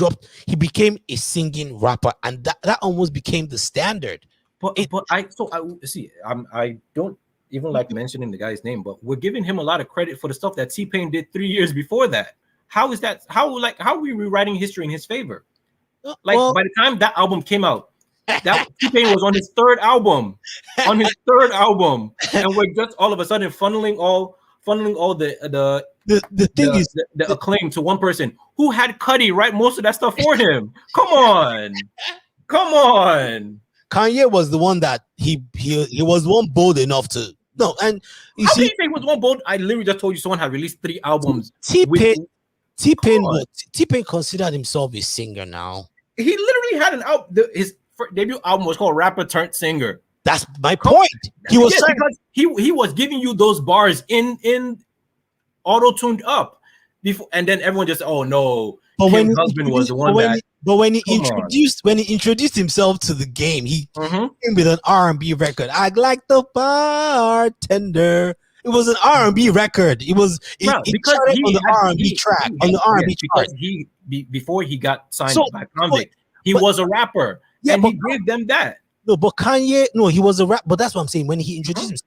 became a singing rapper, and that almost became the standard. I don't even like mentioning the guy's name, but we're giving him a lot of credit for the stuff that T-Pain did 3 years before that. How is that? How are we rewriting history in his favor? By the time that album came out, that T-Pain was on his third album, and we're just all of a sudden funneling all the acclaim to one person who had Cudi write most of that stuff for him. Come on. Kanye was the one that he was one bold enough to and how do you think was one bold? I literally just told you someone had released 3 albums. T-Pain considered himself a singer now. He literally had an album. His debut album was called Rapper Turned Singer. That's my point. He was because he was giving you those bars in auto-tuned up before, and then everyone just But when husband was the one when he introduced himself to the game, he came with an R&B record. I like the bartender. It was an R&B record. It was on the R&B track on the R&B chart. Before he got signed by Convict, he was a rapper, and he gave them that. No, but Kanye, he was a rap. But that's what I'm saying. When he introduced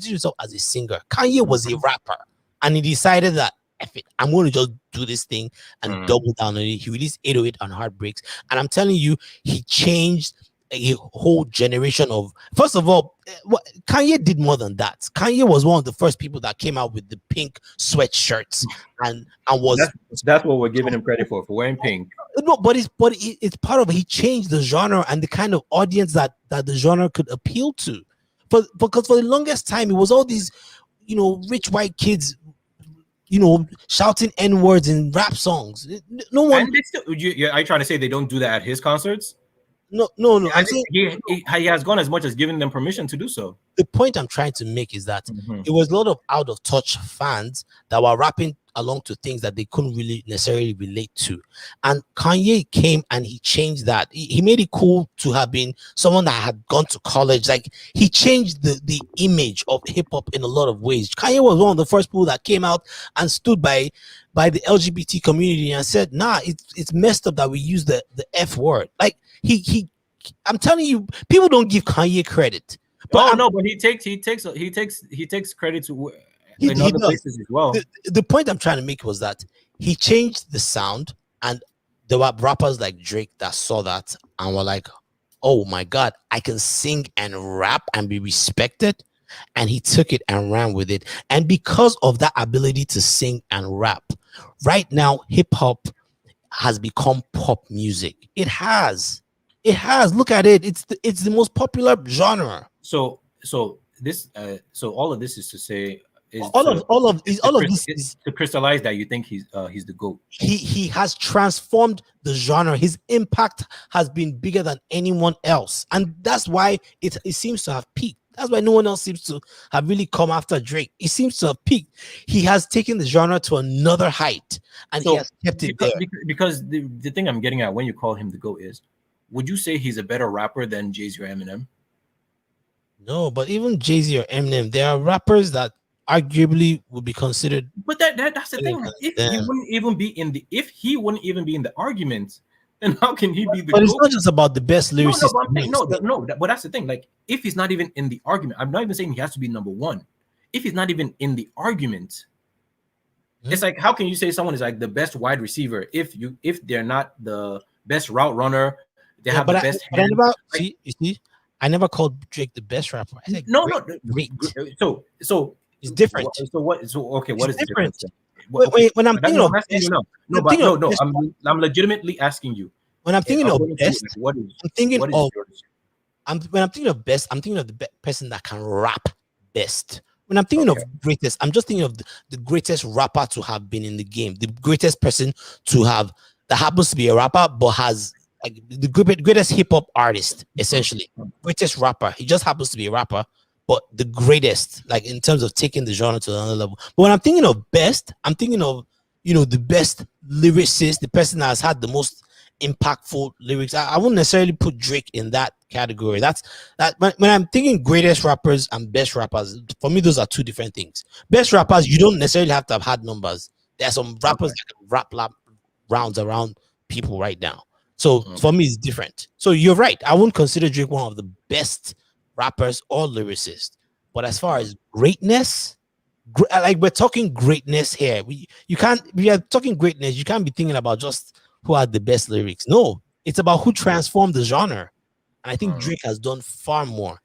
himself as a singer. Kanye was a rapper, and he decided that F it, I'm going to just do this thing and double down on it. He released 808 on Heartbreaks, and I'm telling you, he changed a whole generation of. First of all, Kanye did more than that. Kanye was one of the first people that came out with the pink sweatshirts, and that's what we're giving him credit for wearing pink. No, but it's part of it. He changed the genre and the kind of audience that the genre could appeal to. Because for the longest time, it was all these, rich white kids, shouting N-words in rap songs. No one. And are you trying to say they don't do that at his concerts? No. I'm saying he has gone as much as giving them permission to do so. The point I'm trying to make is that it was a lot of out of touch fans that were rapping along to things that they couldn't really necessarily relate to. And Kanye came and he changed that. He made it cool to have been someone that had gone to college. Like, he changed the image of hip hop in a lot of ways. Kanye was one of the first people that came out and stood by the LGBT community and said, nah, it's messed up that we use the F word. Like, I'm telling you, people don't give Kanye credit. But but he takes credit to in other places as well. The point I'm trying to make was that he changed the sound, and there were rappers like Drake that saw that and were like, oh my God, I can sing and rap and be respected. And he took it and ran with it. And because of that ability to sing and rap, right now, hip hop has become pop music. It has. Look at it. It's the most popular genre. So all of this is to say all of this is to crystallize that you think he's the GOAT. He has transformed the genre. His impact has been bigger than anyone else, and that's why it seems to have peaked. That's why no one else seems to have really come after Drake. He seems to have peaked. He has taken the genre to another height, and he So has kept it there. because the thing I'm getting at when you call him the GOAT is, would you say he's a better rapper than Jay-Z or Eminem? No, but even Jay-Z or Eminem, there are rappers that arguably would be considered. But that's the thing. Like, if he Them. wouldn't even be in the argument, then how can he be the But it's GOAT? not just about the best No, lyricist. but I'm saying, but that's the thing. Like, if he's not even in the argument, I'm not even saying he has to be number one. If he's not even in the argument, it's like, how can you say someone is like the best wide receiver if they're not the best route runner? They have the best I hand. never see. I never called Drake the best rapper. I said great. So It's different. So what? So okay, what is the different. difference? Wait, when I'm thinking of asking you now. I'm legitimately asking you. When I'm thinking of best, what is? I'm thinking what is of. yours? When I'm thinking of best, I'm thinking of the person that can rap best. When I'm thinking of greatest, I'm just thinking of the greatest rapper to have been in the game, the greatest person to have that happens to be a rapper, but has like the greatest hip hop artist, essentially, greatest rapper. He just happens to be a rapper, but the greatest, like in terms of taking the genre to another level. But when I'm thinking of best, I'm thinking of the best lyricist, the person that has had the most impactful lyrics. I wouldn't necessarily put Drake in that category. That's that when I'm thinking greatest rappers and best rappers, for me those are two different things. Best rappers, you don't necessarily have to have had numbers. There are some rappers that can rap rounds around people right now. So for me it's different. So you're right, I wouldn't consider Drake one of the best rappers or lyricists, but as far as greatness, like we're talking greatness here, we are talking greatness, you can't be thinking about just who had the best lyrics. No, it's about who transformed the genre. And I think Drake has done far more.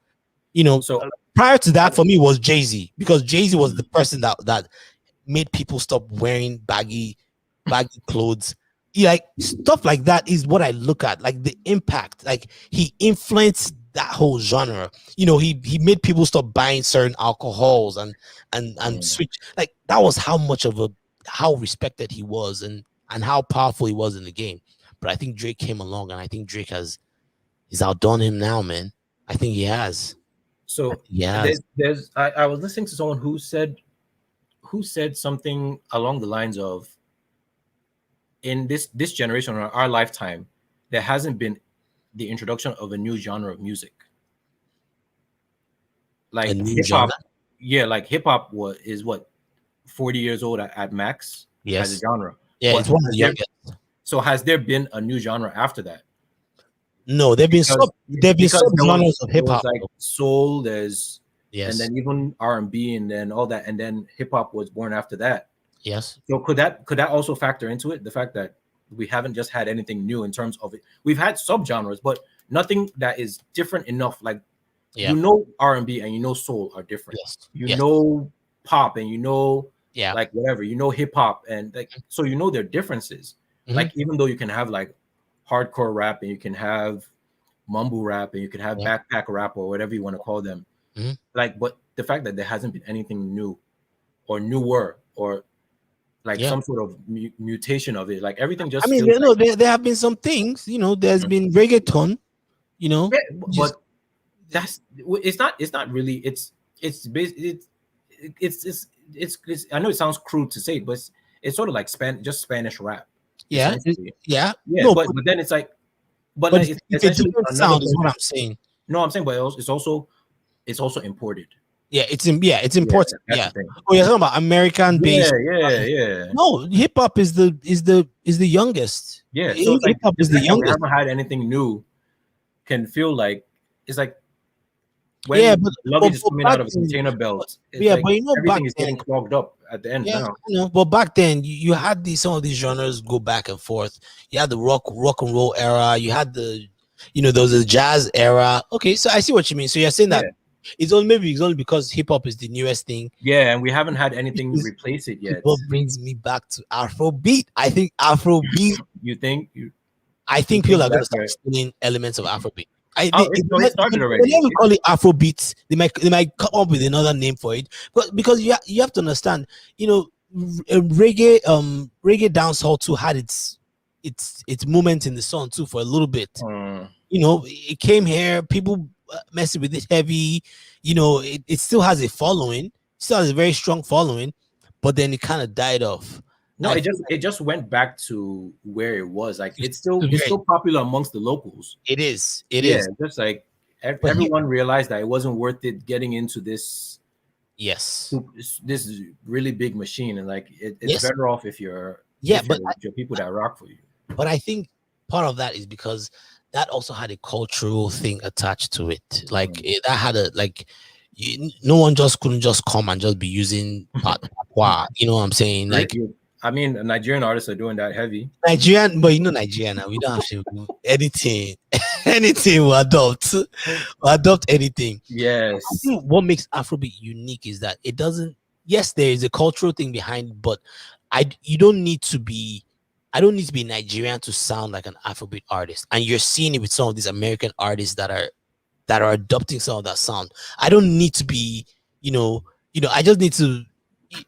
So prior to that, for me, was Jay-Z, because Jay-Z was the person that made people stop wearing baggy clothes. Like stuff like that is what I look at, like the impact. Like he influenced that whole genre. He made people stop buying certain alcohols and switch. Like that was how respected he was and how powerful he was in the game. But I think Drake came along, and I think Drake he's outdone him now, man. I think he has. So there's I was listening to someone who said something along the lines of, in this generation or our lifetime, there hasn't been the introduction of a new genre of music. Like hip hop, like hip hop is what 40 years old at max as a genre. Yeah, it's one of the youngest. So has there been a new genre after that? No, there've been genres of hip hop, like soul. And Yes. then even R&B, and then all that, and then hip hop was born after that. Yes. So could that also factor into it? The fact that we haven't just had anything new in terms of it. We've had subgenres, but nothing that is different enough. Like R&B and soul are different. Yes. Pop and like whatever, hip hop, and like so their differences. Like even though you can have like hardcore rap and you can have mumble rap and you can have backpack rap or whatever you want to call them. Like, but the fact that there hasn't been anything new or newer or like some sort of mutation of it, like everything just. I mean, there have been some things. There's been reggaeton. But that's it's not really. It's I know it sounds crude to say, but it's sort of like Spanish rap. Yeah. No, but then it's like, but like, it's a different sound is what I'm saying. No, I'm saying, but it's also imported. Yeah, it's important. Yeah. Oh, you're talking about American based. Yeah. No, hip hop is the youngest. Yeah, so hip hop is the youngest. We haven't had anything new. Can feel like it's like when Love is coming out of a container belt. But everything is getting clogged up at the end now. But back then you had some of these genres go back and forth. You had the rock and roll era. You had the there was a jazz era. Okay, so I see what you mean. So you're saying that it's only because hip hop is the newest thing. Yeah, and we haven't had anything replace it yet. What brings me back to Afrobeat? I think Afrobeat. You think? I think people are going to start stealing elements of Afrobeat. It started already. They never call it Afrobeats. They might come up with another name for it, but because you have to understand, reggae dancehall too had its moment in the sun too for a little bit. It came here. People messing with it heavy. You know, it still has a following, still has a very strong following, but then it kind of died off. No, I it just went back to where it was. Like it's feel still popular amongst the locals. it is, it Yeah, is. just like But here, everyone realized that it wasn't worth it getting into yes, this really big machine, and like it's yes, better off yeah, if you're people that rock for you. but I think part of that is because that also had a cultural thing attached to it. Like that had a like no one just couldn't just come and just be using patois. You know what I'm saying? Like I mean, Nigerian artists are doing that heavy. Nigerian, but you know Nigerian now, we don't have to do anything. Anything we adopt. We adopt anything. I Yes. think what makes Afrobeat unique is that it doesn't. Yes, there is a cultural thing behind, but you don't need to be. I don't need to be Nigerian to sound like an Afrobeat artist, and you're seeing it with some of these American artists that are adopting some of that sound. I don't need to be, I just need to,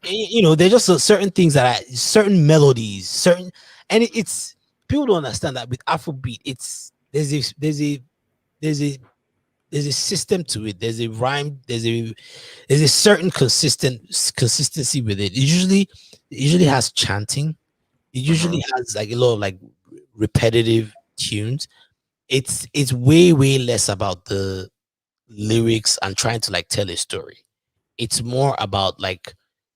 there's just certain things certain melodies, certain, and it's people don't understand that with Afrobeat, it's there's a there's a system to it. There's a rhyme. There's a certain consistency with it. It usually has chanting. It usually has like a lot of like repetitive tunes. It's way less about the lyrics and trying to like tell a story. It's more about like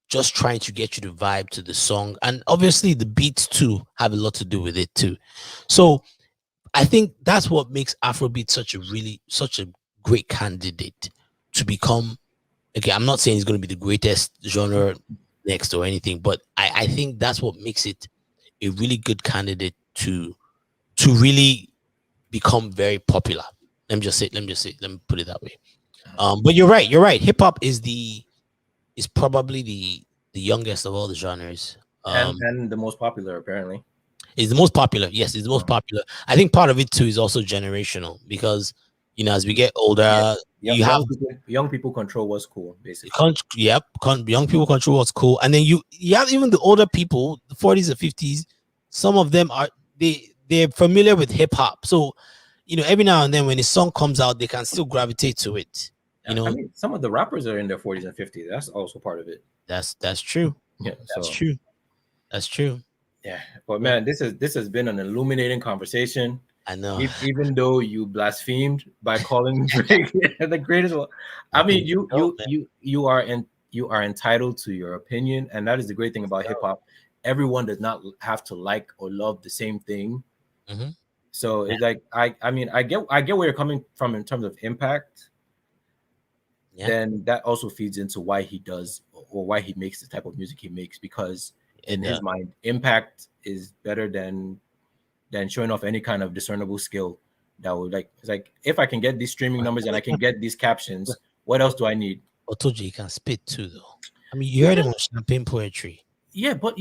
just trying to get you to vibe to the song, and obviously the beats too have a lot to do with it too. So I think that's what makes Afrobeat such a great candidate to become. Okay, I'm not saying it's going to be the greatest genre next or anything, but I think that's what makes it a really good candidate to really become very popular. Let me put it that way. But you're right. You're right. Hip hop is probably the youngest of all the genres. And the most popular apparently. Is the most popular. Yes, it's the most popular. I think part of it too is also generational because as we get Yeah. older, you have Young people control what's cool, basically. young people control what's cool, and then you have even the older people, the 40s and 50s. Some of them they're familiar with hip hop, so every now and then when a song comes out, they can still gravitate to it. I mean, some of the rappers are in their 40s and 50s. That's also part of it. That's true. Yeah, That's so true. That's true. yeah, but man, this has been an illuminating conversation. I know. Even though you blasphemed by calling Drake the greatest one, I mean, you are entitled to your opinion, and that is the great thing about hip hop. Everyone does not have to like or love the same thing. Mhm. So it's like I mean I get where you're coming from in terms of impact. Yeah. Then that also feeds into why he does or why he makes the type of music he makes, because in his mind, impact is better than showing off any kind of discernible skill that would it's like, if I can get these streaming numbers and I can get these captions, what else do I need? Otoji, you can spit too, though. I mean, you heard him on Champagne Poetry. Yeah, but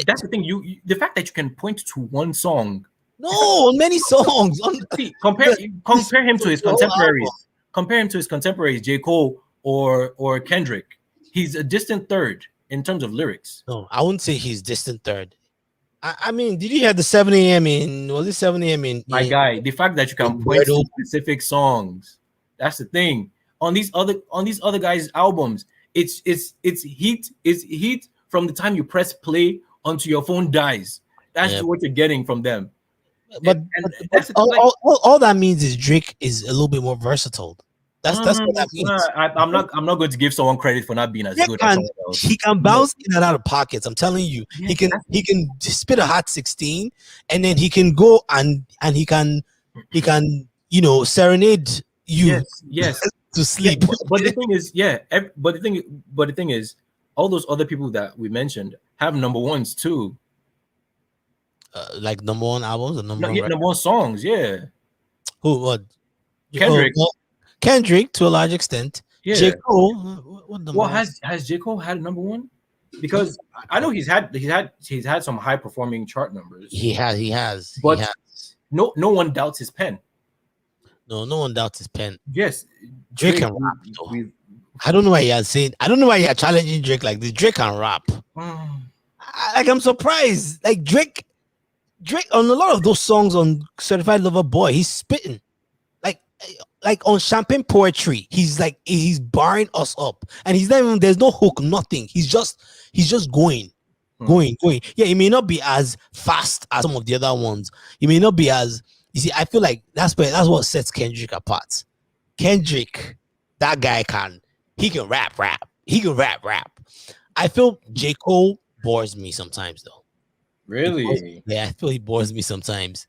that's the thing. The fact that you can point to one song. No, many songs. See, compare him to his contemporaries. Compare him to his contemporaries, J. Cole or Kendrick. He's a distant third in terms of lyrics. No, I wouldn't say he's distant third. I mean, did you hear the 7 a.m. was it 7 a.m. My guy, the fact that you can point to specific songs, that's the thing. On these other guys' albums, it's heat from the time you press play until your phone dies. That's what you're getting from them. But that's all that means is Drake is a little bit more versatile. That's what that means. I'm not going to give someone credit for not being as good as someone else. He can bounce in and out of pockets. I'm telling you, he can spit a hot 16, and then he can go and he can serenade you. Yes. To sleep. But the thing is, but the thing is, all those other people that we mentioned have number ones too. Like number one albums or number one songs, yeah. Who? What? Kendrick. Kendrick to a large extent. Yeah. J. Cole. What has J. Cole had number one? Because I know he's had some high performing chart numbers. He has. But no one doubts his pen. No one doubts his pen. Yes. Drake can rap though. I don't know why you're challenging Drake like this. Drake can rap. I'm surprised. Like Drake on a lot of those songs on Certified Lover Boy, he's spitting. Like like on Champagne Poetry, he's barring us up, and he's not even, there's no hook, nothing. He's just going, going. Yeah, it may not be as fast as some of the other ones. It may not be as, you see. I feel like that's what sets Kendrick apart. Kendrick, that guy he can rap. He can rap. I feel J. Cole bores me sometimes though. Really? Yeah, I feel he bores me sometimes.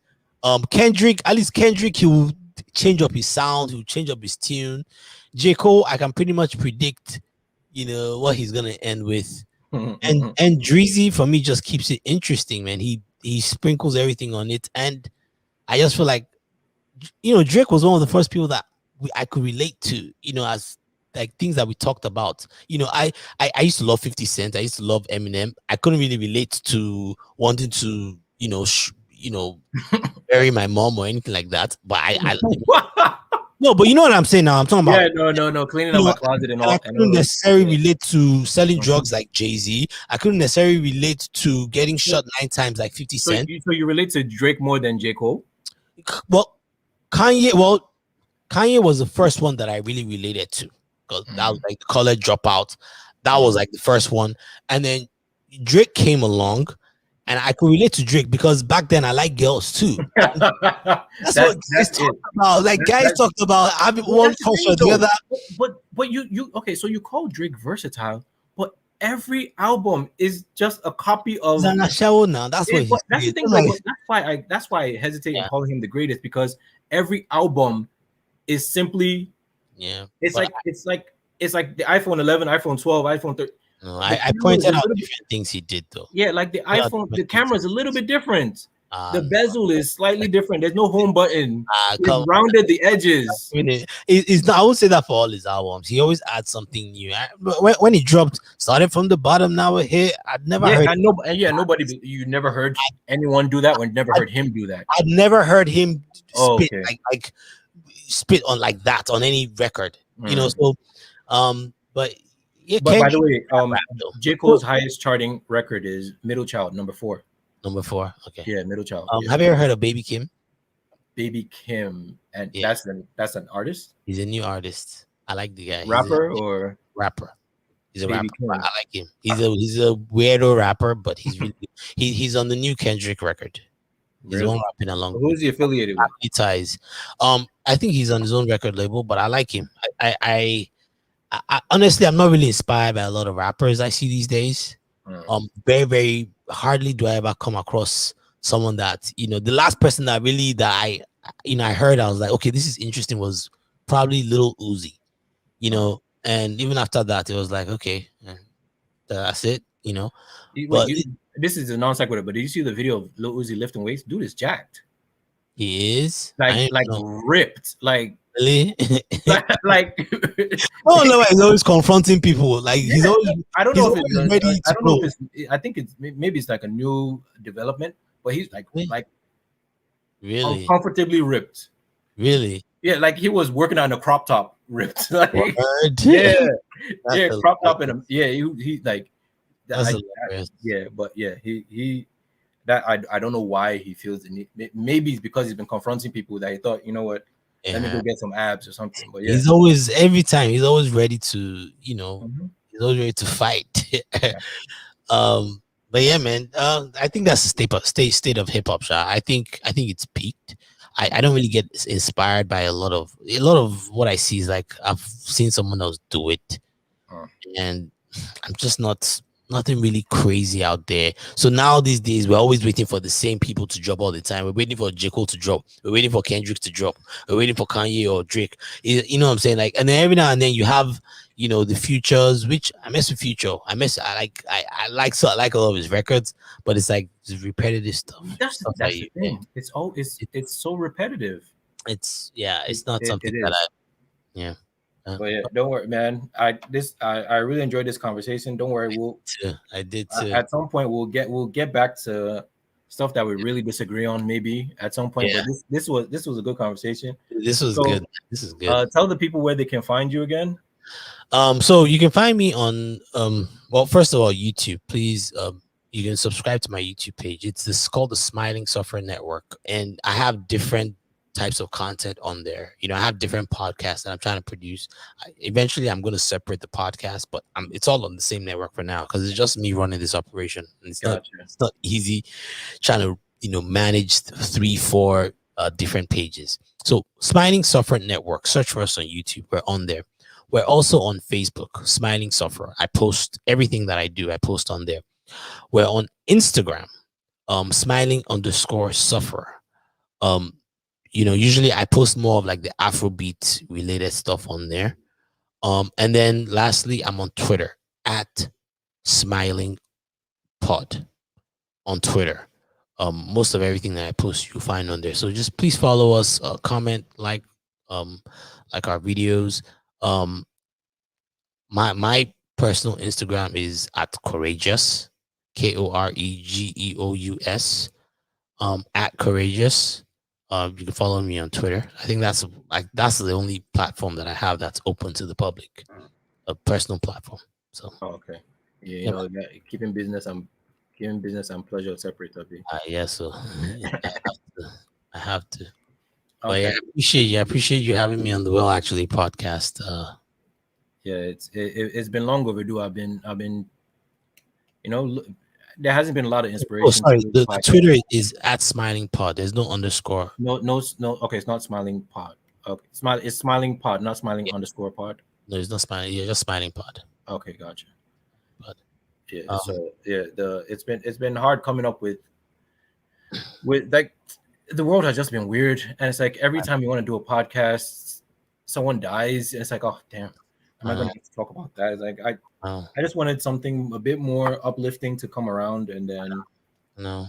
Kendrick, at least Kendrick, he will change up his sound, he'll change up his tune. J. Cole, I can pretty much predict, what he's gonna end with. And Dreezy for me just keeps it interesting, man. He sprinkles everything on it, and I just feel like, Drake was one of the first people that I could relate to, as like things that we talked about. I used to love 50 Cent. I used to love Eminem. I couldn't really relate to wanting to, bury my mom or anything like that. But I no, but you know what I'm saying now. I'm talking about, no. Cleaning out my closet and and I all. couldn't necessarily relate to selling drugs like Jay-Z. I couldn't necessarily relate to getting shot 9 times like 50 So Cent. you relate to Drake more than J. Cole? Well, Kanye was the first one that I really related to, because that was like the college dropout. That was like the first one, and then Drake came along, and I could relate to Drake because back then I like girls too. That's what guys talk about. Like guys talked about having one culture or the other. But you okay? So you call Drake versatile, but every album is just a copy of. He's an Ashawo now. That's what he's. That's the thing. Like, that's why I hesitate in calling him the greatest, because every album is simply. Yeah. It's like the iPhone 11, iPhone 12, iPhone 13. No, I pointed out different things he did though. Yeah, like the iPhone, the camera is a little bit different. The bezel is slightly different. There's no home button. It's rounded the edges. It's not. I would say that for all his albums. He always adds something new. When he dropped, started from the bottom, now we're here. I'd never heard. Nobody. You never heard anyone do that. When never heard him do that. I'd never heard him spit like spit on like that on any record. So, but. Yeah, but by the way, J. Cole's highest charting record is Middle Child, number 4. Number 4, okay. Yeah, Middle Child. Have you ever heard of Baby Kim? Baby Kim, and that's an artist. He's a new artist. I like the guy. Rapper or rapper? He's a Baby rapper. Kim. I like him. He's a weirdo rapper, but he's really he's on the new Kendrick record. He's the one rapping along. Who's he affiliated with? Ties. I think he's on his own record label, but I like him. I honestly, I'm not really inspired by a lot of rappers I see these days. Very, very hardly do I ever come across someone that, the last person that I heard, I was like, okay, this is interesting, was probably Lil Uzi, and even after that, it was like, okay, that's it, But this is a non sequitur, but did you see the video of Lil Uzi lifting weights? Dude is jacked. He is like ripped, like. Really? like oh no, he's always confronting people. Like he's always. I don't know if it's ready. I don't know if it's. I think it's maybe it's like a new development, but he's like really uncomfortably ripped. Really? Yeah, like he was working on a crop top ripped. Like, yeah, crop top and he like. That's he. That I don't know why he feels the need. Maybe it's because he's been confronting people that he thought, you know what. Yeah. Let me go get some abs or something. But he's always he's always ready to, he's always ready to fight. But yeah, man, I think that's the state of hip hop. I think it's peaked. I don't really get inspired by a lot of what I see is like I've seen someone else do it, and I'm just nothing really crazy out there. So now these days, we're always waiting for the same people to drop all the time. We're waiting for J. Cole to drop. We're waiting for Kendrick to drop. We're waiting for Kanye or Drake. You know what I'm saying? Like, and then every now and then you have, the Futures, which I mess with Future. I like a lot of his records, but it's like it's repetitive stuff. That's the thing. It's so repetitive. It's not something that But yeah, don't worry, man. I really enjoyed this conversation. Don't worry, I did too. At some point, we'll get back to stuff that we really disagree on, maybe at some point. Yeah. But this was a good conversation. This was good. This is good. Tell the people where they can find you again. So you can find me on well, first of all, YouTube. Please, you can subscribe to my YouTube page. It's called the Smiling Software Network, and I have different types of content on there. You know, I have different podcasts that I'm trying to produce. Eventually, I'm going to separate the podcast, but it's all on the same network for now because it's just me running this operation. And Gotcha. it's not easy trying to manage three, four different pages. So Smiling Sufferer Network, search for us on YouTube. We're on there. We're also on Facebook, Smiling Sufferer. I post everything that I do. I post on there. We're on Instagram, Smiling_Sufferer. Usually I post more of like the Afrobeat related stuff on there. And then lastly, I'm on Twitter at Smiling Pod on Twitter. Most of everything that I post you'll find on there. So just please follow us, comment, like our videos. My personal Instagram is at Courageous, Koregeous, at Courageous. You can follow me on Twitter. I think that's the only platform that I have that's open to the public, a personal platform. So Okay. Yeah, keeping business and pleasure separate of it. yeah, so I have to. But Okay. yeah, I appreciate you having me on the Well Actually podcast. Yeah, it's been long overdue. You know, there hasn't been a lot of Oh, inspiration to sorry. do the The podcast. Twitter is at Smiling Pod. There's no underscore. No. Okay, it's not smiling pod. Okay, it's smiling pod, not smiling Yeah, underscore pod. no, it's not Smiling. Yeah, just Smiling Pod. Okay, gotcha. But Yeah. um, So yeah, it's been hard coming up with like the world has just been weird, and it's like every time you want to do a podcast, someone dies, and it's like, oh damn, am I uh, gonna get to talk about that? It's like no, I just wanted something a bit more uplifting to come around, and then no.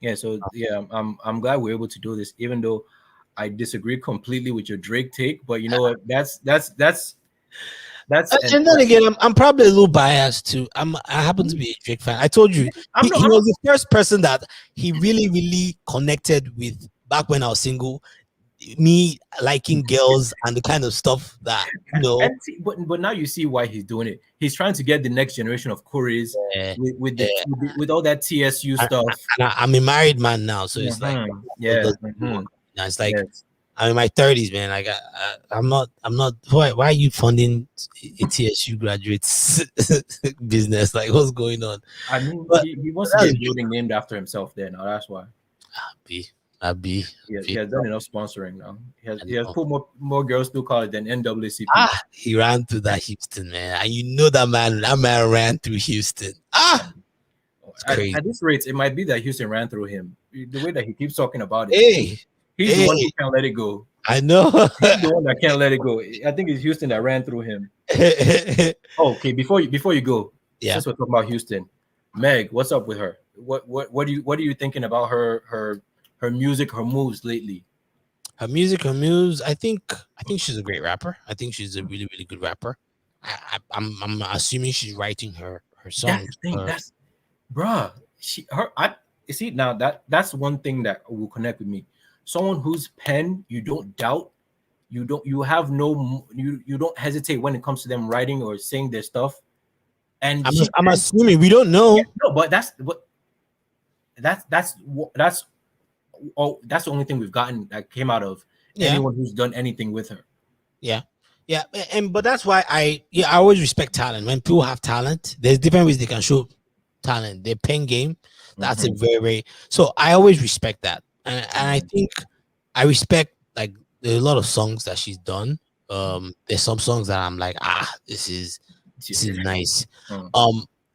yeah, so yeah, I'm glad we're able to do this, even though I disagree completely with your Drake take. But you know what? That's and And then again, I'm probably a little biased too. I happen to be a Drake fan. I told you I'm he not. was the first person that he really connected with back when I was single. Me liking girls and the kind of stuff that And see, but now you see why he's doing it. He's trying to get the next generation of Koreans uh, with all that TSU stuff. I'm a married man now, so it's like what Yeah. does he want? Now it's like Yes. I'm in my 30s, man. Like I'm not. Why are you funding a TSU graduates business? Like what's going on? I mean, But he wants to that's get a building named after himself there now. That's why. be I'd be. He has done enough sponsoring now. He has I put more girls through college than NAACP. He ran through that Houston, man. And you know that man ran through Houston. It's crazy. At this rate, it might be that Houston ran through him. The way that he keeps talking about it, Hey, he's the one who can't let it go. I know. He's the one that can't let it go. I think it's Houston that ran through him. Okay, before you go, since we're talking about Houston, Meg, what's up with her? What are you thinking about her music, her moves lately? Her music, her moves. I think she's a great rapper. I think she's a really good rapper. I'm assuming she's writing her songs. That's the thing. That's bruh. I you see now that's one thing that will connect with me. Someone whose pen you don't doubt, you don't hesitate when it comes to them writing or saying their stuff. And I'm assuming we don't know. Yeah, no, but that's the only thing we've gotten that came out of anyone who's done anything with her. Yeah. But that's why I always respect talent. When people have talent, there's different ways they can show talent. Their pen game, that's a very so I always respect that. And I think I respect like there's a lot of songs that she's done. There's some songs that I'm like, this is nice.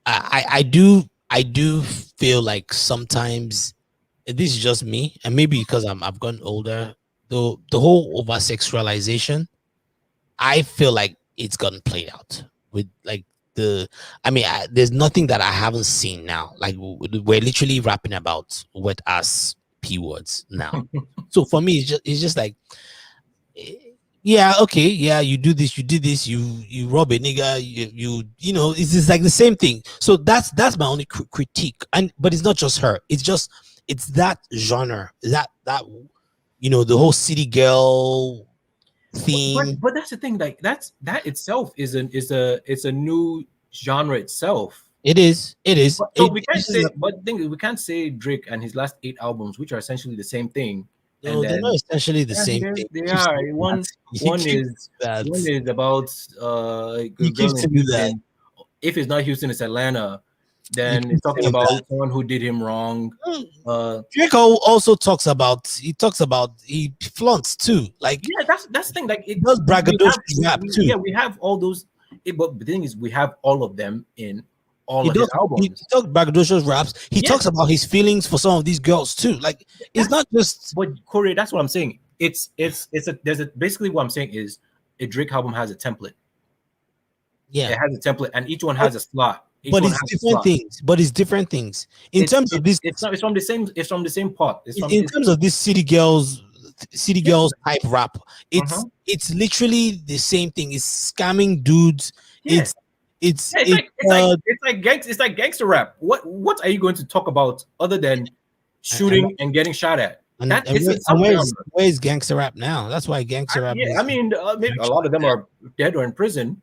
I do feel like sometimes this is just me, and maybe because I've gotten older, the whole over sexualization, I feel like it's gotten played out with like there's nothing that I haven't seen now. Like we're literally rapping about wet ass p words now. So for me, it's just like, yeah, okay, yeah, you do this, you rob a nigga, you know, it's just like the same thing. So that's my only critique. But it's not just her. It's that genre, that the whole city girl theme. But that's the thing, like that itself is a new genre itself. It is. So we can't say, but the thing is, we can't say Drake and his last 8 albums, which are essentially the same thing, and No, they're not then essentially the yeah, same thing. they You keep are. saying that. You One keep is that. about a You keep girl in saying that. Houston. If it's not Houston, it's Atlanta. You Then keep it's talking saying about that. someone who did him wrong. Mm, Uh, Drake also talks about. He flaunts too. Like yeah, that's the thing. Like he it, does we have, braggadocious rap too. yeah, we have all those. But the thing is, we have all of them in all He of his does. He albums. talks braggadocious raps. He talks Yes, about his feelings for some of these girls too. Like it's that's not just. but Corey, that's what I'm saying. It's a there's a basically what I'm saying is a Drake album has a template. Yeah, It has a template, and each one but, has a slot. Each but one it's has a different slot. things. But it's different things in terms of this. It's not it's from the same pot. It's from In terms of this city yeah. girls type rap, Uh-huh. it's literally the same thing. It's scamming dudes. Yeah. It's it's Yeah, it's it's like gangster rap. What are you going to talk about other than and shooting and getting shot at? and, That and, it's a subgenre. where's gangster rap now? That's why gangster rap Yeah, I is mean, maybe a lot of them are dead or in prison.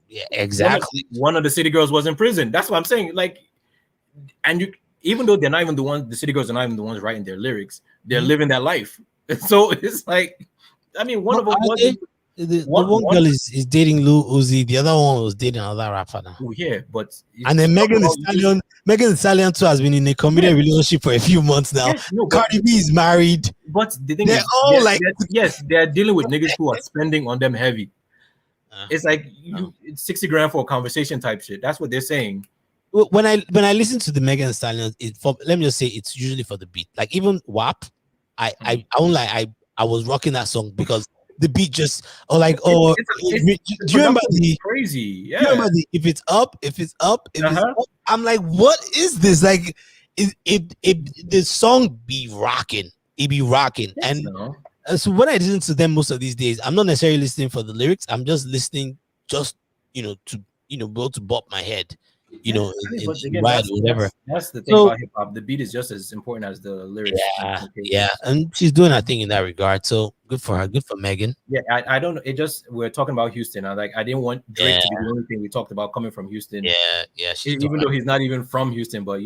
yeah, exactly. One of the city girls was in prison. That's what I'm saying. Like, and you, even though they're not even the ones, the city girls are not even the ones writing their lyrics. They're living that life. So it's like, I mean, one But of them are was they? The one one. girl is dating Lil Uzi. The other one was dating another rapper now. Oh, yeah, but And to then talk about Megan Thee Stallion too has been in a committed yes, relationship for a few months now. yes, no, Cardi B is married. but the thing They're is, all like, yes, they're dealing with niggas who are spending on them heavy. uh, It's like it's 60 grand for a conversation type shit. That's what they're saying. when I listen to the Megan Thee Stallion, let me just say it's usually for the beat. Like even WAP, I won't lie, I was rocking that song because the beat just do you remember the crazy, do you yeah. remember the if it's up, Uh-huh. I'm like, what is this? Like the song be rocking, it be rocking. Yes, no. So when I listen to them most of these days, I'm not necessarily listening for the lyrics. I'm just listening just to be able to bop my head, Yeah, I mean, but in again, ride or whatever. that's the thing So about hip hop. The beat is just as important as the lyrics. yeah, and she's doing her thing in that regard. So good for her, good for Megan. Yeah, I don't know. It just we're talking about Houston. I didn't want Drake Yeah, to be the only thing we talked about coming from Houston. yeah, Even though he's not even from Houston, but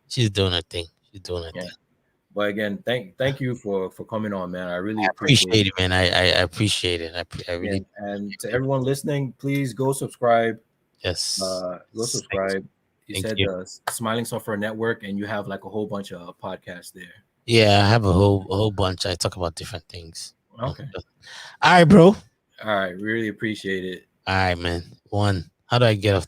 she's doing her thing. She's doing her thing. But again, thank you for coming on, man. I really Appreciate it, man. I appreciate it. I really and to everyone listening, please go subscribe. yes. Go subscribe. You Thank said you. the Smiling Software Network, and you have like a whole bunch of podcasts there. Yeah, I have a whole bunch. I talk about different things. Okay. All right, bro. All right, really appreciate it. All right, man. How do I get off